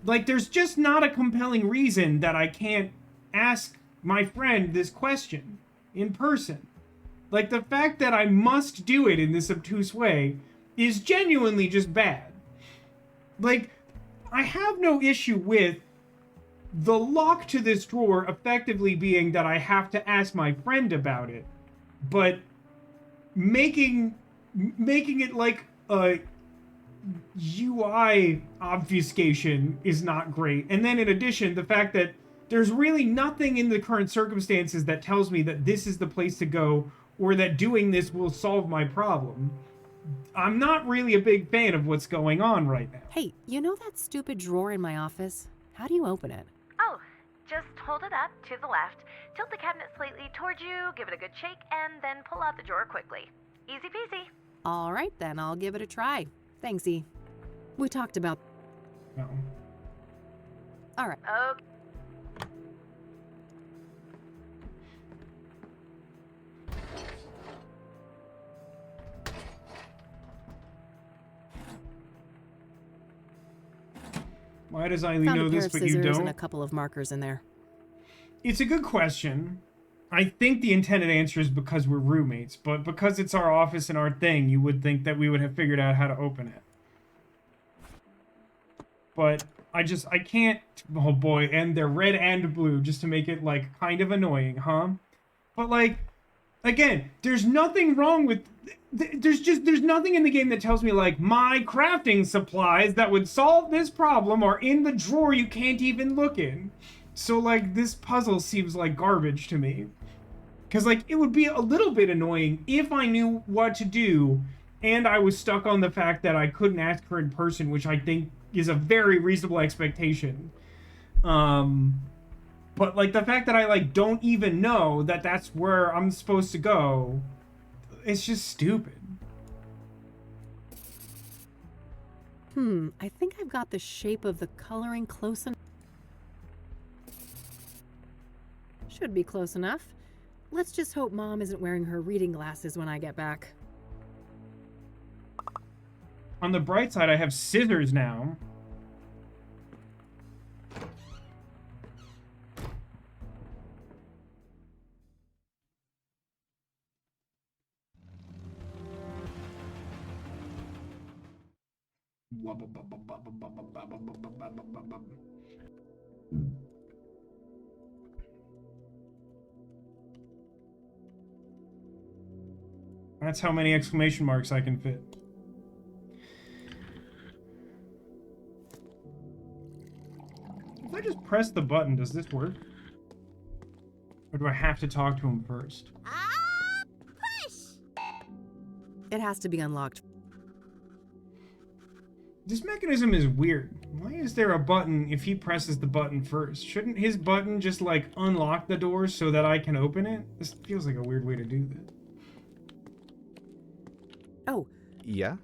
Like, there's just not a compelling reason that I can't ask my friend this question in person. Like, the fact that I must do it in this obtuse way is genuinely just bad. Like, I have no issue with the lock to this drawer effectively being that I have to ask my friend about it, but making it like a UI obfuscation is not great. And then in addition, the fact that there's really nothing in the current circumstances that tells me that this is the place to go or that doing this will solve my problem. I'm not really a big fan of what's going on right now.
Hey, you know that stupid drawer in my office? How do you open it?
Oh, just hold it up to the left, tilt the cabinet slightly towards you, give it a good shake, and then pull out the drawer quickly. Easy peasy.
All right, then I'll give it a try. Thanks, E. We talked about...
No.
All right.
Okay.
Why does Eileen
Found
know
a pair
this,
of
but you
scissors
don't?
and a couple of markers in there.
It's a good question. I think the intended answer is because we're roommates, but because it's our office and our thing, you would think that we would have figured out how to open it. But I can't, oh boy, and they're red and blue just to make it, like, kind of annoying, huh? But, like, again, there's nothing wrong with, there's nothing in the game that tells me, like, my crafting supplies that would solve this problem are in the drawer you can't even look in. So, like, this puzzle seems like garbage to me. Because, like, it would be a little bit annoying if I knew what to do and I was stuck on the fact that I couldn't ask her in person, which I think is a very reasonable expectation. But like the fact that I like don't even know that that's where I'm supposed to go, it's just stupid.
I think I've got the shape of the coloring close enough. Should be close enough. Let's just hope Mom isn't wearing her reading glasses when I get back.
On the bright side, I have scissors now. That's how many exclamation marks I can fit. If I just press the button, does this work? Or do I have to talk to him first?
It has to be unlocked.
This mechanism is weird. Why is there a button if he presses the button first? Shouldn't his button just like unlock the door so that I can open it? This feels like a weird way to do this.
Oh.
Yeah?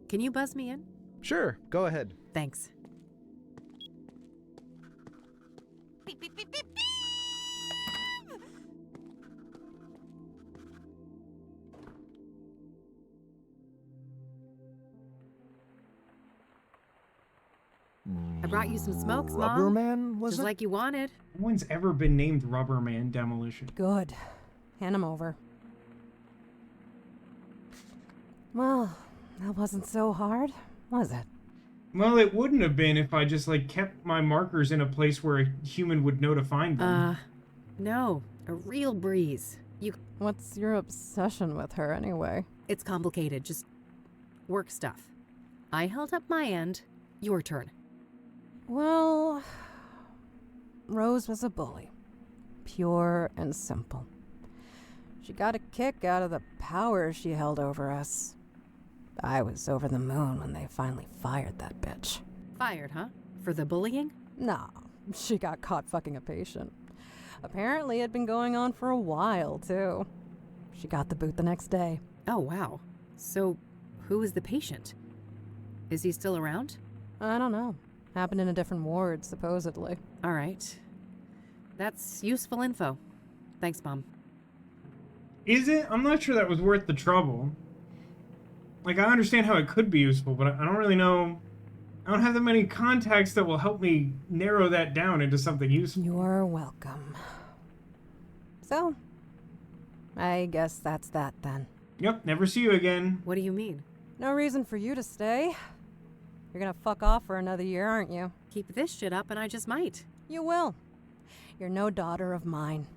Can you buzz me in?
Sure, go ahead.
Thanks.
Beep, beep, beep, beep, beep.
I brought you some smokes, Mom.
Rubber Man, was
Just
it?
like you wanted.
No one's ever been named Rubber Man Demolition.
Good. Hand him over. Well, that wasn't so hard, was it?
Well, it wouldn't have been if I just like kept my markers in a place where a human would know to find them.
No. A real breeze.
What's your obsession with her anyway?
It's complicated. Just work stuff. I held up my end. Your turn.
Well, Rose was a bully. Pure and simple. She got a kick out of the power she held over us. I was over the moon when they finally fired that bitch.
Fired, huh? For the bullying?
Nah, she got caught fucking a patient. Apparently it'd been going on for a while, too. She got the boot the next day.
Oh, wow. So, who is the patient? Is he still around?
I don't know. Happened in a different ward, supposedly.
All right. That's useful info. Thanks, Mom.
Is it? I'm not sure that was worth the trouble. Like, I understand how it could be useful, but I don't really know. I don't have that many contacts that will help me narrow that down into something useful.
You're welcome. So, I guess that's that then.
Yep, never see you again.
What do you mean?
No reason for you to stay. You're gonna fuck off for another year, aren't you?
Keep this shit up and I just might.
You will. You're no daughter of mine.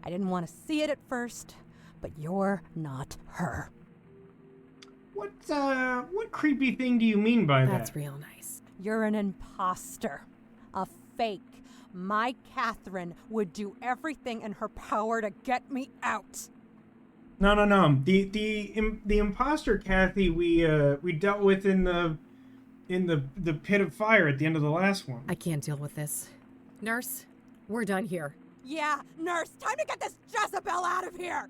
I didn't want to see it at first, but you're not her.
What creepy thing do you mean by that?
That's real nice.
You're an imposter. A fake. My Catherine would do everything in her power to get me out.
No. The imposter Kathy we dealt with in the pit of fire at the end of the last one.
I can't deal with this. Nurse, we're done here.
Yeah, nurse, time to get this Jezebel out of here!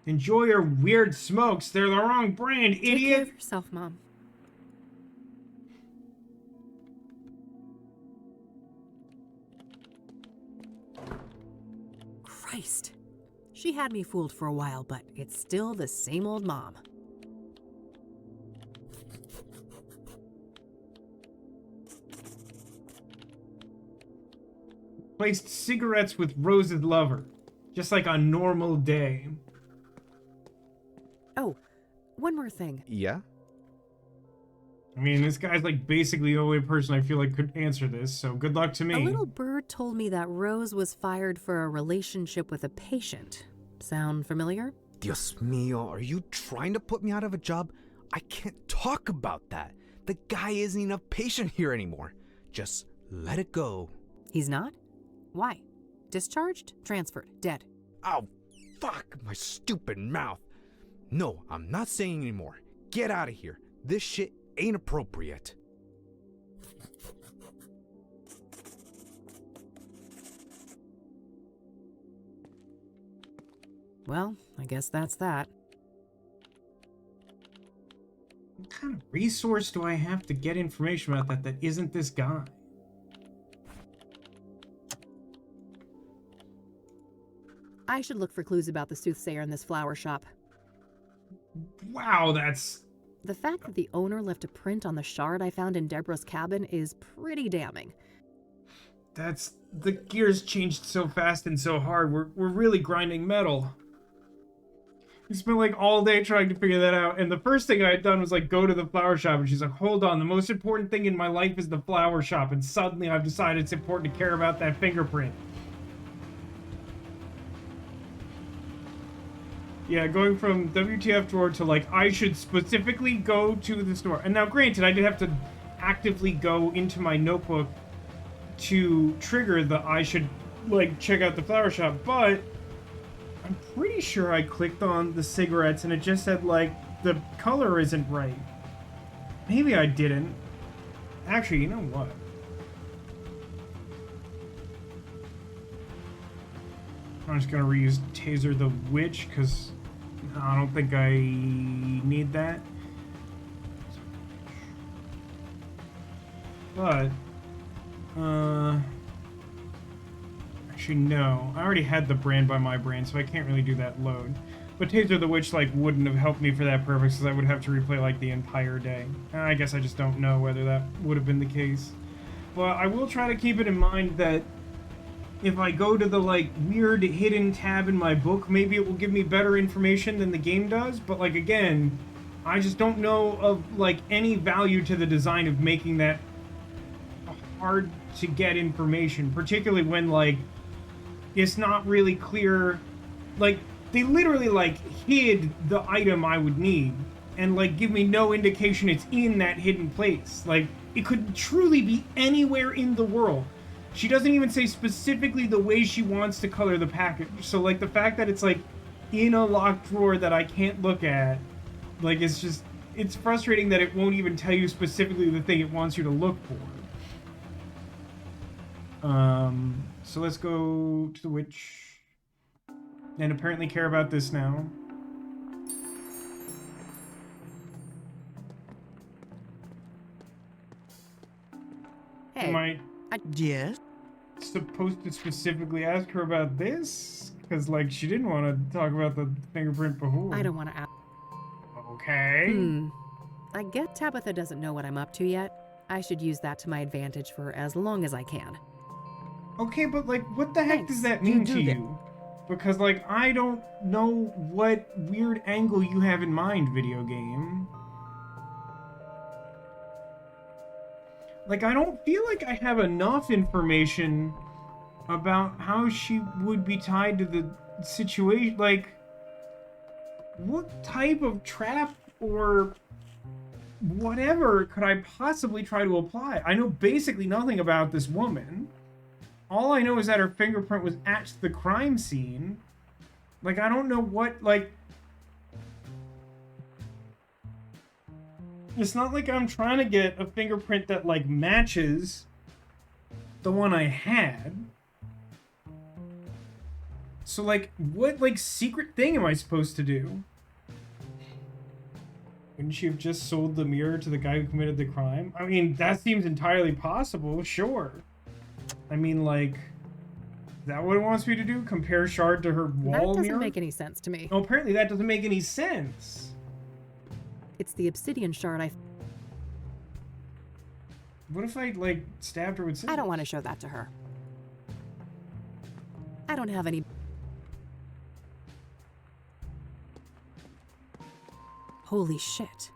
Enjoy your weird smokes. They're the wrong brand, idiot.
Take care of yourself, Mom. Christ. She had me fooled for a while, but it's still the same old Mom.
Placed cigarettes with Rose's lover. Just like a normal day.
Oh, one more thing.
Yeah?
I mean, this guy's like basically the only person I feel like could answer this, so good luck to me.
A little bird told me that Rose was fired for a relationship with a patient. Sound familiar?
Dios mío, are you trying to put me out of a job? I can't talk about that. The guy isn't even a patient here anymore. Just let it go.
He's not? Why? Discharged? Transferred? Dead?
Oh, fuck my stupid mouth. No, I'm not saying anymore. Get out of here. This shit ain't appropriate.
Well, I guess that's that.
What kind of resource do I have to get information about that isn't this guy?
I should look for clues about the Soothsayer in this flower shop.
Wow, that's...
The fact that the owner left a print on the shard I found in Deborah's cabin is pretty damning.
That's... The gears changed so fast and so hard. We're really grinding metal. We spent like all day trying to figure that out, and the first thing I had done was like go to the flower shop, and she's like, hold on, the most important thing in my life is the flower shop, and suddenly I've decided it's important to care about that fingerprint. Yeah, going from WTF drawer to like, I should specifically go to the store. And now granted, I did have to actively go into my notebook to trigger the I should like check out the flower shop, but I'm pretty sure I clicked on the cigarettes and it just said like, the color isn't right. Maybe I didn't. Actually, you know what? I'm just gonna reuse Taser the Witch, because I don't think I need that. But, actually no. I already had the brand by my brand, so I can't really do that load. But Taser the Witch, like, wouldn't have helped me for that purpose, because I would have to replay, like, the entire day. I guess I just don't know whether that would have been the case. But I will try to keep it in mind that if I go to the, like, weird hidden tab in my book, maybe it will give me better information than the game does. But, like, again, I just don't know of, like, any value to the design of making that hard to get information. Particularly when, like, it's not really clear. Like, they literally, like, hid the item I would need. And, like, give me no indication it's in that hidden place. Like, it could truly be anywhere in the world. She doesn't even say specifically the way she wants to color the package. So, like, the fact that it's, like, in a locked drawer that I can't look at, like, it's just... It's frustrating that it won't even tell you specifically the thing it wants you to look for. So let's go to the witch. And apparently care about this now.
Hey.
Am I
yes?
supposed to specifically ask her about this? Because, like, she didn't want to talk about the fingerprint before.
I don't want to ask.
Okay.
I get Tabitha doesn't know what I'm up to yet. I should use that to my advantage for as long as I can.
Okay, but, like, what the heck does that mean to you? Because, like, I don't know what weird angle you have in mind, video game. Like, I don't feel like I have enough information about how she would be tied to the situation. Like, what type of trap or whatever could I possibly try to apply? I know basically nothing about this woman. All I know is that her fingerprint was at the crime scene. Like, I don't know what, like... It's not like I'm trying to get a fingerprint that, like, matches the one I had. So, like, what, like, secret thing am I supposed to do? Wouldn't she have just sold the mirror to the guy who committed the crime? I mean, that seems entirely possible, sure. I mean, like, is that what it wants me to do? Compare shard to her wall mirror?
That doesn't make any sense to me.
Oh, apparently that doesn't make any sense.
It's the obsidian shard
What if I, like, stabbed her with scissors?
I don't want to show that to her. I don't have any... Holy shit.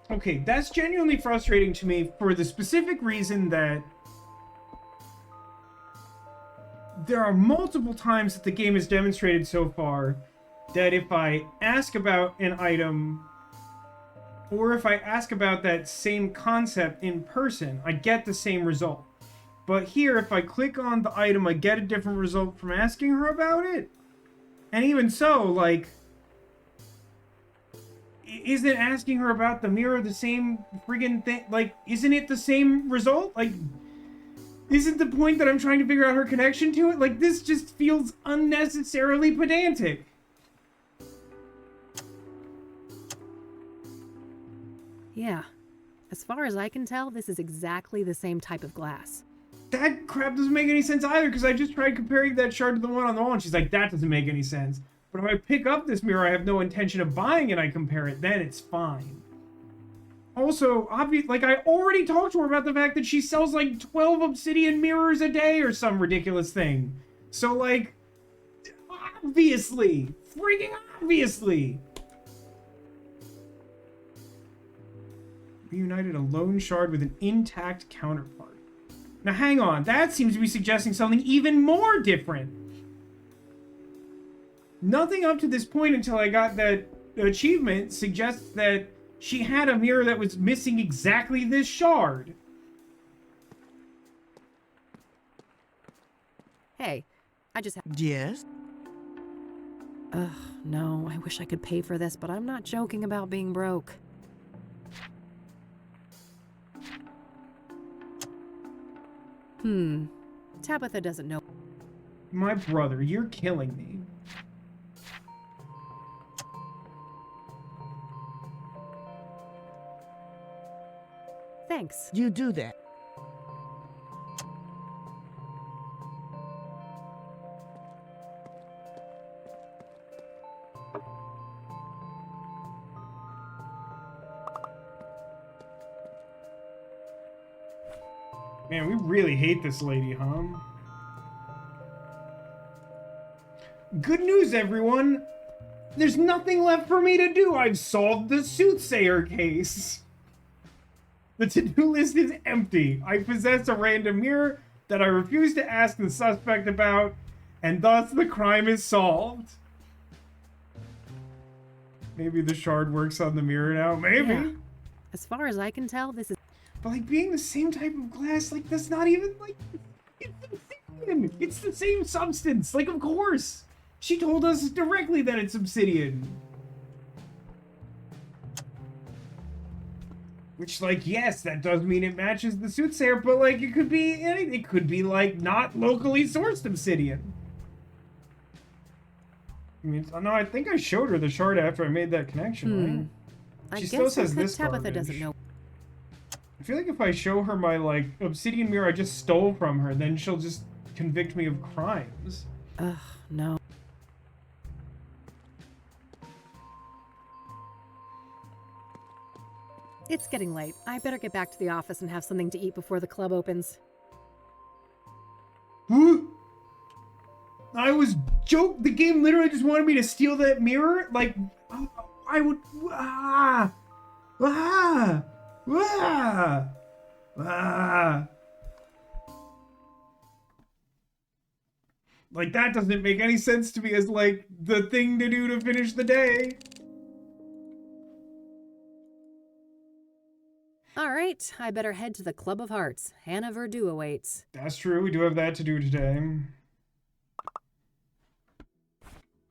Okay, that's genuinely frustrating to me for the specific reason that there are multiple times that the game has demonstrated so far that if I ask about an item or if I ask about that same concept in person, I get the same result. But here, if I click on the item, I get a different result from asking her about it. And even so, like... isn't asking her about the mirror the same friggin' thing? Like, isn't it the same result? Like, isn't the point that I'm trying to figure out her connection to it? Like, this just feels unnecessarily pedantic.
Yeah. As far as I can tell, this is exactly the same type of glass.
That crap doesn't make any sense either, because I just tried comparing that shard to the one on the wall, and she's like, that doesn't make any sense. But if I pick up this mirror, I have no intention of buying it, I compare it, then it's fine. Also, like, I already talked to her about the fact that she sells, like, 12 obsidian mirrors a day or some ridiculous thing. So, like, obviously, freaking obviously. Reunited a lone shard with an intact counterpart. Now, hang on, that seems to be suggesting something even more different. Nothing up to this point until I got that achievement suggests that she had a mirror that was missing exactly this shard.
Hey, I just have...
Yes?
Ugh, no, I wish I could pay for this, but I'm not joking about being broke. Tabitha doesn't know.
My brother, you're killing me.
Thanks.
You do that.
Man, we really hate this lady, huh? Good news, everyone! There's nothing left for me to do! I've solved the Soothsayer case! The to-do list is empty. I possess a random mirror that I refuse to ask the suspect about, and thus the crime is solved. Maybe the shard works on the mirror now? Maybe!
Yeah. As far as I can tell, this is...
But, like, being the same type of glass, like, that's not even, like, it's obsidian. It's the same substance. Like, of course. She told us directly that it's obsidian. Which, like, yes, that does mean it matches the Soothsayer, but, like, it could be anything. It could be, like, not locally sourced obsidian. I mean, no, I think I showed her the shard after I made that connection, right? She still says this
Tabitha doesn't know.
I feel like if I show her my, like, obsidian mirror I just stole from her, then she'll just convict me of crimes.
Ugh, no. It's getting late. I better get back to the office and have something to eat before the club opens.
I was the game literally just wanted me to steal that mirror? Like, I would... Like, that doesn't make any sense to me as, like, the thing to do to finish the day.
All right, I better head to the Club of Hearts. Hannah Verdu awaits.
That's true, we do have that to do today.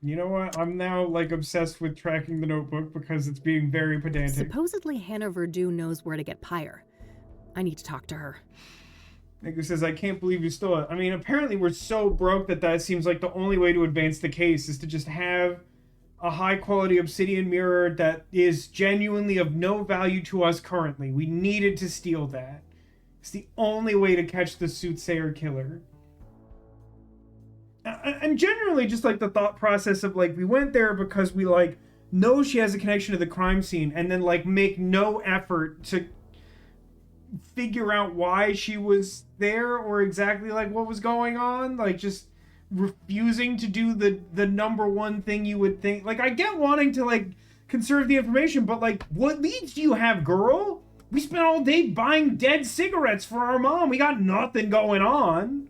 You know what? I'm now, like, obsessed with tracking the notebook because it's being very pedantic.
Supposedly Hannah Verdu knows where to get Pyre. I need to talk to her.
Nico says, I can't believe you stole it. I mean, apparently we're so broke that seems like the only way to advance the case is to just have a high-quality obsidian mirror that is genuinely of no value to us currently. We needed to steal that. It's the only way to catch the Soothsayer killer. And generally, just, like, the thought process of, like, we went there because we, like, know she has a connection to the crime scene and then, like, make no effort to figure out why she was there or exactly, like, what was going on. Like, just refusing to do the number one thing you would think. Like, I get wanting to, like, conserve the information, but, like, what leads do you have, girl? We spent all day buying dead cigarettes for our mom. We got nothing going on.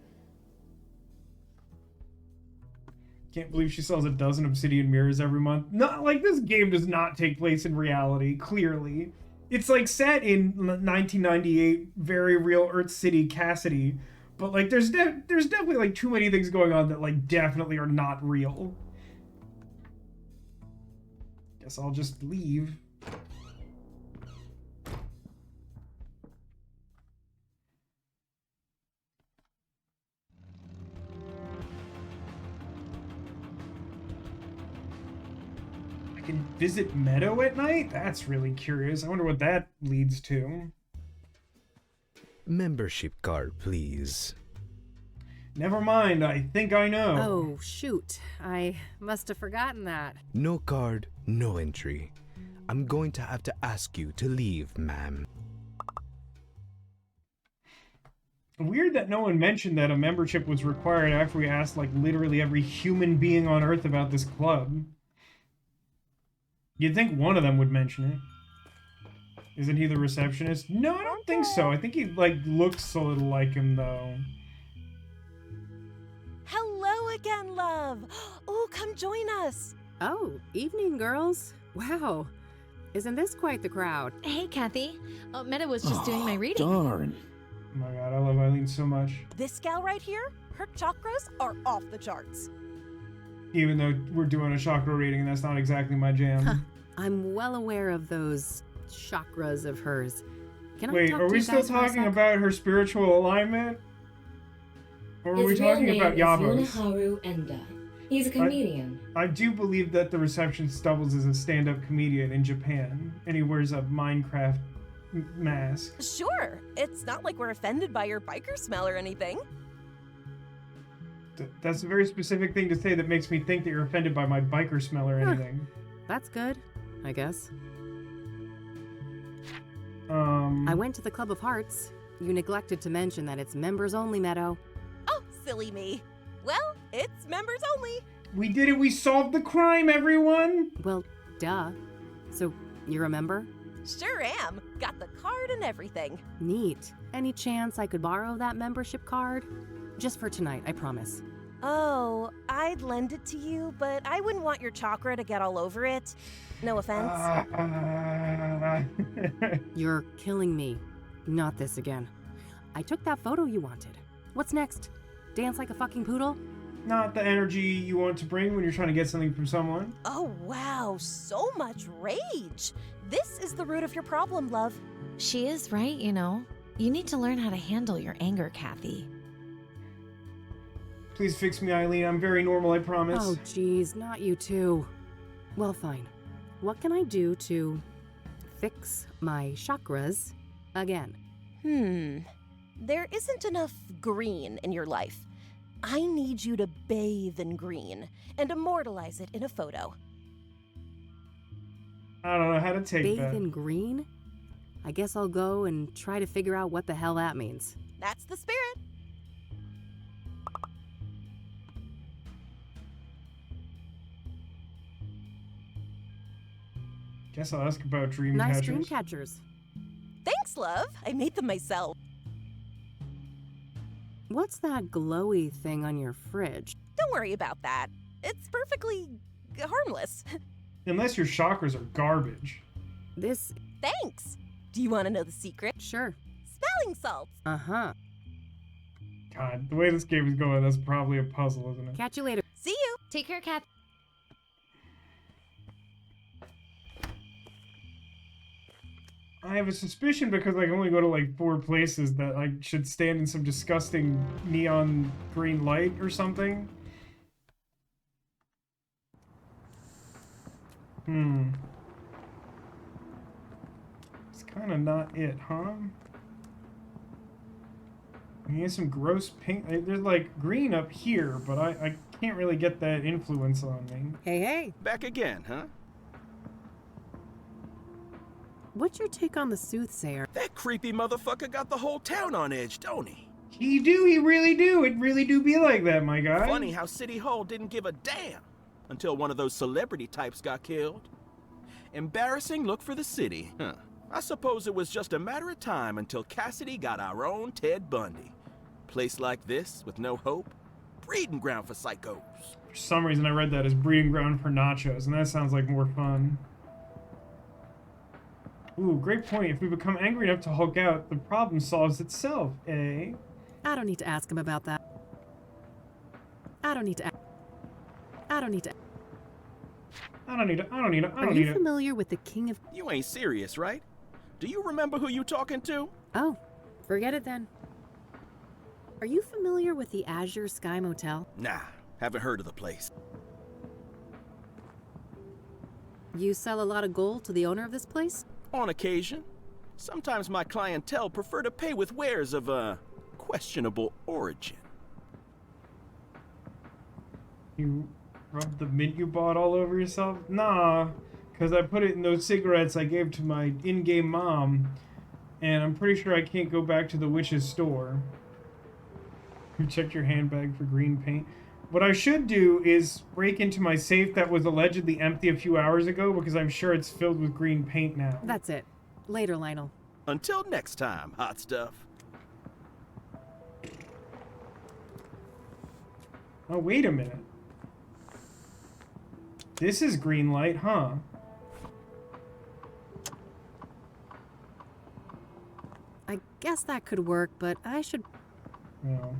Can't believe she sells a dozen obsidian mirrors every month. Not like, this game does not take place in reality, clearly. It's, like, set in 1998, very real Earth City Cassidy, but, like, there's definitely, like, too many things going on that, like, definitely are not real. Guess I'll just leave. can visit Meadow at night? That's really curious. I wonder what that leads to.
Membership card, please.
Never mind, I think I know.
Oh, shoot. I must have forgotten that.
No card, no entry. I'm going to have to ask you to leave, ma'am.
Weird that no one mentioned that a membership was required after we asked, like, literally every human being on Earth about this club. You'd think one of them would mention it. Isn't he the receptionist? No, I don't think so. I think he, like, looks a little like him, though.
Hello again, love. Oh, come join us.
Oh, evening, girls. Wow. Isn't this quite the crowd?
Hey, Kathy. Meta was just doing my reading.
Darn.
Oh my god, I love Eileen so much.
This gal right here, her chakras are off the charts.
Even though we're doing a chakra reading, and that's not exactly my jam.
Huh. I'm well aware of those chakras of hers. Can
Wait,
I talk
are
to
we
you
still
guys for a
talking
sec?
about her spiritual alignment? Or are we talking about Yavos?
Yunaharu Enda. He's a comedian.
I do believe that the receptionist doubles as a stand-up comedian in Japan, and he wears a Minecraft mask.
Sure, it's not like we're offended by your biker smell or anything.
That's a very specific thing to say that makes me think that you're offended by my biker smell or anything.
That's good, I guess.
I
went to the Club of Hearts. You neglected to mention that it's members only, Meadow.
Oh, silly me. Well, it's members only.
We did it! We solved the crime, everyone!
Well, duh. So, you remember?
Sure am. Got the card and everything.
Neat. Any chance I could borrow that membership card? Just for tonight, I promise.
Oh, I'd lend it to you, but I wouldn't want your chakra to get all over it. No offense.
You're killing me. Not this again. I took that photo you wanted. What's next? Dance like a fucking poodle?
Not the energy you want to bring when you're trying to get something from someone.
Oh, wow. So much rage. This is the root of your problem, love.
She is right, you know. You need to learn how to handle your anger, Kathy.
Please fix me, Eileen. I'm very normal, I promise.
Oh, geez, not you too. Well, fine. What can I do to fix my chakras again?
There isn't enough green in your life. I need you to bathe in green and immortalize it in a photo.
I don't know how to take that.
Bathe in green? I guess I'll go and try to figure out what the hell that means.
That's the spirit.
Guess I'll ask about dream
Nice
catchers.
dream catchers.
Thanks, love. I made them myself.
What's that glowy thing on your fridge?
Don't worry about that. It's perfectly harmless.
Unless your chakras are garbage.
This...
Thanks. Do you want to know the secret?
Sure.
Smelling salts.
Uh-huh.
God, the way this game is going, that's probably a puzzle, isn't it?
Catch you later.
See you.
Take care, Kathy.
I have a suspicion because I can only go to like 4 places that I should stand in some disgusting neon green light or something. It's kind of not it, huh? Here's some gross pink. There's like green up here, but I can't really get that influence on me.
Hey.
Back again, huh?
What's your take on the Soothsayer?
That creepy motherfucker got the whole town on edge, don't he?
He really do. It really do be like that, my guy.
Funny how City Hall didn't give a damn until one of those celebrity types got killed. Embarrassing look for the city, huh? I suppose it was just a matter of time until Cassidy got our own Ted Bundy. Place like this, with no hope, breeding ground for psychos.
For some reason I read that as breeding ground for nachos, and that sounds like more fun. Ooh, great point. If we become angry enough to Hulk out, the problem solves itself, eh?
I don't need to ask him about that. I don't need to. Are you familiar with the King of...
You ain't serious, right? Do you remember who you talking to?
Oh, forget it then. Are you familiar with the Azure Sky Motel?
Nah, haven't heard of the place.
You sell a lot of gold to the owner of this place?
On occasion. Sometimes my clientele prefer to pay with wares of, questionable origin.
You rubbed the mint you bought all over yourself? Nah, because I put it in those cigarettes I gave to my in-game mom, and I'm pretty sure I can't go back to the witch's store. You checked your handbag for green paint. What I should do is break into my safe that was allegedly empty a few hours ago, because I'm sure it's filled with green paint now.
That's it. Later, Lionel.
Until next time, hot stuff.
Oh, wait a minute. This is green light, huh?
I guess that could work, but I should...
No.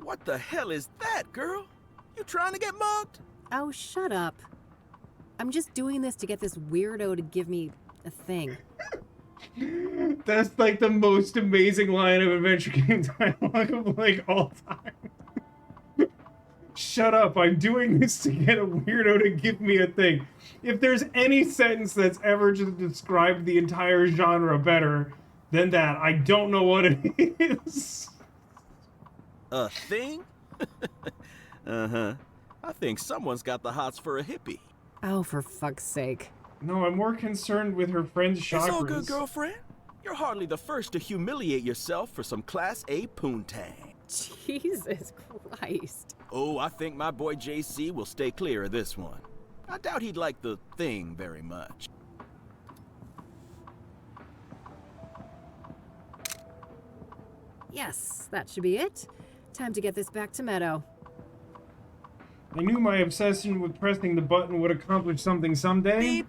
What the hell is that, girl? You trying to get mugged?
Oh, shut up. I'm just doing this to get this weirdo to give me a thing.
That's like the most amazing line of adventure game dialogue of like all time. Shut up, I'm doing this to get a weirdo to give me a thing. If there's any sentence that's ever just described the entire genre better than that, I don't know what it is.
A thing? Uh-huh. I think someone's got the hots for a hippie.
Oh, for fuck's sake.
No, I'm more concerned with her friend's chakras.
It's all good, girlfriend. You're hardly the first to humiliate yourself for some Class A poontang.
Jesus Christ.
Oh, I think my boy JC will stay clear of this one. I doubt he'd like the thing very much.
Yes, that should be it. Time to get this back to Meadow.
I knew my obsession with pressing the button would accomplish something someday.
Beep.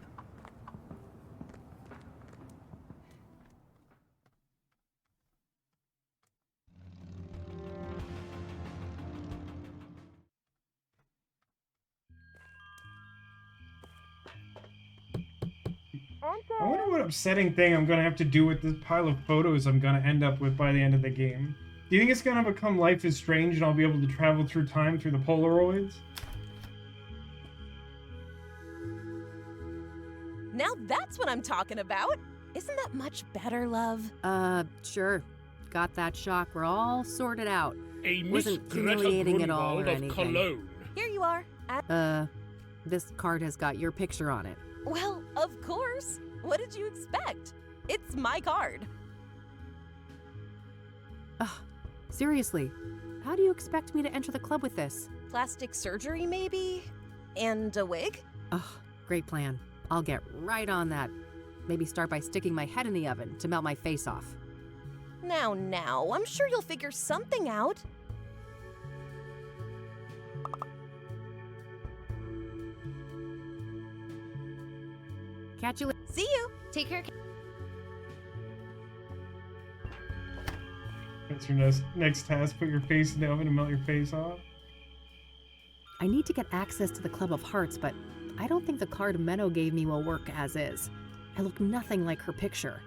I wonder what upsetting thing I'm gonna have to do with this pile of photos I'm gonna end up with by the end of the game. Do you think it's gonna become Life is Strange and I'll be able to travel through time through the Polaroids?
Now that's what I'm talking about. Isn't that much better, love?
Sure. Got that chakra all sorted out.
A Miss
Wasn't
Greta
humiliating at all or
Grunwald of
anything.
Cologne.
Here you are.
This card has got your picture on it.
Well, of course. What did you expect? It's my card.
Ugh, seriously, how do you expect me to enter the club with this?
Plastic surgery, maybe? And a wig?
Ugh, great plan. I'll get right on that. Maybe start by sticking my head in the oven to melt my face off.
Now, I'm sure you'll figure something out.
Catch you later.
See you.
Take care.
That's your next task. Put your face in the oven and melt your face off.
I need to get access to the Club of Hearts, but I don't think the card Meadow gave me will work as is. I look nothing like her picture.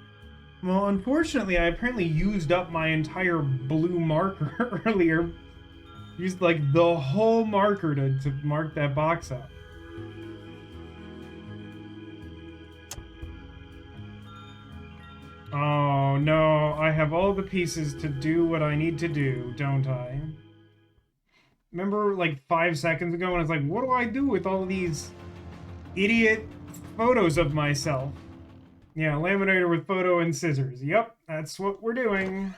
Well, unfortunately, I apparently used up my entire blue marker earlier. Used like the whole marker to mark that box up. Oh no, I have all the pieces to do what I need to do, don't I? Remember like 5 seconds ago when I was like, what do I do with all these idiot photos of myself? Yeah, laminator with photo and scissors. Yep, that's what we're doing.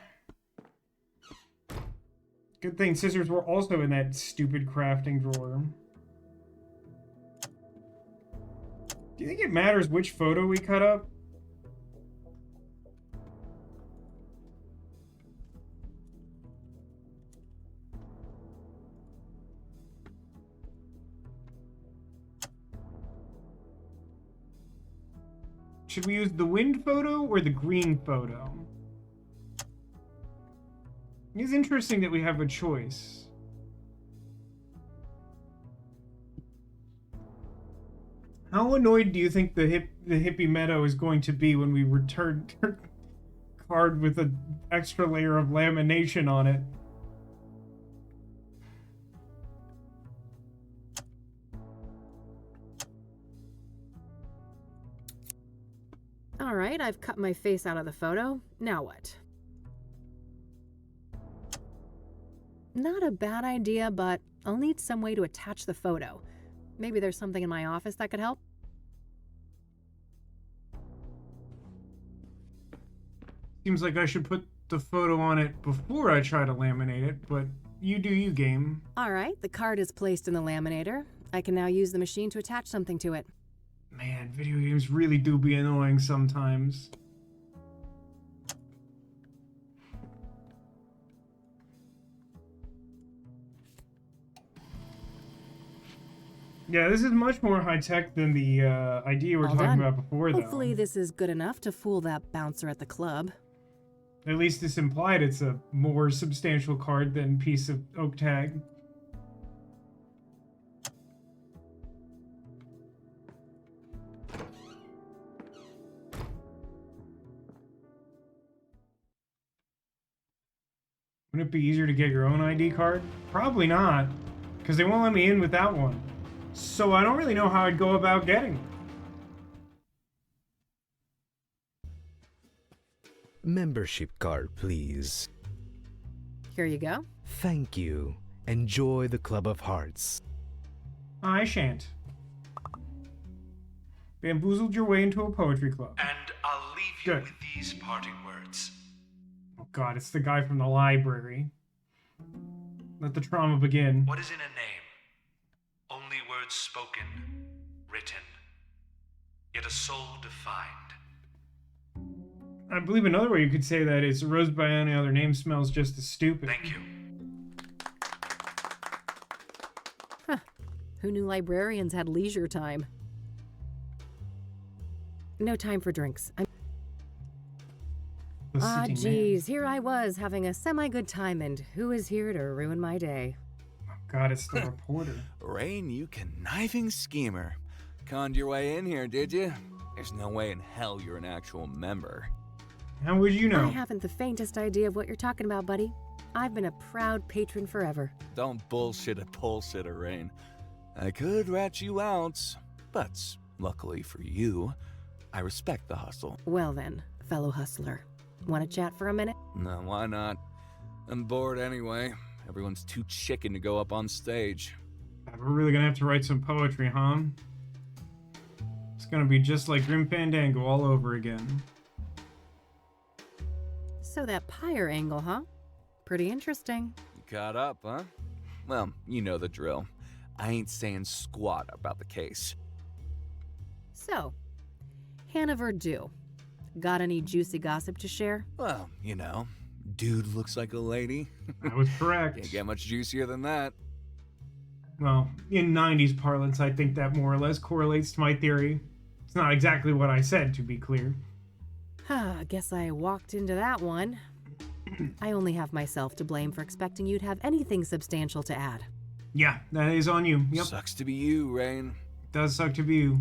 Good thing scissors were also in that stupid crafting drawer. Do you think it matters which photo we cut up? Should we use the wind photo or the green photo? It's interesting that we have a choice. How annoyed do you think the hippie Meadow is going to be when we return her card with an extra layer of lamination on it?
Alright, I've cut my face out of the photo. Now what? Not a bad idea, but I'll need some way to attach the photo. Maybe there's something in my office that could help?
Seems like I should put the photo on it before I try to laminate it, but you do you, game.
Alright, the card is placed in the laminator. I can now use the machine to attach something to it.
Man, video games really do be annoying sometimes. Yeah, this is much more high-tech than the idea we were talking about before, though.
Hopefully this is good enough to fool that bouncer at the club.
At least it's implied it's a more substantial card than piece of oak tag. Wouldn't it be easier to get your own ID card? Probably not, because they won't let me in without one. So I don't really know how I'd go about getting it.
Membership card, please.
Here you go.
Thank you. Enjoy the Club of Hearts.
I shan't. Bamboozled your way into a poetry club.
And I'll leave you with these parting words.
Oh god, it's the guy from the library. Let the trauma begin.
What is in a name? Only words spoken, written, yet a soul defined.
I believe another way you could say that is rose by any other name smells just as stupid.
Thank you.
Huh. Who knew librarians had leisure time? No time for drinks. Ah, geez, here I was having a semi-good time, and who is here to ruin my day?
God, it's the reporter.
Rain, you conniving schemer. Conned your way in here, did you? There's no way in hell you're an actual member.
How would you know?
I haven't the faintest idea of what you're talking about, buddy. I've been a proud patron forever.
Don't bullshit a bullshitter, Rain. I could rat you out, but luckily for you, I respect the hustle.
Well then, fellow hustler. Want to chat for a minute?
No, why not? I'm bored anyway. Everyone's too chicken to go up on stage.
We're really gonna have to write some poetry, huh? It's gonna be just like Grim Fandango all over again.
So that pyre angle, huh? Pretty interesting.
You caught up, huh? Well, you know the drill. I ain't saying squat about the case.
So, Hannah Verdue. Got any juicy gossip to share?
Well, you know, dude looks like a lady.
I was correct.
Can't get much juicier than that.
Well, in 90s parlance, I think that more or less correlates to my theory. It's not exactly what I said, to be clear.
I guess I walked into that one. I only have myself to blame for expecting you'd have anything substantial to add.
Yeah, that is on you. Yep.
Sucks to be you, Rain.
Does suck to be you.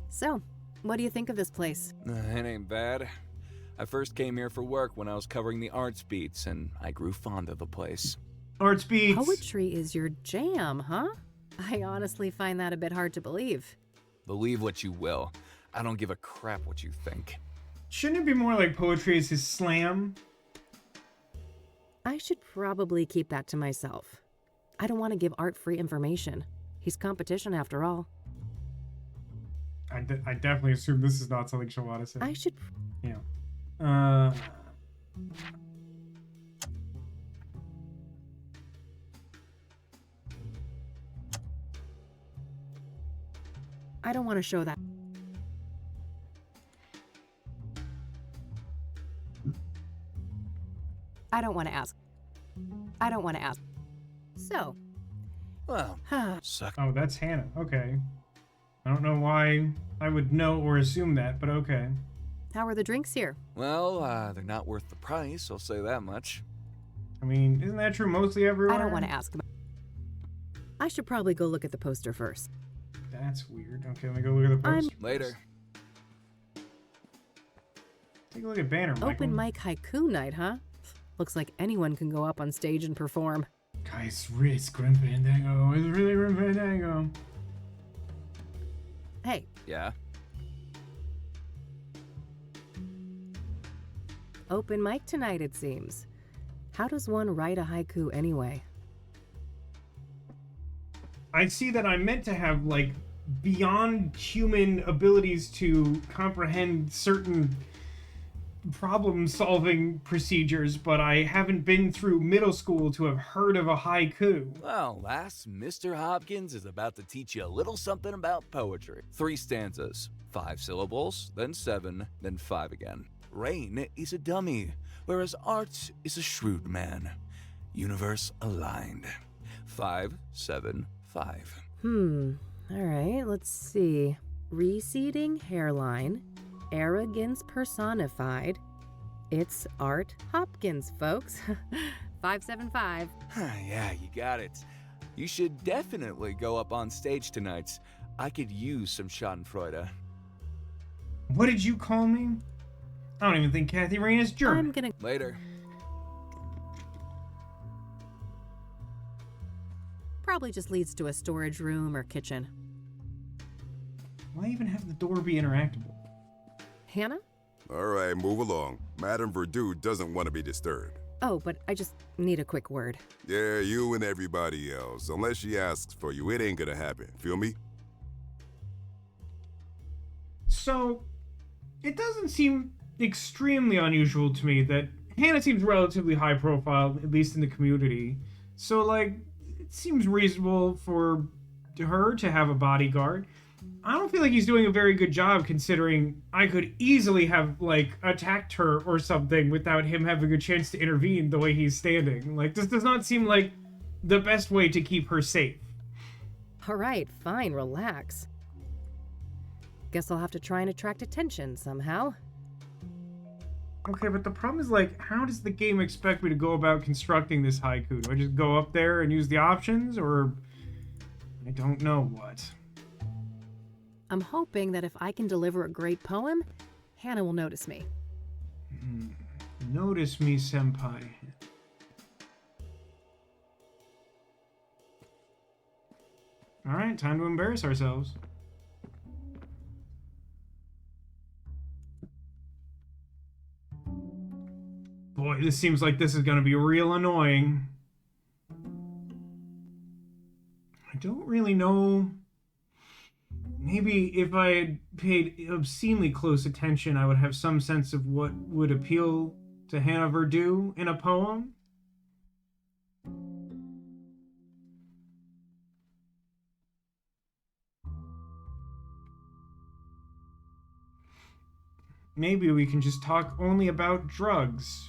So, what do you think of this place?
It ain't bad. I first came here for work when I was covering the arts beats, and I grew fond of the place.
Arts beats!
Poetry is your jam, huh? I honestly find that a bit hard to believe.
Believe what you will. I don't give a crap what you think.
Shouldn't it be more like poetry is his slam?
I should probably keep that to myself. I don't want to give Art free information. He's competition after all.
I definitely assume this is not something she'll want to say.
I should...
Yeah.
I don't want to show that. I don't want to ask. I don't want to ask. So.
Well, suck.
Oh, that's Hannah. Okay. I don't know why I would know or assume that, but okay.
How are the drinks here?
Well, they're not worth the price, I'll say that much.
I mean, isn't that true mostly everywhere?
I don't want to ask about. I should probably go look at the poster first.
That's weird. Okay, let me go look at the poster.
Later.
Take a look at Banner, Michael.
Open mic haiku night, huh? Looks like anyone can go up on stage and perform.
Guys, it's Grim Fandango. It's really Grim Fandango.
Hey.
Yeah?
Open mic tonight, it seems. How does one write a haiku anyway?
I see that I'm meant to have, like, beyond human abilities to comprehend certain problem-solving procedures, but I haven't been through middle school to have heard of a haiku.
Well, lass, Mr. Hopkins is about to teach you a little something about poetry. 3 stanzas, 5 syllables, then 7, then 5 again. Rain is a dummy, whereas art is a shrewd man. Universe aligned. 5, 7, 5.
Alright, let's see. Receding hairline, arrogance personified. It's Art Hopkins, folks. 575.
Yeah, you got it. You should definitely go up on stage tonight. I could use some schadenfreude.
What did you call me? I don't even think Kathy Rain is German.
I'm gonna...
Later.
Probably just leads to a storage room or kitchen.
Why even have the door be interactable?
Hannah?
All right, move along. Madame Verdue doesn't want to be disturbed.
Oh, but I just need a quick word.
Yeah, you and everybody else. Unless she asks for you, it ain't gonna happen. Feel me?
So, it doesn't seem extremely unusual to me that Hannah seems relatively high profile, at least in the community. So, like, it seems reasonable for her to have a bodyguard. I don't feel like he's doing a very good job, considering I could easily have, like, attacked her or something without him having a chance to intervene the way he's standing. Like, this does not seem like the best way to keep her safe.
Alright, fine, relax. Guess I'll have to try and attract attention somehow.
Okay, but the problem is, like, how does the game expect me to go about constructing this haiku? Do I just go up there and use the options, or... I don't know what.
I'm hoping that if I can deliver a great poem, Hannah will notice me.
Notice me, senpai. Alright, time to embarrass ourselves. Boy, this seems like this is gonna be real annoying. I don't really know. Maybe if I had paid obscenely close attention, I would have some sense of what would appeal to Hannah Verdue in a poem. Maybe we can just talk only about drugs.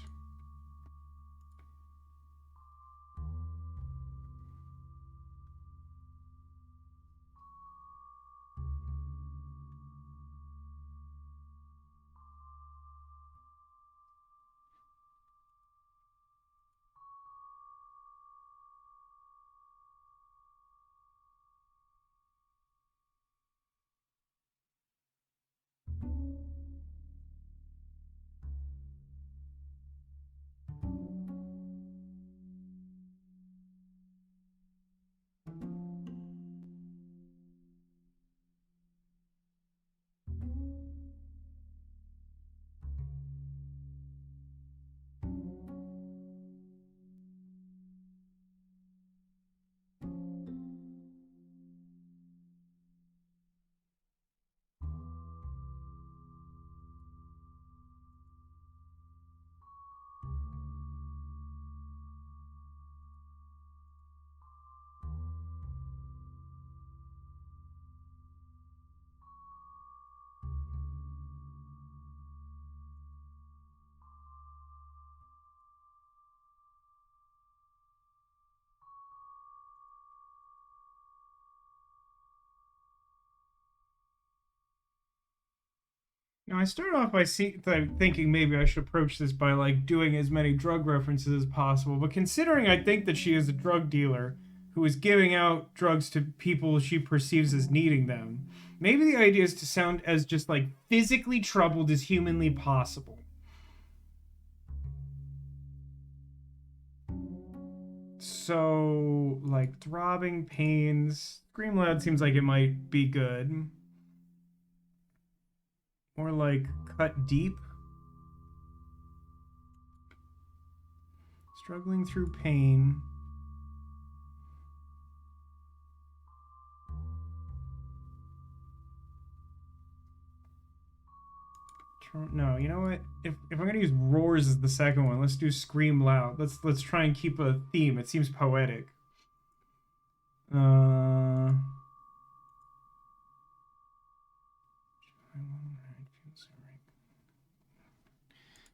Now, I started off by thinking maybe I should approach this by, like, doing as many drug references as possible, but considering I think that she is a drug dealer who is giving out drugs to people she perceives as needing them, maybe the idea is to sound as just, like, physically troubled as humanly possible. So, like, throbbing pains. Scream loud seems like it might be good. Or like cut deep. Struggling through pain. No, you know what? If I'm gonna use roars as the second one, let's do scream loud. Let's try and keep a theme. It seems poetic.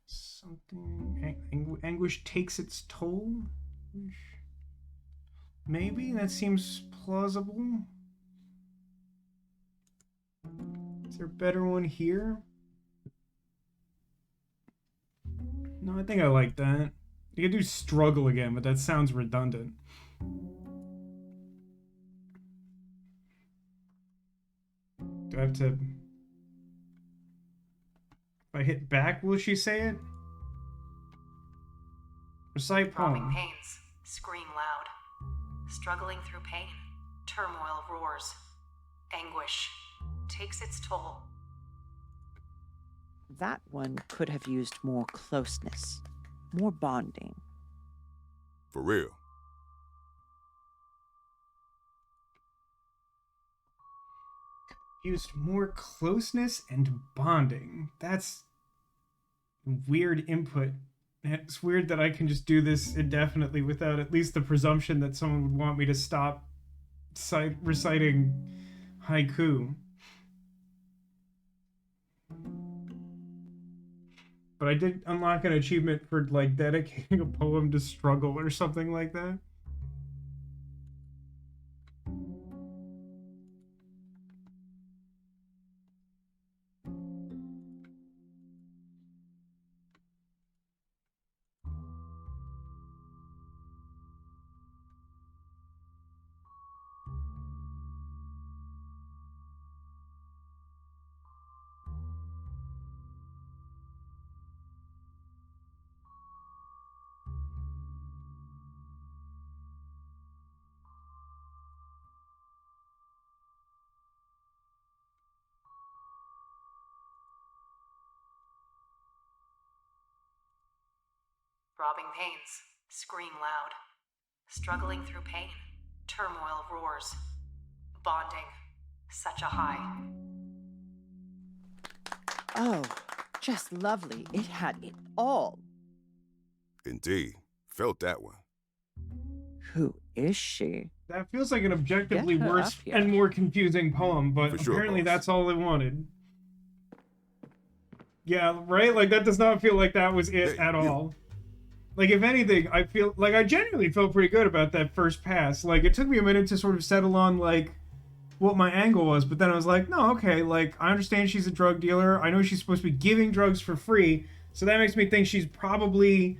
Something anguish takes its toll. Maybe that seems plausible. Is there a better one here? No, I think I like that. You could do struggle again, but that sounds redundant. Do I have to... If I hit back, will she say it? Recite
Throbbing
poem.
pains, scream loud. Struggling through pain, turmoil roars. Anguish takes its toll.
That one could have used more closeness, more bonding.
For real.
Used more closeness and bonding. That's weird input. It's weird that I can just do this indefinitely without at least the presumption that someone would want me to stop reciting haiku. But I did unlock an achievement for, like, dedicating a poem to struggle or something like that.
Throbbing pains, scream loud. Struggling through pain, turmoil roars. Bonding, such a high.
Oh, just lovely. It had it all.
Indeed. Felt that one.
Who is she?
That feels like an objectively
Get her
worse
up here.
and more confusing poem, but
For sure,
apparently
boss.
that's all they wanted. Yeah, right? Like, that does not feel like that was it at all. Like, if anything, I feel like I genuinely felt pretty good about that first pass. Like, it took me a minute to sort of settle on, like, what my angle was, but then I was like, no, okay, like, I understand she's a drug dealer. I know she's supposed to be giving drugs for free, so that makes me think she's probably,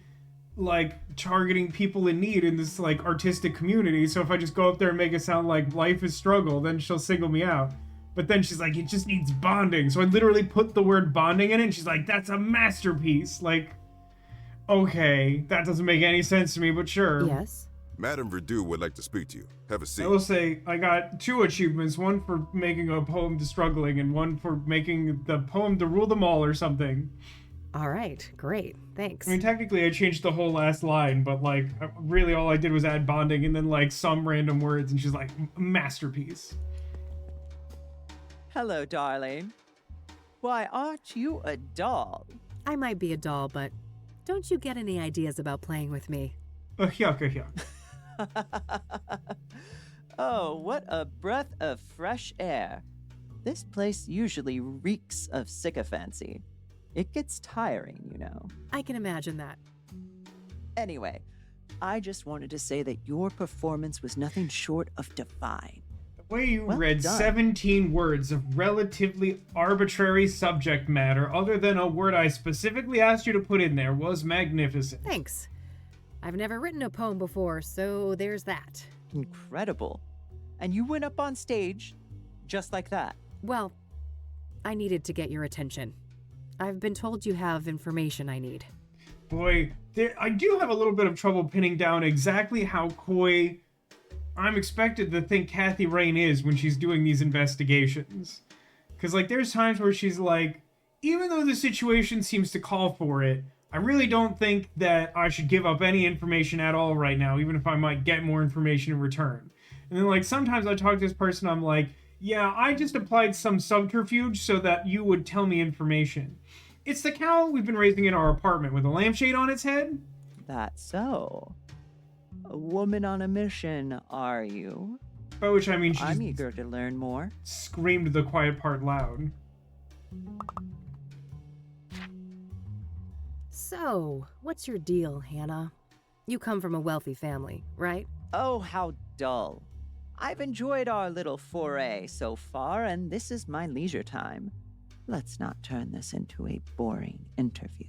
like, targeting people in need in this, like, artistic community. So if I just go up there and make it sound like life is struggle, then she'll single me out. But then she's like, it just needs bonding. So I literally put the word bonding in it, and she's like, that's a masterpiece. Like, okay, that doesn't make any sense to me, but sure.
Yes?
Madame Riddle would like to speak to you. Have a seat.
I will say I got 2 achievements, one for making a poem to struggling and one for making the poem to rule them all or something.
All right, great, thanks.
I mean, technically I changed the whole last line, but like really all I did was add bonding and then like some random words, and she's like, masterpiece.
Hello, darling. Why, aren't you a doll?
I might be a doll, but don't you get any ideas about playing with me?
Yuck.
Oh, what a breath of fresh air. This place usually reeks of sycophancy. It gets tiring, you know.
I can imagine that.
Anyway, I just wanted to say that your performance was nothing short of divine.
The way you
Well
read
done.
17 words of relatively arbitrary subject matter, other than a word I specifically asked you to put in there, was magnificent.
Thanks. I've never written a poem before, so there's that.
Incredible. And you went up on stage just like that.
Well, I needed to get your attention. I've been told you have information I need.
Boy, I do have a little bit of trouble pinning down exactly how coy I'm expected to think Kathy Rain is when she's doing these investigations. Because, like, there's times where she's like, even though the situation seems to call for it, I really don't think that I should give up any information at all right now, even if I might get more information in return. And then, like, sometimes I talk to this person, I'm like, yeah, I just applied some subterfuge so that you would tell me information. It's the cow we've been raising in our apartment with a lampshade on its head.
That's so. A woman on a mission, are you?
By which I mean
I'm eager to learn more.
Screamed the quiet part loud.
So, what's your deal, Hannah? You come from a wealthy family, right?
Oh, how dull. I've enjoyed our little foray so far, and this is my leisure time. Let's not turn this into a boring interview.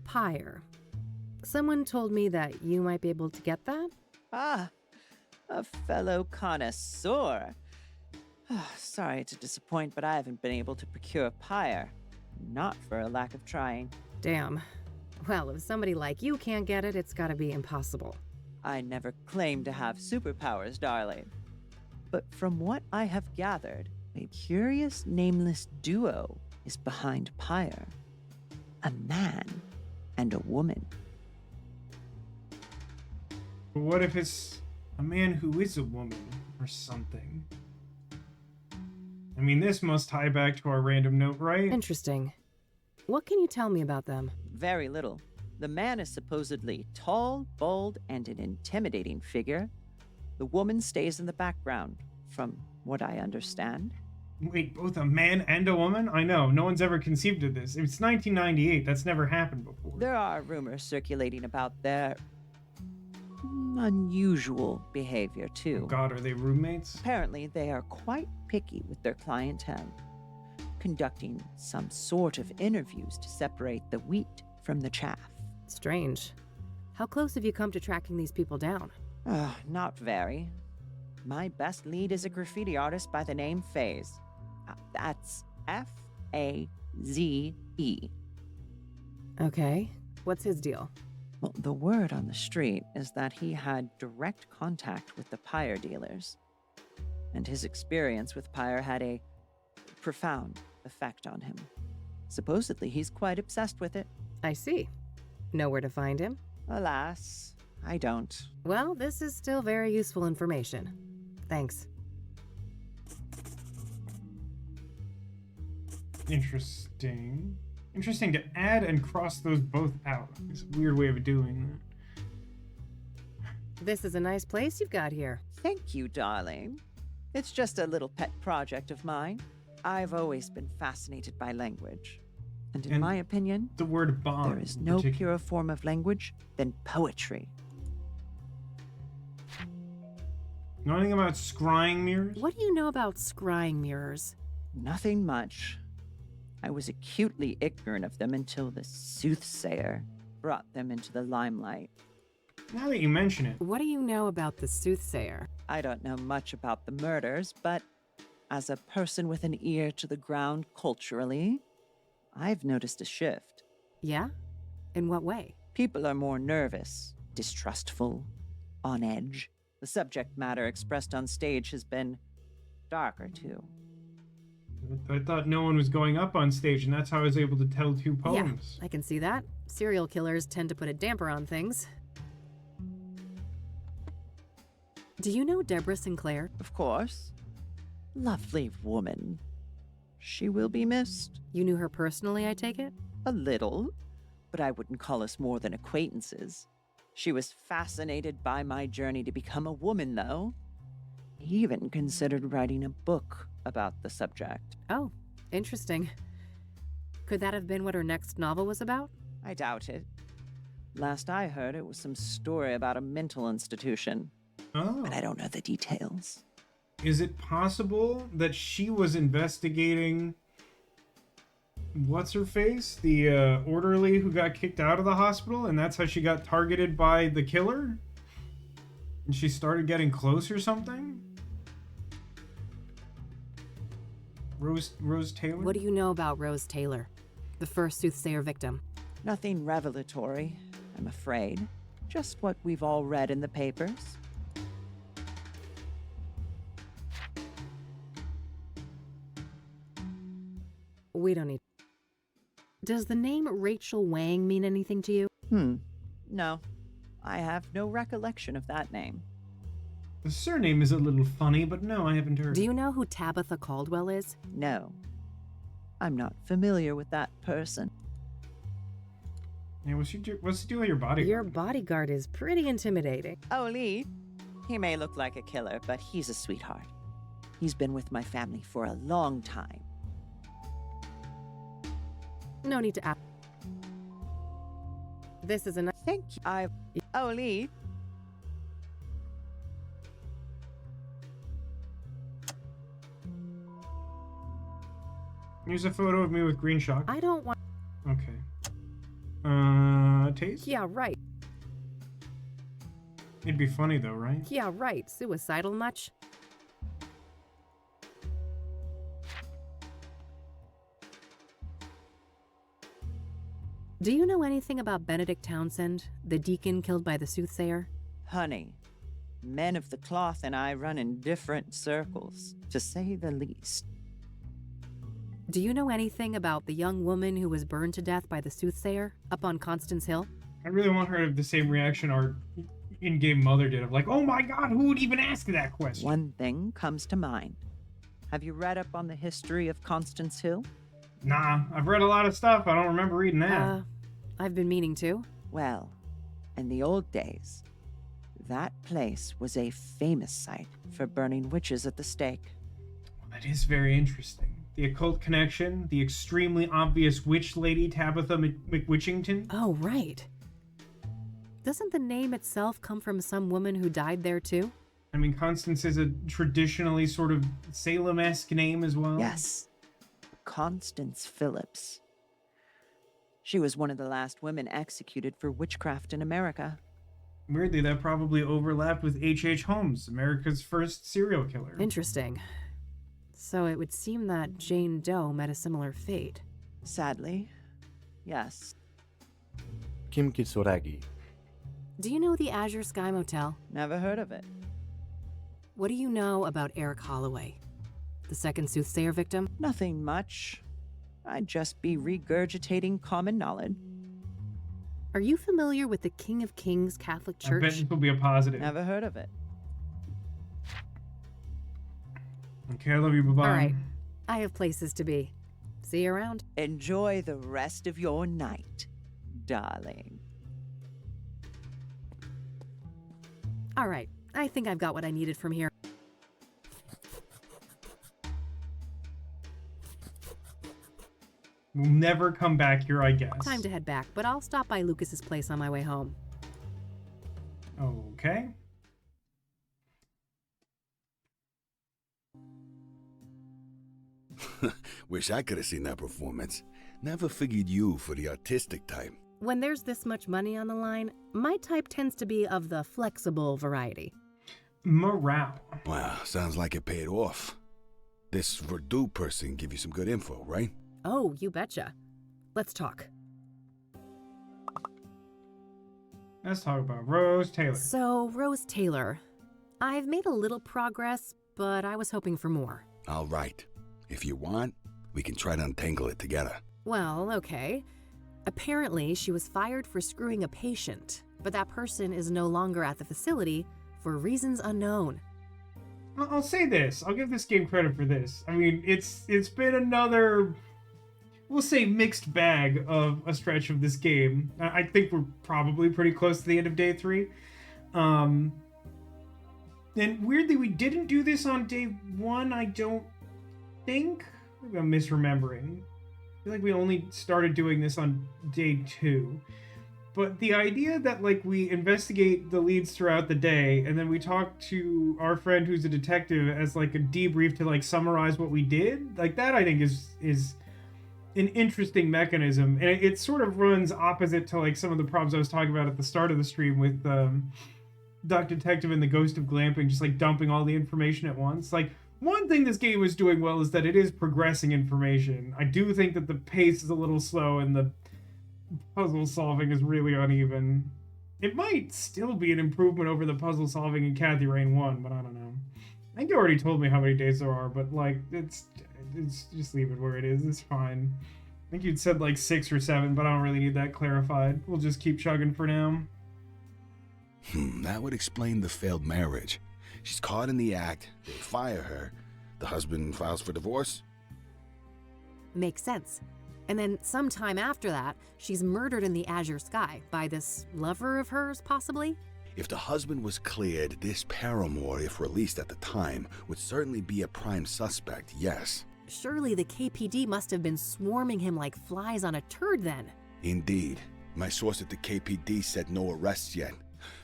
Pyre. Someone told me that you might be able to get that?
Ah, a fellow connoisseur. Sorry to disappoint, but I haven't been able to procure pyre. Not for a lack of trying.
Damn. Well, if somebody like you can't get it, it's gotta be impossible.
I never claimed to have superpowers, darling. But from what I have gathered, a curious nameless duo is behind pyre. A man and a woman.
But what if it's a man who is a woman or something? I mean, this must tie back to our random note, right?
Interesting. What can you tell me about them?
Very little. The man is supposedly tall, bold, and an intimidating figure. The woman stays in the background, from what I understand.
Wait, both a man and a woman? I know, no one's ever conceived of this. It's 1998, that's never happened before.
There are rumors circulating about their unusual behavior, too.
Oh God, are they roommates?
Apparently, they are quite picky with their clientele, conducting some sort of interviews to separate the wheat from the chaff.
Strange. How close have you come to tracking these people down?
Not very. My best lead is a graffiti artist by the name Faze. That's F-A-Z-E.
Okay. What's his deal?
Well, the word on the street is that he had direct contact with the pyre dealers, and his experience with pyre had a profound effect on him. Supposedly, he's quite obsessed with it.
I see. Know where to find him?
Alas, I don't.
Well, this is still very useful information. Thanks.
Interesting. Interesting to add and cross those both out. It's a weird way of doing that.
This is a nice place you've got here.
Thank you, darling. It's just a little pet project of mine. I've always been fascinated by language. And in my opinion,
the word bond,
there is no purer form of language than poetry.
Know anything about scrying mirrors?
What do you know about scrying mirrors?
Nothing much. I was acutely ignorant of them until the Soothsayer brought them into the limelight.
Now that you mention it.
What do you know about the Soothsayer?
I don't know much about the murders, but as a person with an ear to the ground culturally, I've noticed a shift.
Yeah? In what way?
People are more nervous, distrustful, on edge. The subject matter expressed on stage has been darker, too.
I thought no one was going up on stage, and that's how I was able to tell two poems.
Yeah, I can see that. Serial killers tend to put a damper on things. Do you know Deborah Sinclair?
Of course. Lovely woman. She will be missed.
You knew her personally, I take it?
A little, but I wouldn't call us more than acquaintances. She was fascinated by my journey to become a woman, though. He even considered writing a book about the subject.
Oh, interesting. Could that have been what her next novel was about?
I doubt it. Last I heard, it was some story about a mental institution.
Oh.
But I don't know the details.
Is it possible that she was investigating what's-her-face? The orderly who got kicked out of the hospital, and that's how she got targeted by the killer? And she started getting close or something? Rose Taylor?
What do you know about Rose Taylor, the first Soothsayer victim?
Nothing revelatory, I'm afraid. Just what we've all read in the papers.
We don't need... Does the name Rachel Wang mean anything to you?
No. I have no recollection of that name.
The surname is a little funny, but no, I haven't heard.
Do you know who Tabitha Caldwell is?
No. I'm not familiar with that person.
Yeah, what's the deal with your bodyguard?
Your bodyguard is pretty intimidating.
Oh, Lee. He may look like a killer, but he's a sweetheart. He's been with my family for a long time.
No need to ask. This is a
Thank you. Oh, Lee.
Here's a photo of me with green shock.
I don't want.
Okay. Taste?
Yeah, right.
It'd be funny though, right?
Yeah, right. Suicidal much? Do you know anything about Benedict Townsend, the deacon killed by the Soothsayer?
Honey, men of the cloth and I run in different circles, to say the least.
Do you know anything about the young woman who was burned to death by the Soothsayer up on Constance Hill?
I really want her to have the same reaction our in-game mother did of like, oh my god, who would even ask that question?
One thing comes to mind. Have you read up on the history of Constance Hill?
Nah, I've read a lot of stuff. I don't remember reading that.
I've been meaning to.
Well, in the old days, that place was a famous site for burning witches at the stake.
Well, that is very interesting. The occult connection, the extremely obvious witch lady Tabitha McWitchington.
Oh, right. Doesn't the name itself come from some woman who died there too?
I mean, Constance is a traditionally sort of Salem-esque name as well.
Yes. Constance Phillips. She was one of the last women executed for witchcraft in America.
Weirdly, that probably overlapped with H.H. Holmes, America's first serial killer.
Interesting. So it would seem that Jane Doe met a similar fate.
Sadly, yes.
Kim Kitsuragi.
Do you know the Azure Sky Motel?
Never heard of it.
What do you know about Eric Holloway, the second Soothsayer victim?
Nothing much. I'd just be regurgitating common knowledge.
Are you familiar with the King of Kings Catholic Church?
I bet this will be a positive.
Never heard of it.
Okay, I love you. Bye-bye.
All right. I have places to be. See you around.
Enjoy the rest of your night, darling.
All right. I think I've got what I needed from here.
We'll never come back here, I guess.
Time to head back, but I'll stop by Lucas's place on my way home.
Okay.
Wish I could have seen that performance. Never figured you for the artistic type.
When there's this much money on the line, my type tends to be of the flexible variety.
Morale.
Wow, sounds like it paid off. This Riddle person give you some good info, right?
Oh, you betcha. Let's talk.
Let's talk about Rose Taylor.
So, Rose Taylor. I've made a little progress, but I was hoping for more.
All right. If you want, we can try to untangle it together.
Well, okay. Apparently, she was fired for screwing a patient, but that person is no longer at the facility for reasons unknown.
I'll say this. I'll give this game credit for this. I mean, it's been another, we'll say, mixed bag of a stretch of this game. I think we're probably pretty close to the end of day 3. And weirdly, we didn't do this on day 1, I don't think. Maybe I'm misremembering. I feel like we only started doing this on day 2. But the idea that, like, we investigate the leads throughout the day, and then we talk to our friend who's a detective as, like, a debrief to, like, summarize what we did, like, that I think is an interesting mechanism. And it sort of runs opposite to, like, some of the problems I was talking about at the start of the stream with Doc Detective and the Ghost of Glamping, just, like, dumping all the information at once. Like, one thing this game is doing well is that it is progressing information. I do think that the pace is a little slow and the puzzle solving is really uneven. It might still be an improvement over the puzzle solving in Kathy Rain 1, but I don't know. I think you already told me how many days there are, but like, it's just leave it where it is. It's fine. think you'd said like 6 or 7, but I don't really need that clarified. We'll just keep chugging for now.
That would explain the failed marriage. She's caught in the act, they fire her, the husband files for divorce?
Makes sense. And then sometime after that, she's murdered in the azure sky by this lover of hers, possibly?
If the husband was cleared, this paramour, if released at the time, would certainly be a prime suspect, yes.
Surely the KPD must have been swarming him like flies on a turd then.
Indeed. My source at the KPD said no arrests yet.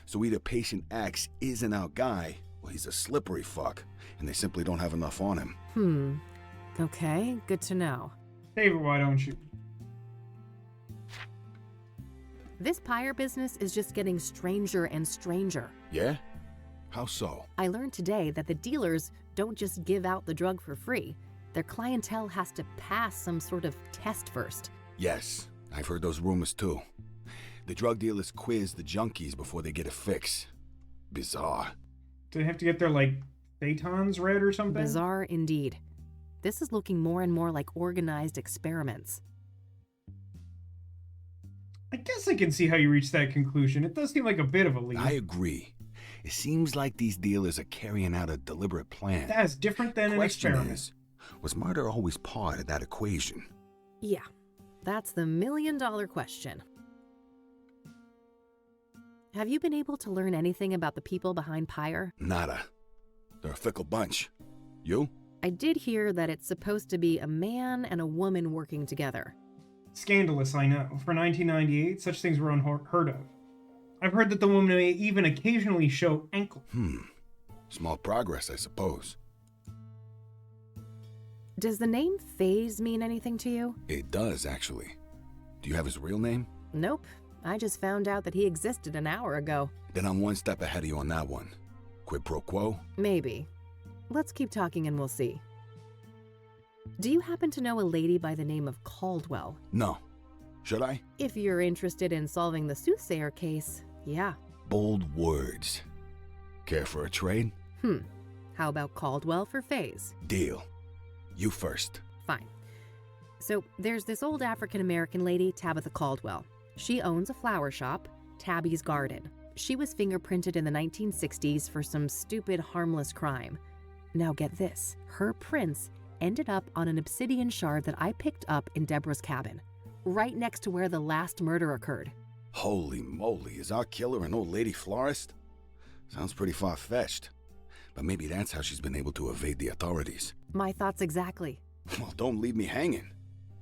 So either patient X isn't our guy, or he's a slippery fuck, and they simply don't have enough on him.
Okay, good to know.
David, why don't you?
This pyre business is just getting stranger and stranger.
Yeah? How so?
I learned today that the dealers don't just give out the drug for free. Their clientele has to pass some sort of test first.
Yes, I've heard those rumors too. The drug dealers quiz the junkies before they get a fix. Bizarre.
Do they have to get their, like, batons read or something?
Bizarre indeed. This is looking more and more like organized experiments.
I guess I can see how you reached that conclusion. It does seem like a bit of a leap.
I agree. It seems like these dealers are carrying out a deliberate plan.
That's different than an experiment.
Is, was murder always part of that equation?
Yeah, that's the million-dollar question. Have you been able to learn anything about the people behind Pyre?
Nada. They're a fickle bunch. You?
I did hear that it's supposed to be a man and a woman working together.
Scandalous, I know. For 1998, such things were unheard of. I've heard that the woman may even occasionally show ankle.
Small progress, I suppose.
Does the name Phase mean anything to you?
It does, actually. Do you have his real name?
Nope. I just found out that he existed an hour ago.
Then I'm one step ahead of you on that one. Quid pro quo?
Maybe. Let's keep talking and we'll see. Do you happen to know a lady by the name of Caldwell?
No. Should I?
If you're interested in solving the Soothsayer case, yeah.
Bold words. Care for a trade?
How about Caldwell for Phase?
Deal. You first.
Fine. So there's this old African-American lady, Tabitha Caldwell. She owns a flower shop, Tabby's Garden. She was fingerprinted in the 1960s for some stupid, harmless crime. Now get this, her prints ended up on an obsidian shard that I picked up in Deborah's cabin, right next to where the last murder occurred.
Holy moly, is our killer an old lady florist? Sounds pretty far-fetched. But maybe that's how she's been able to evade the authorities.
My thoughts exactly.
Well, don't leave me hanging.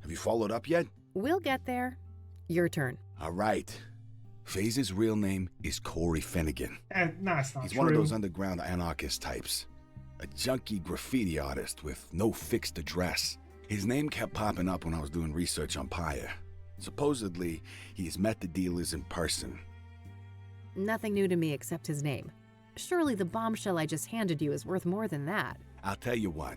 Have you followed up yet?
We'll get there. Your turn.
All right. Phase's real name is Corey Finnegan.
No, it's not
He's
true.
one of those underground anarchist types. A junky graffiti artist with no fixed address. His name kept popping up when I was doing research on Pyre. Supposedly, he's met the dealers in person.
Nothing new to me except his name. Surely the bombshell I just handed you is worth more than that.
I'll tell you what.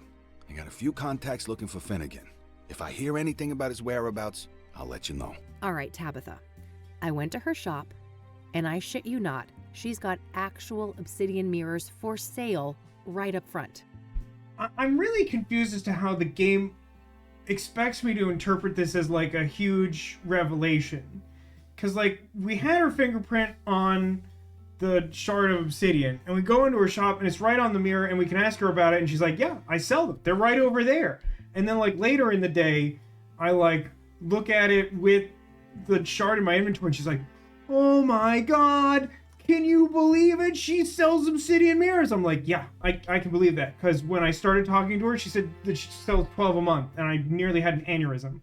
I got a few contacts looking for Finnegan. If I hear anything about his whereabouts, I'll let you know.
All right, Tabitha. I went to her shop, and I shit you not, she's got actual obsidian mirrors for sale right up front.
I'm really confused as to how the game expects me to interpret this as like a huge revelation. Because like we had her fingerprint on the shard of obsidian and we go into her shop and it's right on the mirror and we can ask her about it and she's like, yeah, I sell them. They're right over there. And then like later in the day, I like look at it with the shard in my inventory and she's like, oh my God, can you believe it? She sells obsidian mirrors. I'm like, yeah, I can believe that. Because when I started talking to her, she said that she sells 12 a month and I nearly had an aneurysm.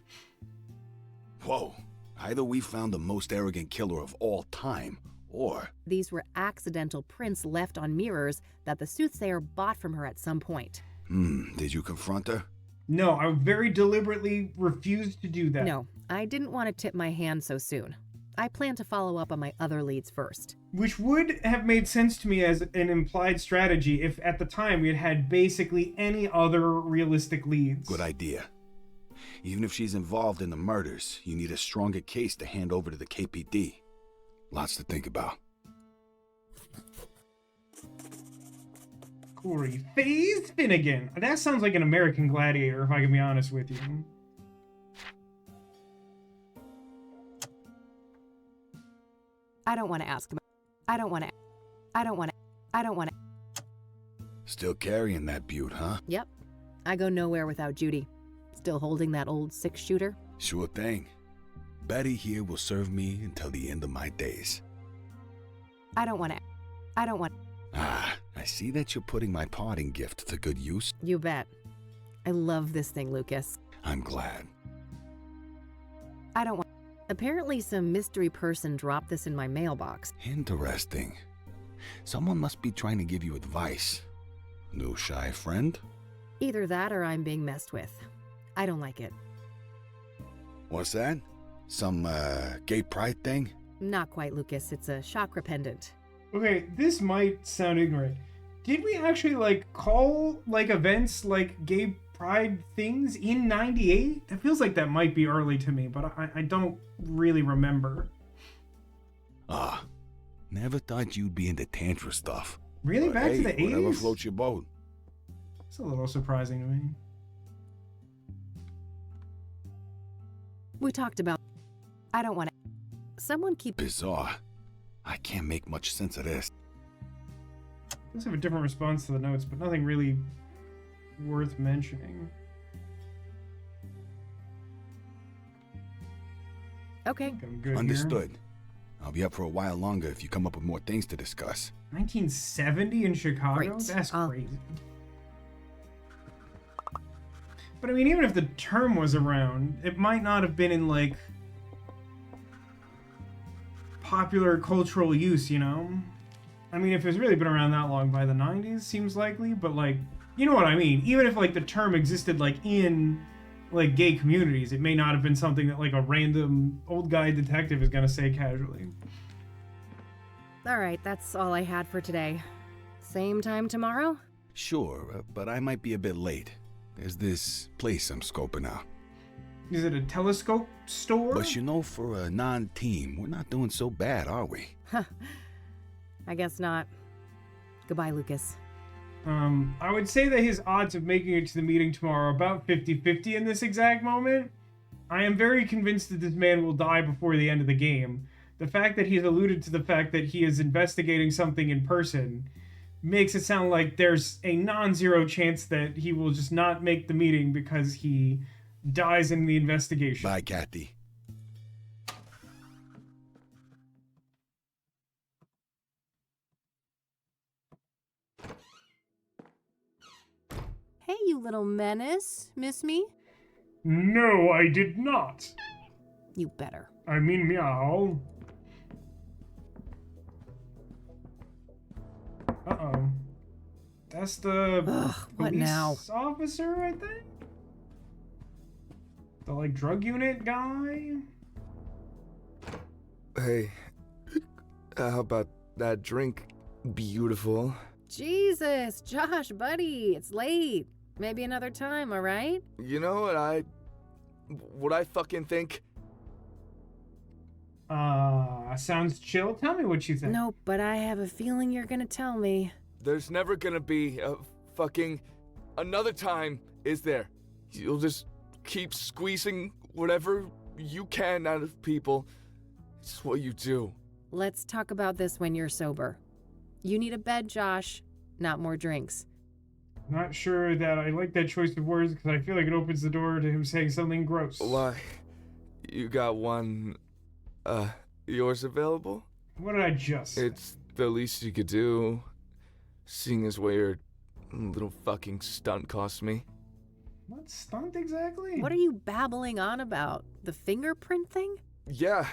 Whoa. Either we found the most arrogant killer of all time, or...
These were accidental prints left on mirrors that the Soothsayer bought from her at some point.
Did you confront her?
No, I very deliberately refused to do that.
No, I didn't want to tip my hand so soon. I plan to follow up on my other leads first.
Which would have made sense to me as an implied strategy if at the time we had had basically any other realistic leads.
Good idea. Even if she's involved in the murders, you need a stronger case to hand over to the KPD. Lots to think about.
Corey Phase Finnegan. That sounds like an American Gladiator, if I can be honest with you.
I don't want to ask him. I don't want to.
Still carrying that butte, huh?
Yep. I go nowhere without Judy. Still holding that old 6-shooter?
Sure thing. Betty here will serve me until the end of my days.
I don't want.
Ah, I see that you're putting my parting gift to good use.
You bet. I love this thing, Lucas.
I'm glad.
I don't want. Apparently some mystery person dropped this in my mailbox.
Interesting. Someone must be trying to give you advice. New shy friend?
Either that or I'm being messed with. I don't like it.
What's that? Some, gay pride thing?
Not quite, Lucas. It's a chakra pendant.
Okay, this might sound ignorant. Did we actually, like, call, like, events like gay pride things in 98? That feels like that might be early to me, but I don't really remember.
Ah, never thought you'd be into tantra stuff.
Really?
But
Back
hey,
to the 80s?
Whatever floats your boat.
It's a little surprising to me.
We talked about. I don't want to. Someone keep.
Bizarre. I can't make much sense of this.
Let's have a different response to the notes, but nothing really worth mentioning.
Okay.
I'm good.
Understood.
Here.
I'll be up for a while longer if you come up with more things to discuss.
1970 in Chicago?
Great.
That's crazy. But I mean, even if the term was around, it might not have been in, like, popular cultural use, you know? I mean, if it's really been around that long, by the 90s, seems likely, but, like, you know what I mean? Even if, like, the term existed, like, in, like, gay communities, it may not have been something that, like, a random old guy detective is gonna say casually.
All right, that's all I had for today. Same time tomorrow?
Sure, but I might be a bit late. There's this place I'm scoping out.
Is it a telescope store?
But you know, for a non-team, we're not doing so bad, are we?
Huh. I guess not. Goodbye, Lucas.
I would say that his odds of making it to the meeting tomorrow are about 50-50 in this exact moment. I am very convinced that this man will die before the end of the game. The fact that he's alluded to the fact that he is investigating something in person makes it sound like there's a non-zero chance that he will just not make the meeting because he dies in the investigation.
Bye, Kathy.
Hey, you little menace. Miss me?
No, I did not.
You better.
I mean, meow. Uh-oh. That's the
what
police
now?
officer, I think? The, like, drug unit guy?
Hey, how about that drink? Beautiful.
Jesus, Josh, buddy, it's late. Maybe another time, all right?
You know what I fucking think?
Sounds chill. Tell me what you think.
No, but I have a feeling you're gonna tell me.
There's never gonna be a fucking another time, is there? You'll just keep squeezing whatever you can out of people. It's what you do.
Let's talk about this when you're sober. You need a bed, Josh, not more drinks.
Not sure that I like that choice of words because I feel like it opens the door to him saying something gross.
Why? You got one, yours available?
What did I just say?
It's the least you could do, seeing as what your little fucking stunt cost me.
What stunt exactly?
What are you babbling on about? The fingerprint thing?
Yeah,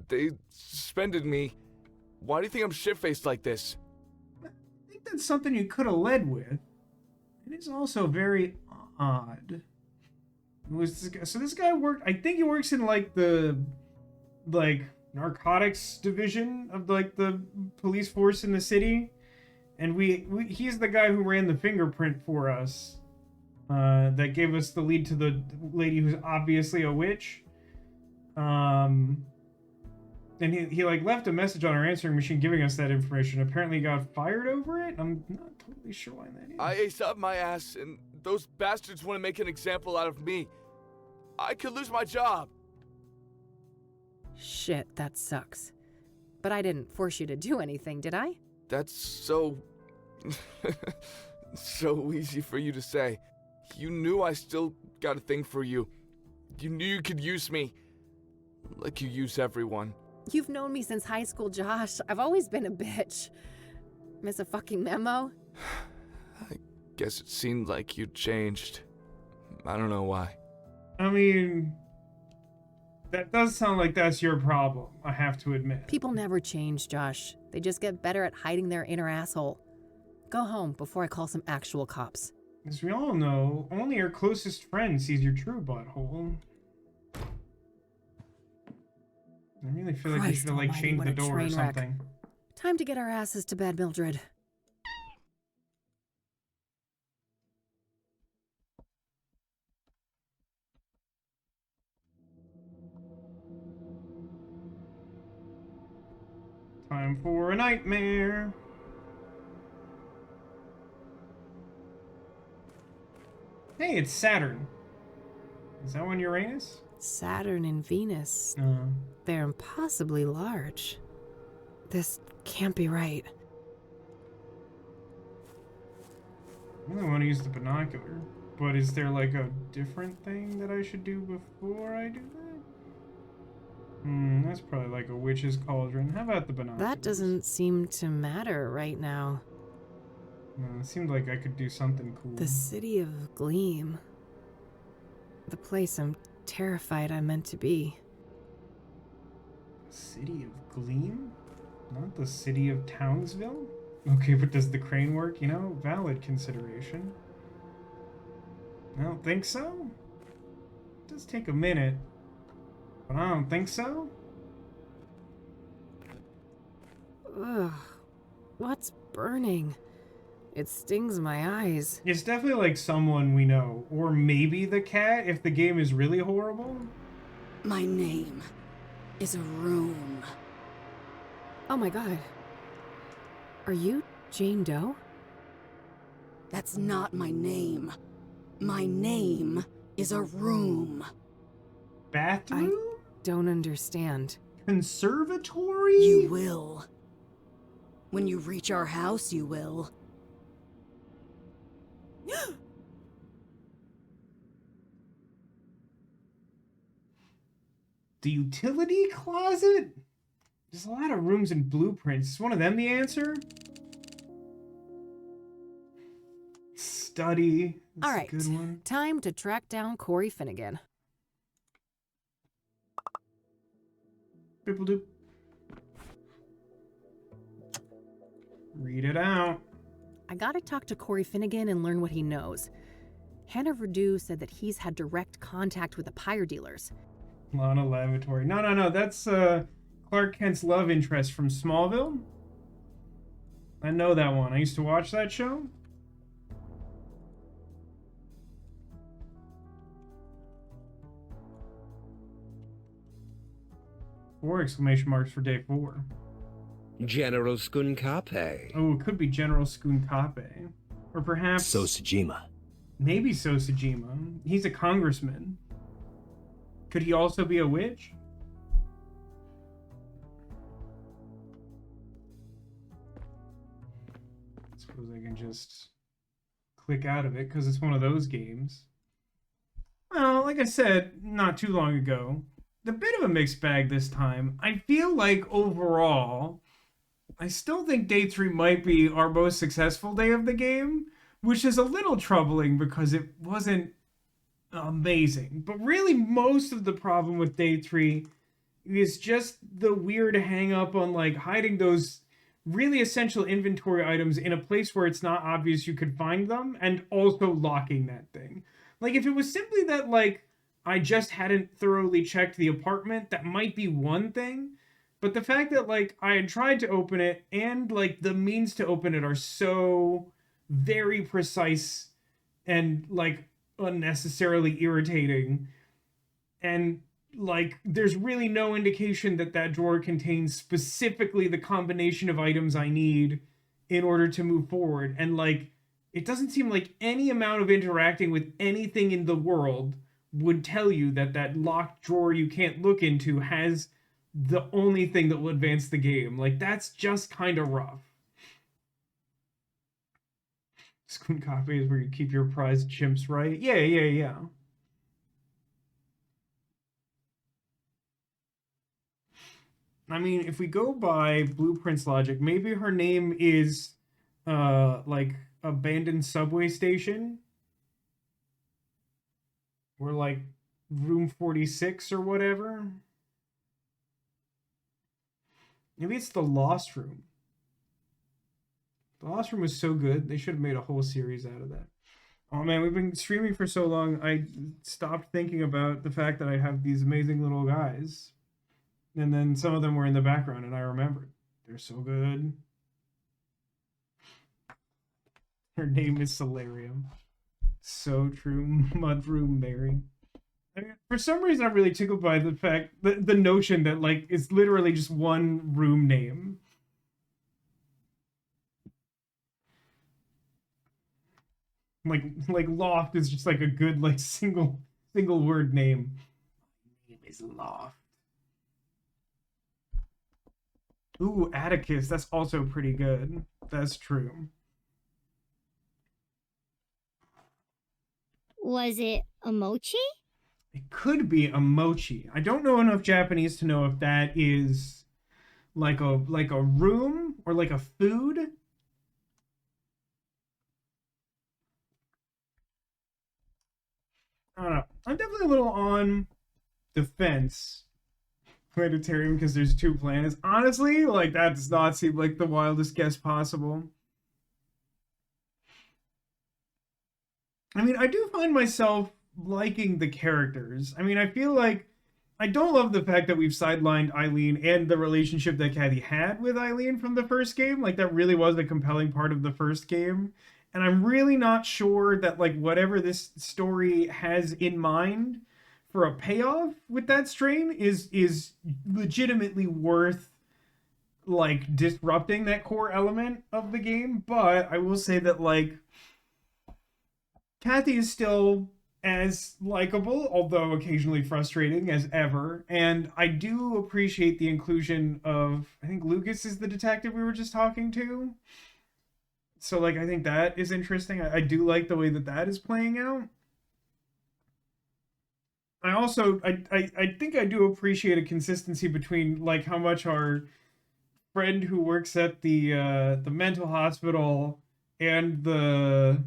they suspended me. Why do you think I'm shit-faced like this?
I think that's something you could have led with. It is also very odd. This guy worked, I think he works in like the narcotics division of like the police force in the city. And he's the guy who ran the fingerprint for us. That gave us the lead to the lady who's obviously a witch. And he like left a message on our answering machine giving us that information. Apparently got fired over it. I'm not totally sure why that is.
I aced up my ass, and those bastards want to make an example out of me. I could lose my job.
Shit, that sucks. But I didn't force you to do anything, did I?
That's so... so easy for you to say. You knew I still got a thing for you. You knew you could use me. Like you use everyone.
You've known me since high school, Josh. I've always been a bitch. Miss a fucking memo?
I guess it seemed like you changed. I don't know why.
I mean, that does sound like that's your problem, I have to admit.
People never change, Josh. They just get better at hiding their inner asshole. Go home before I call some actual cops.
As we all know, only your closest friend sees your true butthole. I really feel like you should have, like, changed the door or something.
Time to get our asses to bed, Mildred.
Time for a nightmare. Hey, it's Saturn. Is that one Uranus?
Saturn and Venus. They're impossibly large. This can't be right.
I really want to use the binocular, but is there like a different thing that I should do before I do that? That's probably like a witch's cauldron. How about the binocular?
That doesn't seem to matter right now.
It seemed like I could do something cool.
The City of Gleam. The place I'm terrified I'm meant to be.
City of Gleam? Not the city of Townsville? Okay, but does the crane work? You know, valid consideration. I don't think so. It does take a minute, but I don't think so.
Ugh. What's burning? It stings my eyes.
It's definitely like someone we know. Or maybe the cat, if the game is really horrible.
My name is a room.
Oh my god. Are you Jane Doe?
That's not my name. My name is a room.
Bathroom?
I don't understand.
Conservatory?
You will. When you reach our house, you will.
The utility closet? There's a lot of rooms and blueprints. Is one of them the answer? Study. That's
all right,
a good one.
Time to track down Corey Finnegan.
Bibble doop. Read it out.
I gotta talk to Corey Finnegan and learn what he knows. Hannah Verdew said that he's had direct contact with the pyre dealers.
Lana Lavatory. No. That's Clark Kent's love interest from Smallville. I know that one. I used to watch that show. Four exclamation marks for day 4.
General Skunkape.
Oh, it could be General Skunkape. Or perhaps...
Sosajima.
Maybe Sosajima. He's a congressman. Could he also be a witch? I suppose I can just click out of it because it's one of those games. Well, like I said not too long ago, a bit of a mixed bag this time. I feel like overall, I still think day 3 might be our most successful day of the game, which is a little troubling because it wasn't amazing. But really, most of the problem with day 3 is just the weird hang up on like hiding those really essential inventory items in a place where it's not obvious you could find them, and also locking that thing. Like, if it was simply that, like, I just hadn't thoroughly checked the apartment, that might be one thing. But the fact that, like, I had tried to open it and, like, the means to open it are so very precise and, like, unnecessarily irritating. And, like, there's really no indication that that drawer contains specifically the combination of items I need in order to move forward. And, like, it doesn't seem like any amount of interacting with anything in the world would tell you that that locked drawer you can't look into has the only thing that will advance the game. Like, that's just kind of rough. Squint copy is where you keep your prized chimps, right? Yeah. I mean, if we go by Blueprint's logic, maybe her name is, like, abandoned subway station? Or, like, room 46 or whatever? Maybe it's the Lost Room. The Lost Room was so good, they should have made a whole series out of that. Oh man, we've been streaming for so long, I stopped thinking about the fact that I have these amazing little guys. And then some of them were in the background, and I remembered. They're so good. Her name is Solarium. So true. Mudroom Mary. I mean, for some reason, I'm really tickled by the fact, the notion that, like, it's literally just one room name. Like Loft is just like a good, like, single word name. My name is Loft. Ooh, Atticus, that's also pretty good. That's true.
Was it a mochi?
It could be a mochi. I don't know enough Japanese to know if that is like a room or like a food. I don't know. I'm definitely a little on the fence. Planetarium because there's 2 planets. Honestly, like, that does not seem like the wildest guess possible. I mean, I do find myself liking the characters. I mean, I feel like I don't love the fact that we've sidelined Eileen and the relationship that Kathy had with Eileen from the first game. Like, that really was a compelling part of the first game. And I'm really not sure that, like, whatever this story has in mind for a payoff with that strain is legitimately worth, like, disrupting that core element of the game. But I will say that, like, Kathy is still as likable, although occasionally frustrating, as ever. And I do appreciate the inclusion of, I think Lucas is the detective we were just talking to. So, like, I think that is interesting. I do like the way that is playing out. I also, I think I do appreciate a consistency between, like, how much our friend who works at the mental hospital and the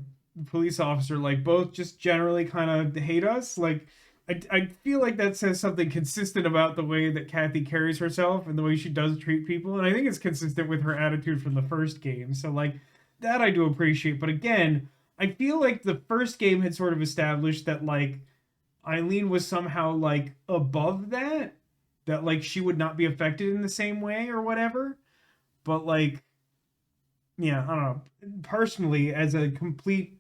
police officer, like, both just generally kind of hate us. Like, I feel like that says something consistent about the way that Kathy carries herself and the way she does treat people. And I think it's consistent with her attitude from the first game. So, like, that I do appreciate. But again, I feel like the first game had sort of established that, like, Eileen was somehow, like, above that, like, she would not be affected in the same way or whatever. But, like, yeah, I don't know. Personally, as a complete,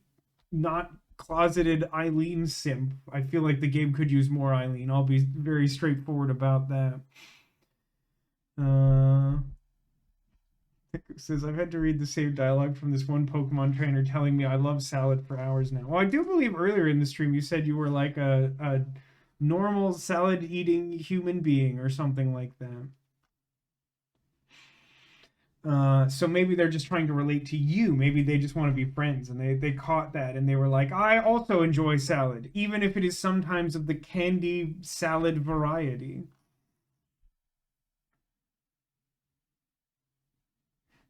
not closeted Eileen simp, I feel like the game could use more Eileen. I'll be very straightforward about that. It says, I've had to read the same dialogue from this one Pokemon trainer telling me I love salad for hours now. Well, I do believe earlier in the stream you said you were like a normal salad-eating human being or something like that. So maybe they're just trying to relate to you. Maybe they just want to be friends, and they caught that, and they were like, I also enjoy salad, even if it is sometimes of the candy salad variety.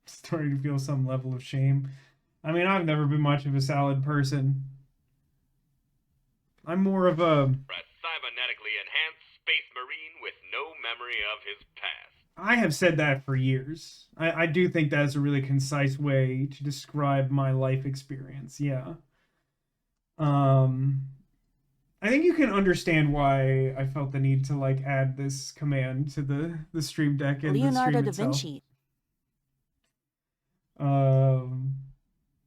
Starting to feel some level of shame. I mean, I've never been much of a salad person. I'm more of a
cybernetically enhanced space marine with no memory of his past.
I have said that for years. I do think that's a really concise way to describe my life experience. Yeah. I think you can understand why I felt the need to, like, add this command to the stream deck and
Leonardo
the stream
da
itself.
Vinci.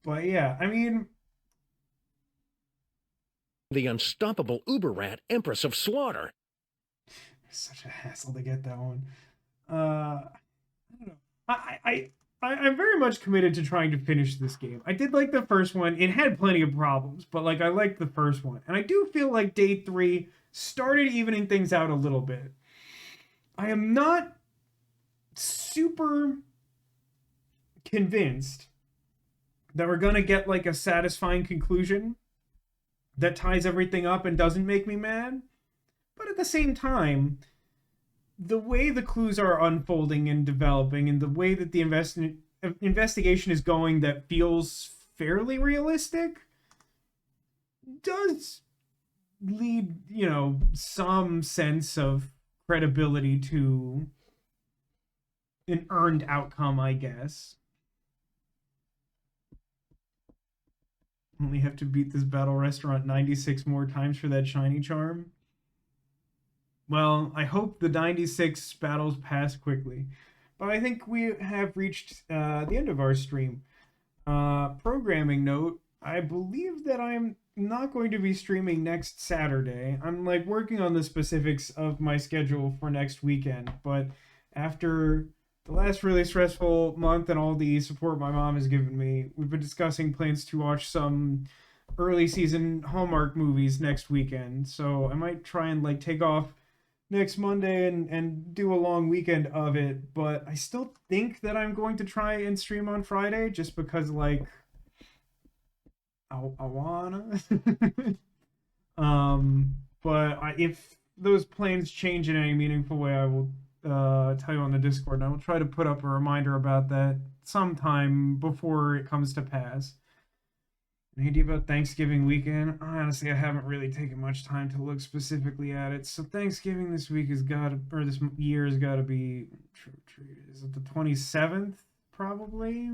But yeah, I mean,
the unstoppable uber rat, Empress of Slaughter.
It's such a hassle to get that one. I don't know. I'm very much committed to trying to finish this game. I did like the first one. It had plenty of problems, but, like, I liked the first one. And I do feel like Day 3 started evening things out a little bit. I am not super convinced that we're gonna get like a satisfying conclusion that ties everything up and doesn't make me mad. But at the same time, the way the clues are unfolding and developing and the way that the investigation is going that feels fairly realistic does lead, you know, some sense of credibility to an earned outcome, I guess. Only have to beat this battle restaurant 96 more times for that shiny charm. Well, I hope the 96 battles pass quickly. But I think we have reached the end of our stream. Programming note, I believe that I'm not going to be streaming next Saturday. I'm like working on the specifics of my schedule for next weekend. But after the last really stressful month and all the support my mom has given me, we've been discussing plans to watch some early season Hallmark movies next weekend. So I might try and like take off next Monday and do a long weekend of it. But I still think that I'm going to try and stream on Friday just because like I wanna. If those plans change in any meaningful way, I will tell you on the Discord, and I will try to put up a reminder about that sometime before it comes to pass. An idea about Thanksgiving weekend? Honestly, I haven't really taken much time to look specifically at it. So Thanksgiving this week has got to, or this year has got to be, is it the 27th? Probably.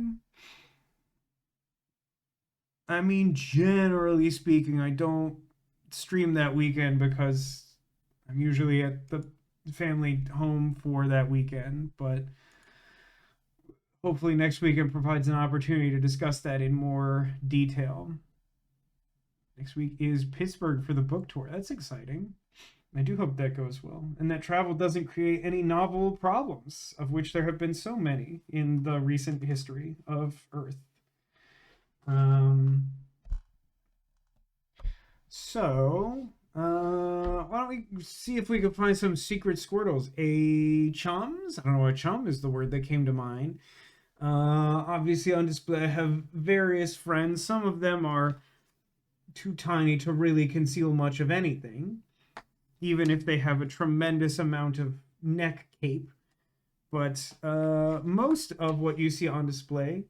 I mean, generally speaking, I don't stream that weekend because I'm usually at the family home for that weekend, but hopefully next weekend provides an opportunity to discuss that in more detail. Next week is Pittsburgh for the book tour. That's exciting. I do hope that goes well, and that travel doesn't create any novel problems, of which there have been so many in the recent history of Earth. Why don't we see if we can find some secret Squirtles? Chums? I don't know what chum is the word that came to mind. Obviously on display I have various friends. Some of them are too tiny to really conceal much of anything, even if they have a tremendous amount of neck cape. But most of what you see on display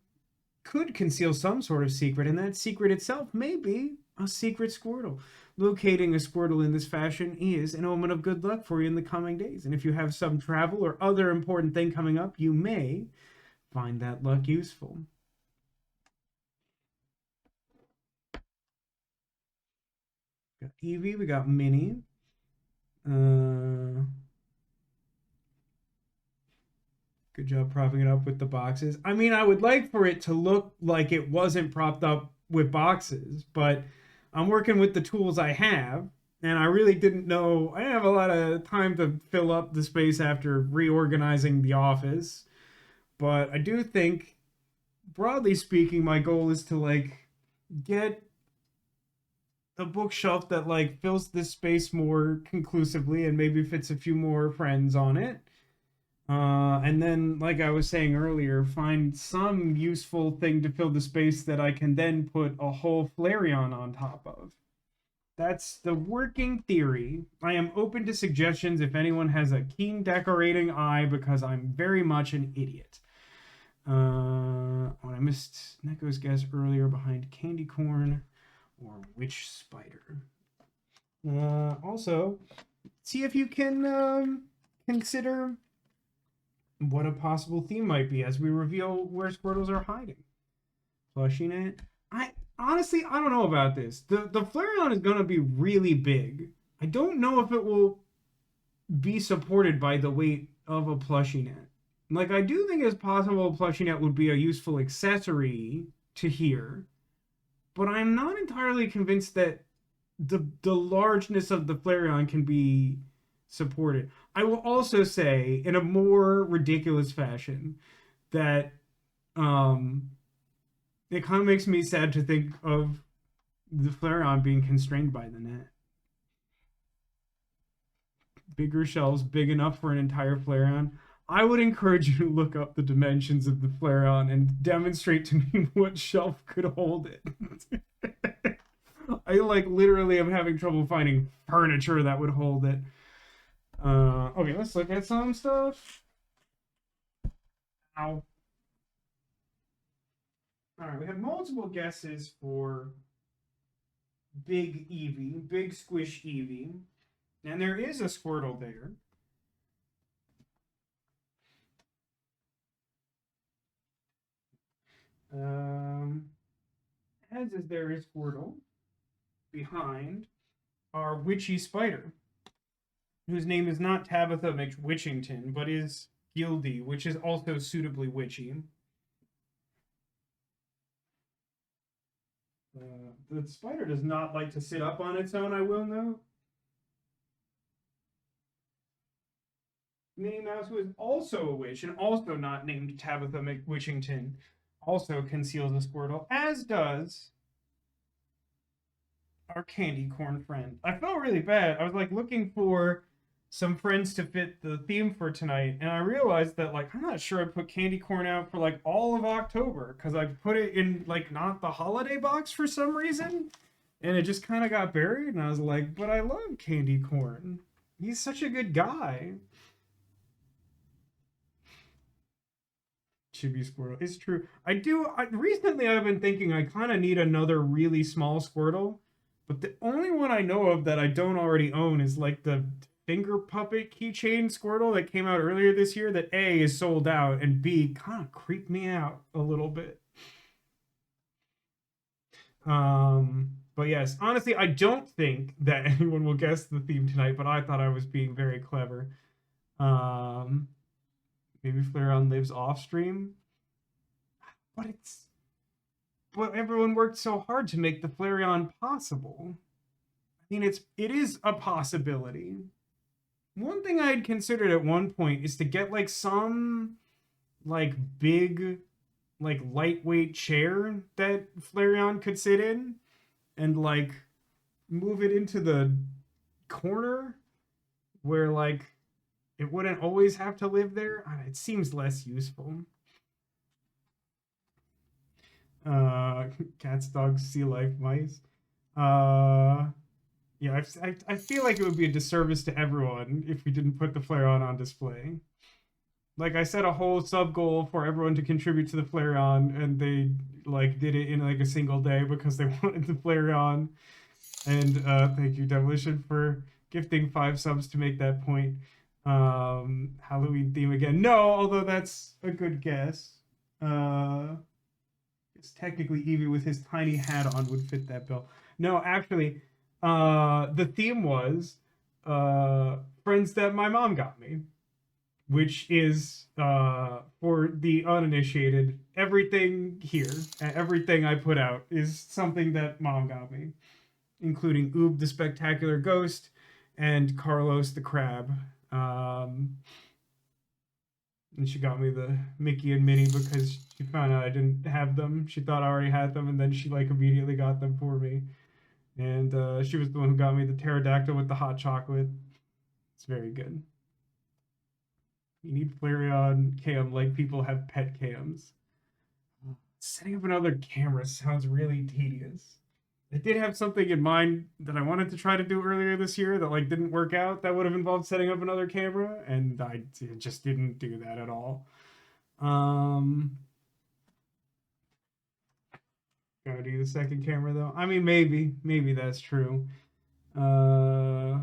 could conceal some sort of secret, and that secret itself may be a secret Squirtle. Locating a Squirtle in this fashion is an omen of good luck for you in the coming days, and if you have some travel or other important thing coming up, you may find that luck useful. Got Eevee, we got Minnie. Good job propping it up with the boxes. I mean, I would like for it to look like it wasn't propped up with boxes, but I'm working with the tools I have, and I really didn't know. I didn't have a lot of time to fill up the space after reorganizing the office. But I do think, broadly speaking, my goal is to like get a bookshelf that like fills this space more conclusively and maybe fits a few more friends on it. And then, like I was saying earlier, find some useful thing to fill the space that I can then put a whole Flareon on top of. That's the working theory. I am open to suggestions if anyone has a keen decorating eye, because I'm very much an idiot. I missed Neko's guess earlier behind candy corn or witch spider. Also, see if you can consider what a possible theme might be as we reveal where Squirtles are hiding. Plushing it. I don't know about this. The Flareon is going to be really big. I don't know if it will be supported by the weight of a plushie net. Like, I do think it's possible a plushie net would be a useful accessory to here, but I'm not entirely convinced that the largeness of the Flareon can be supported. I will also say, in a more ridiculous fashion, that it kind of makes me sad to think of the Flareon being constrained by the net. bigger shelves big enough for an entire Flareon, I would encourage you to look up the dimensions of the Flareon and demonstrate to me what shelf could hold it. I like literally am having trouble finding furniture that would hold it. Okay, let's look at some stuff. Ow. Alright, we have multiple guesses for Big Eevee, Big Squish Eevee. And there is a Squirtle there. As is there is Squirtle behind our witchy spider, whose name is not Tabitha McWitchington, but is Gildy, which is also suitably witchy. The spider does not like to sit up on its own, I will note. Minnie Mouse, who is also a witch and also not named Tabitha McWitchington, also conceals a Squirtle, as does our candy corn friend. I felt really bad. I was like looking for some friends to fit the theme for tonight, and I realized that like I'm not sure I put candy corn out for like all of October because I put it in like not the holiday box for some reason, and it just kind of got buried. And I was like, but I love candy corn. He's such a good guy. Chibi Squirtle. It's true. Recently I've been thinking I kind of need another really small Squirtle, but the only one I know of that I don't already own is like the finger puppet keychain Squirtle that came out earlier this year that A, is sold out, and B, kind of creeped me out a little bit. But yes, honestly, I don't think that anyone will guess the theme tonight, but I thought I was being very clever. Maybe Flareon lives off stream, but everyone worked so hard to make the Flareon possible. I mean, it is a possibility. One thing I had considered at one point is to get like some like big, like lightweight chair that Flareon could sit in and like move it into the corner where like it wouldn't always have to live there. It seems less useful. Cats, dogs, sea life, mice. Yeah, I feel like it would be a disservice to everyone if we didn't put the Flareon on display. Like I set a whole sub goal for everyone to contribute to the Flareon, and they like did it in like a single day because they wanted the Flareon. And thank you, Demolition, for gifting 5 subs to make that point. Halloween theme again. No, although that's a good guess. It's technically Eevee with his tiny hat on would fit that bill. No, actually, the theme was friends that my mom got me, which is for the uninitiated. Everything here, everything I put out is something that mom got me, including Oob the Spectacular Ghost and Carlos the Crab. And she got me the Mickey and Minnie because she found out I didn't have them. She thought I already had them, and then she like immediately got them for me. And she was the one who got me the pterodactyl with the hot chocolate. It's very good. You need Flareon cam like people have pet cams. Setting up another camera sounds really tedious. I did have something in mind that I wanted to try to do earlier this year that like didn't work out. That would have involved setting up another camera, and I just didn't do that at all. Gotta do the second camera though. I mean, maybe that's true. I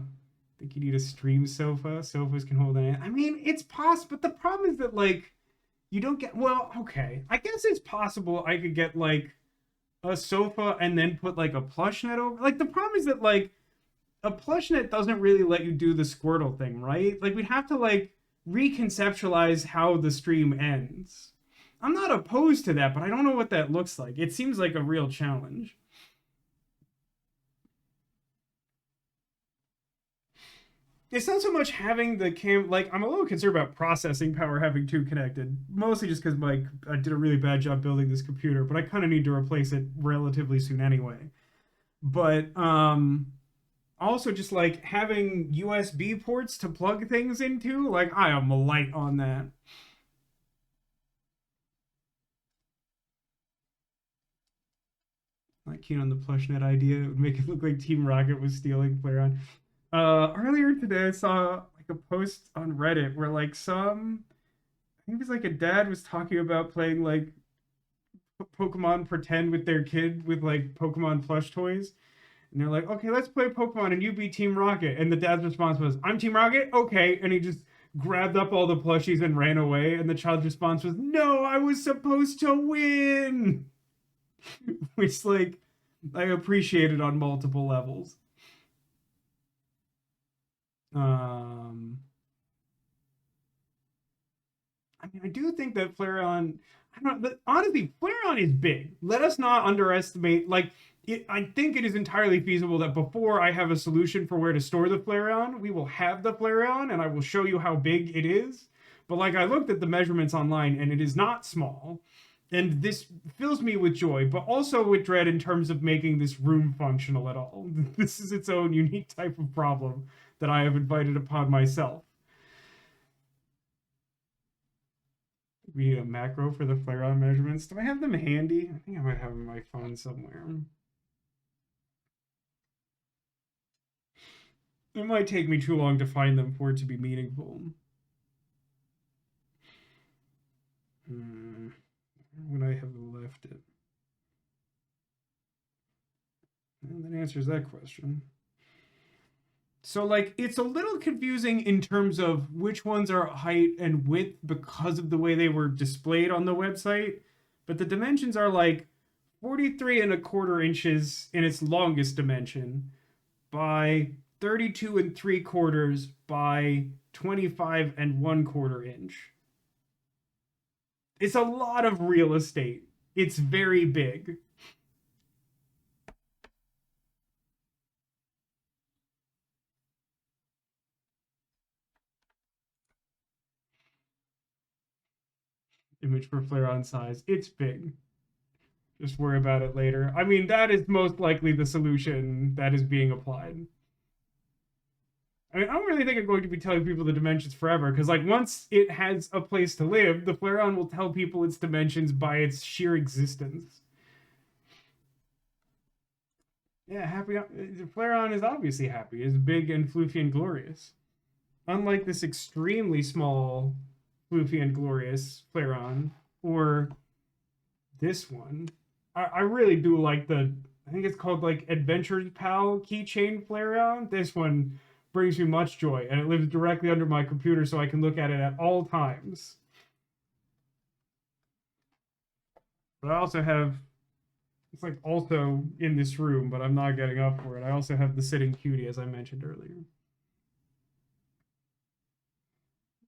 think you need a stream sofa. Sofas can hold an. I mean, it's possible, but the problem is that like you don't get. Well, okay, I guess it's possible I could get like a sofa and then put like a plush net over. Like the problem is that like a plush net doesn't really let you do the Squirtle thing, right? Like we'd have to like reconceptualize how the stream ends. I'm not opposed to that, but I don't know what that looks like. It seems like a real challenge. It's not so much having the cam, like I'm a little concerned about processing power having 2 connected, mostly just because like I did a really bad job building this computer, but I kind of need to replace it relatively soon anyway. But Also, just like having USB ports to plug things into, like I am light on that. Not keen on the plushnet idea. It would make it look like Team Rocket was stealing Flareon. Earlier today, I saw like a post on Reddit where like I think it was like a dad was talking about playing like Pokemon Pretend with their kid with like Pokemon plush toys. And they're like, okay, let's play Pokemon and you be Team Rocket. And the dad's response was, I'm Team Rocket? Okay. And he just grabbed up all the plushies and ran away. And the child's response was, no, I was supposed to win. Which, like, I appreciated on multiple levels. I mean, I do think that Flareon, honestly, Flareon is big. Let us not underestimate, like, I think it is entirely feasible that before I have a solution for where to store the Flareon, we will have the Flareon, and I will show you how big it is. But, like, I looked at the measurements online, and it is not small. And this fills me with joy, but also with dread in terms of making this room functional at all. This is its own unique type of problem that I have invited upon myself. We need a macro for the Flareon measurements. Do I have them handy? I think I might have them on my phone somewhere. It might take me too long to find them for it to be meaningful. Where would I have left it? And that answers that question. So, like, it's a little confusing in terms of which ones are height and width because of the way they were displayed on the website. But the dimensions are like 43¼ inches in its longest dimension by 32¾ by 25¼ inch. It's a lot of real estate. It's very big. Image for Flareon size. It's big. Just worry about it later. I mean, that is most likely the solution that is being applied. I mean, I don't really think I'm going to be telling people the dimensions forever, because, like, once it has a place to live, the Flareon will tell people its dimensions by its sheer existence. Yeah, happy. Flareon is obviously happy. It's big and floofy and glorious. Unlike this extremely small, floofy and glorious Flareon, or this one. I really do like I think it's called, like, Adventure Pal keychain Flareon. This one brings me much joy, and it lives directly under my computer so I can look at it at all times. But I also have, it's like also in this room, but I'm not getting up for it. I also have the Sitting Cutie, as I mentioned earlier.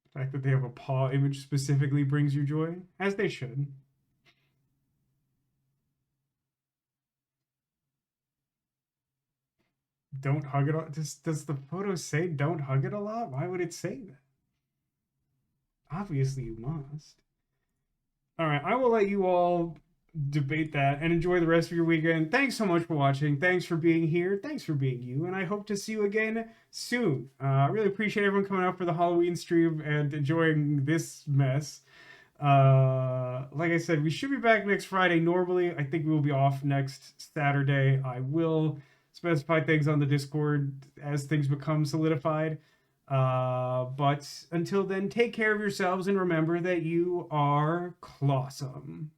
The fact that they have a paw image specifically brings you joy, as they should. Don't hug it. Does the photo say don't hug it a lot? Why would it say that? Obviously you must. All right, I will let you all debate that and enjoy the rest of your weekend. Thanks so much for watching. Thanks for being here. Thanks for being you. And I hope to see you again soon. I really appreciate everyone coming out for the Halloween stream and enjoying this mess. Like I said, we should be back next Friday. Normally, I think we will be off next Saturday. I will specify things on the Discord as things become solidified. But until then, take care of yourselves and remember that you are clawsome.